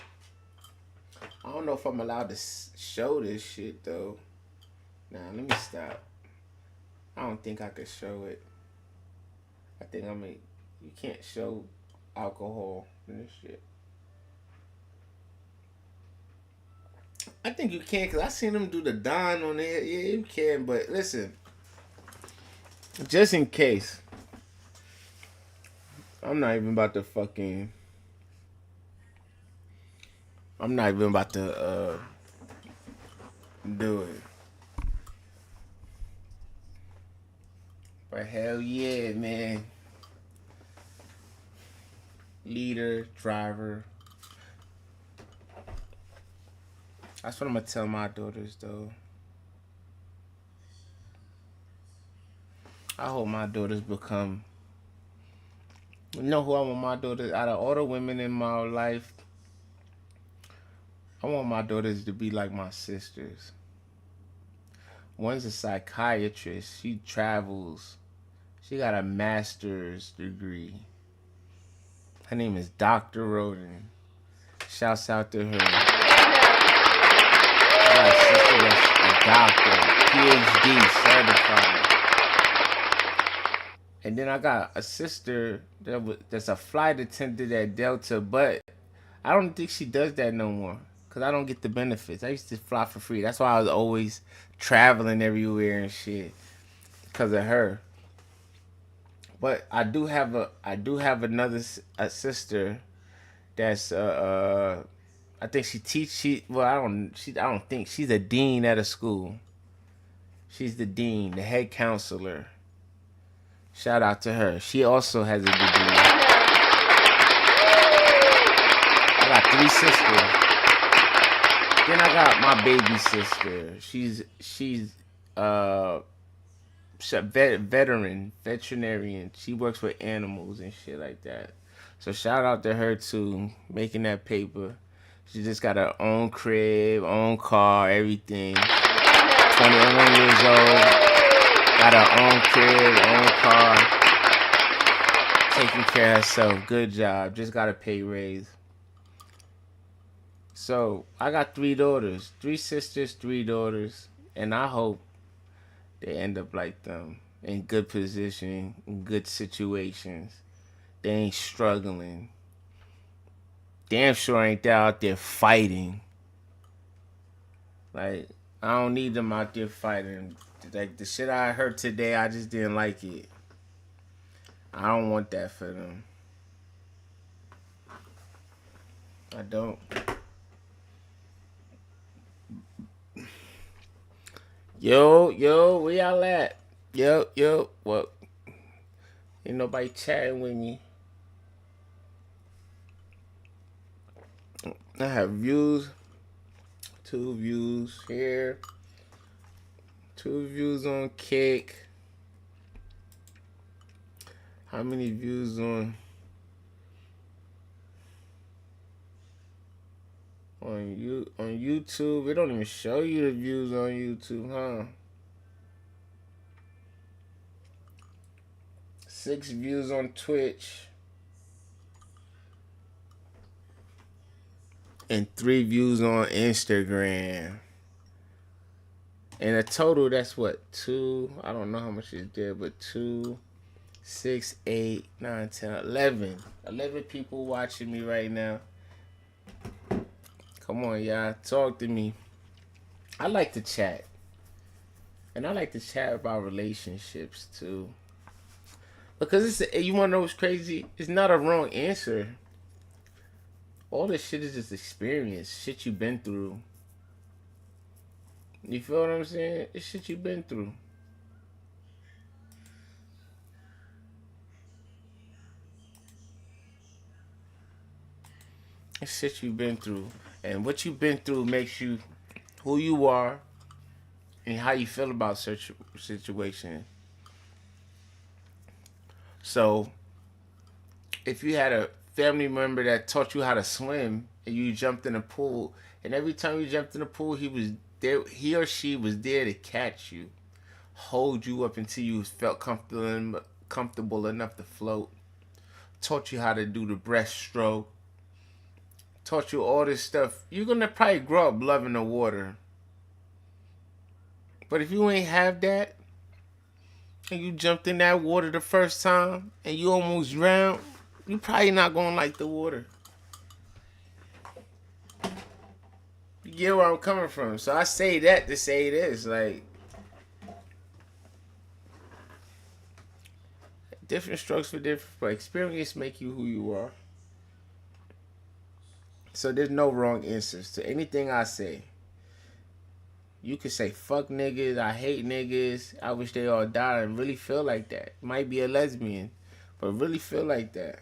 don't know if I'm allowed to show this shit though. Nah, let me stop. I don't think I could show it. I think you can't show alcohol in this shit. I think you can because I seen them do the Don on there. Yeah, you can. But listen, just in case, I'm not even about to fucking. I'm not even about to do it. But hell yeah, man. Leader, driver. That's what I'm gonna tell my daughters though. I hope my daughters become. You know who I want my daughters out of all the women in my life? I want my daughters to be like my sisters. One's a psychiatrist. She travels. She got a master's degree. Her name is Dr. Roden. Shouts out to her. I got a sister that's a doctor, PhD certified. And then I got a sister that's a flight attendant at Delta, but I don't think she does that no more because I don't get the benefits. I used to fly for free. That's why I was always traveling everywhere and shit because of her. But I do have a sister that's I think I don't think she's a dean at a school. She's the dean, the head counselor. Shout out to her. She also has a degree. I got 3 sisters. Then I got my baby sister. She's veterinarian. She works with animals and shit like that. So shout out to her too, making that paper. She just got her own crib, own car, everything. 21 years old, got her own crib, own car, taking care of herself. Good job. Just got a pay raise. So I got 3 daughters, 3 sisters, 3 daughters, and I hope they end up like them in good position, in good situations. They ain't struggling. Damn sure ain't they out there fighting. Like, I don't need them out there fighting. Like, the shit I heard today, I just didn't like it. I don't want that for them. I don't. Yo, where y'all at? Yo, what? Ain't nobody chatting with me. I have views. 2 views here. 2 views on Kick. How many views on YouTube? It don't even show you the views on YouTube, huh? 6 views on Twitch. And 3 views on Instagram. In a total, that's what, two, I don't know how much is there, but 2, 6, 8, 9, 10, 11. 11 people watching me right now. Come on, y'all. Talk to me. I like to chat. And I like to chat about relationships too. Because you want to know what's crazy? It's not a wrong answer. All this shit is just experience. Shit you've been through. You feel what I'm saying? It's shit you've been through. It's shit you've been through. And what you've been through makes you who you are and how you feel about such situation. So, if you had a family member that taught you how to swim and you jumped in a pool, and every time you jumped in the pool, he was there, he or she was there to catch you, hold you up until you felt comfortable enough to float, taught you how to do the breaststroke, taught you all this stuff. You're gonna probably grow up loving the water. But if you ain't have that, and you jumped in that water the first time and you almost drowned, you probably not gonna like the water. You get where I'm coming from. So I say that to say this, like, different strokes for different, but experience make you who you are. So there's no wrong answers to anything I say. You could say fuck niggas, I hate niggas, I wish they all died, and really feel like that. Might be a lesbian, but really feel like that.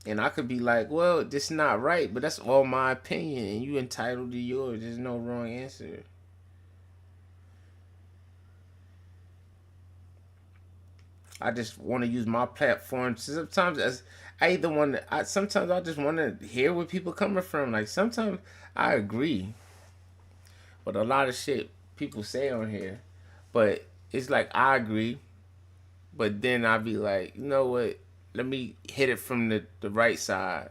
And I could be like, well, this is not right, but that's all my opinion, and you entitled to yours. There's no wrong answer. I just want to use my platform. Sometimes as I either want to, sometimes I just want to hear where people coming from. Like sometimes I agree with a lot of shit people say on here, but it's like I agree, but then I be like, you know what? Let me hit it from the right side.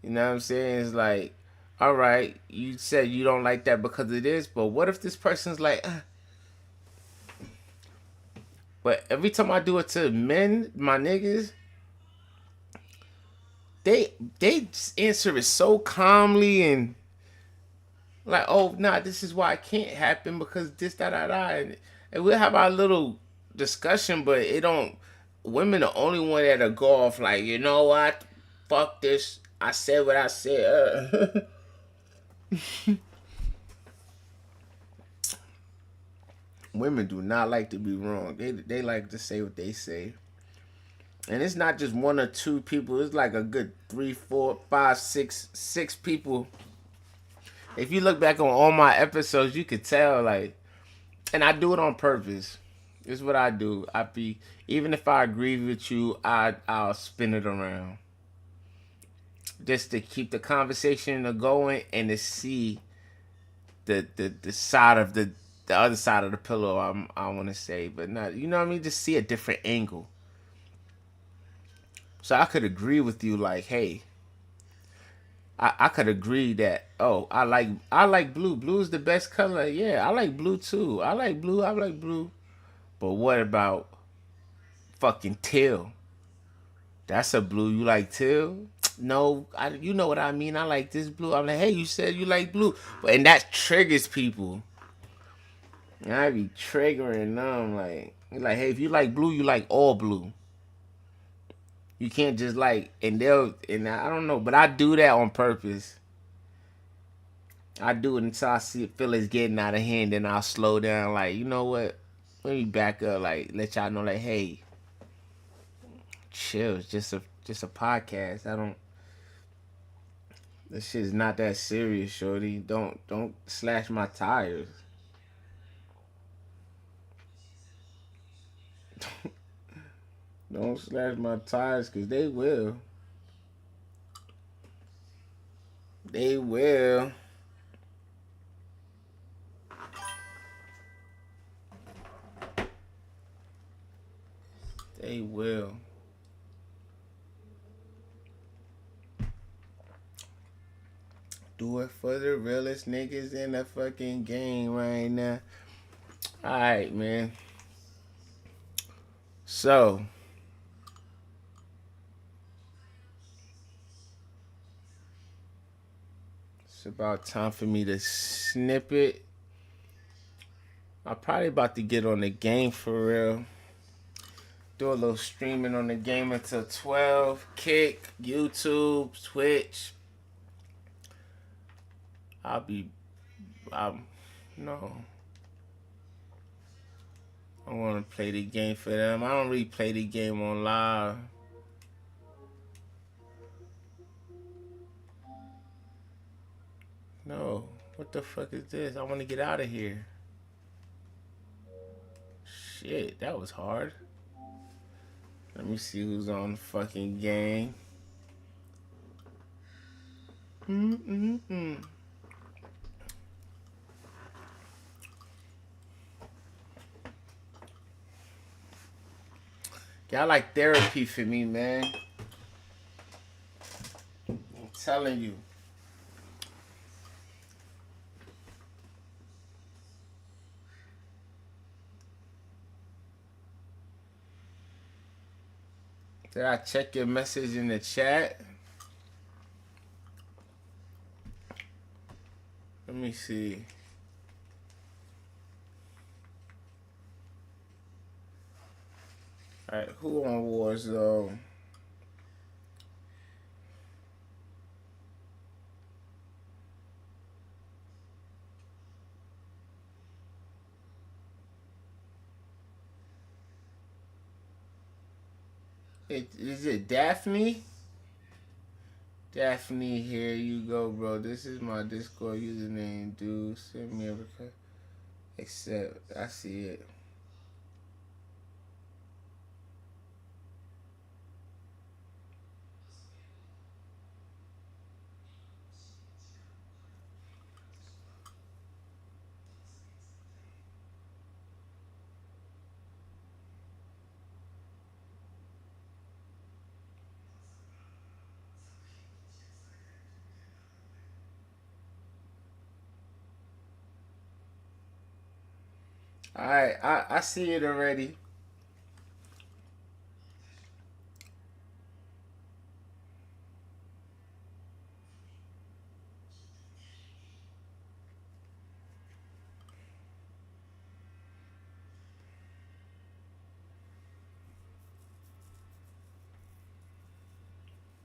You know what I'm saying? It's like, all right, you said you don't like that because of this, but what if this person's like, but every time I do it to men, my niggas, they answer it so calmly and like, oh nah, this is why it can't happen because this da, and we'll have our little discussion, but it don't. Women the only one that'll go off like, you know what, fuck this. I said what I said. Women do not like to be wrong. They like to say what they say. And it's not just one or two people. It's like a good 3, 4, 5, 6 people. If you look back on all my episodes, you could tell like, and I do it on purpose. It's what I do. I be even if I agree with you, I'll spin it around just to keep the conversation going and to see the side of the other side of the pillow. I want to say, but not, you know what I mean. Just see a different angle. So I could agree with you, like, hey, I could agree that, oh, I like blue. Blue is the best color. Yeah, I like blue too. I like blue. I like blue. But what about fucking teal? That's a blue. You like teal? No, you know what I mean. I like this blue. I'm like, hey, you said you like blue, and that triggers people. And I be triggering them like, hey, if you like blue, you like all blue. You can't just like, and I don't know, but I do that on purpose. I do it until I feel it's getting out of hand, then I'll slow down. Like, you know what? Let me back up. Like, let y'all know, like, hey, chill. It's just a podcast. I don't. This shit's not that serious, shorty. Don't slash my tires. Don't slash my tires, cause they will. They will. They will. Do it for the realest niggas in the fucking game right now. Alright, man. So, it's about time for me to snip it. I'm probably about to get on the game for real. Do a little streaming on the game until 12. Kick, YouTube, Twitch. I'm, no. I want to play the game for them. I don't really play the game on live. No. What the fuck is this? I want to get out of here. Shit, that was hard. Let me see who's on the fucking game. Y'all like therapy for me, man. I'm telling you. Did I check your message in the chat? Let me see. Alright, who on Warzone? Is it Daphne? Daphne, here you go, bro. This is my Discord username, dude. Send me a request. Except, I see it. Alright, I see it already.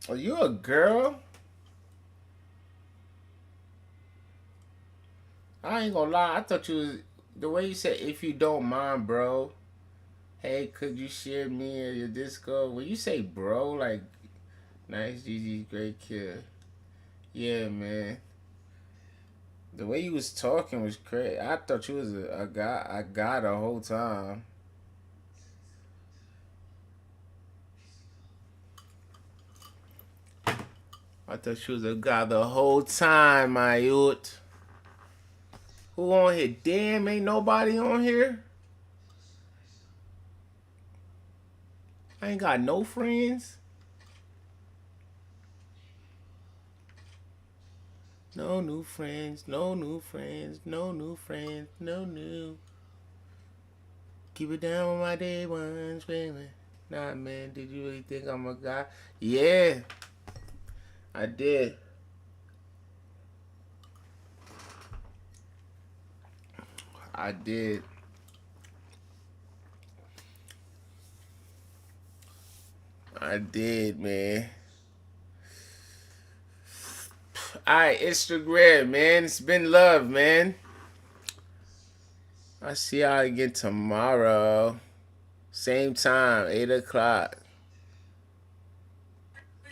Are you a girl? I ain't gonna lie. I thought you was the way you said if you don't mind, bro. Hey, could you share me or your Discord? When you say bro, like nice GG, great kid. Yeah, man. The way you was talking was crazy. I thought you was a guy the whole time. I thought she was a guy the whole time, my youth. Who on here? Damn, ain't nobody on here. I ain't got no friends. No new friends, no new friends, no new friends, no new. Keep it down with my day ones, baby. Nah, man, did you really think I'm a guy? Yeah, I did. I did. I did, man. Alright, Instagram, man. It's been love, man. I see y'all again tomorrow. Same time, 8 o'clock.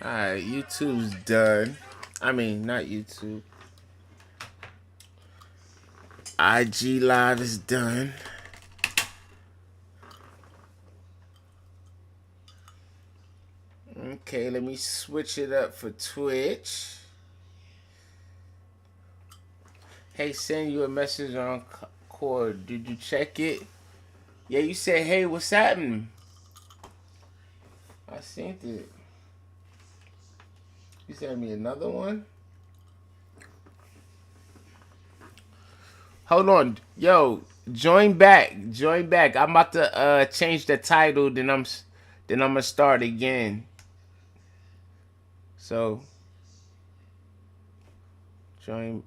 Alright, YouTube's done. I mean, not YouTube. IG Live is done. Okay, let me switch it up for Twitch. Hey, send you a message on Cord. Did you check it? Yeah, you said, hey, what's happening? I seen it. You sent me another one? Hold on, yo, join back, join back. I'm about to change the title. Then I'm gonna start again. So join.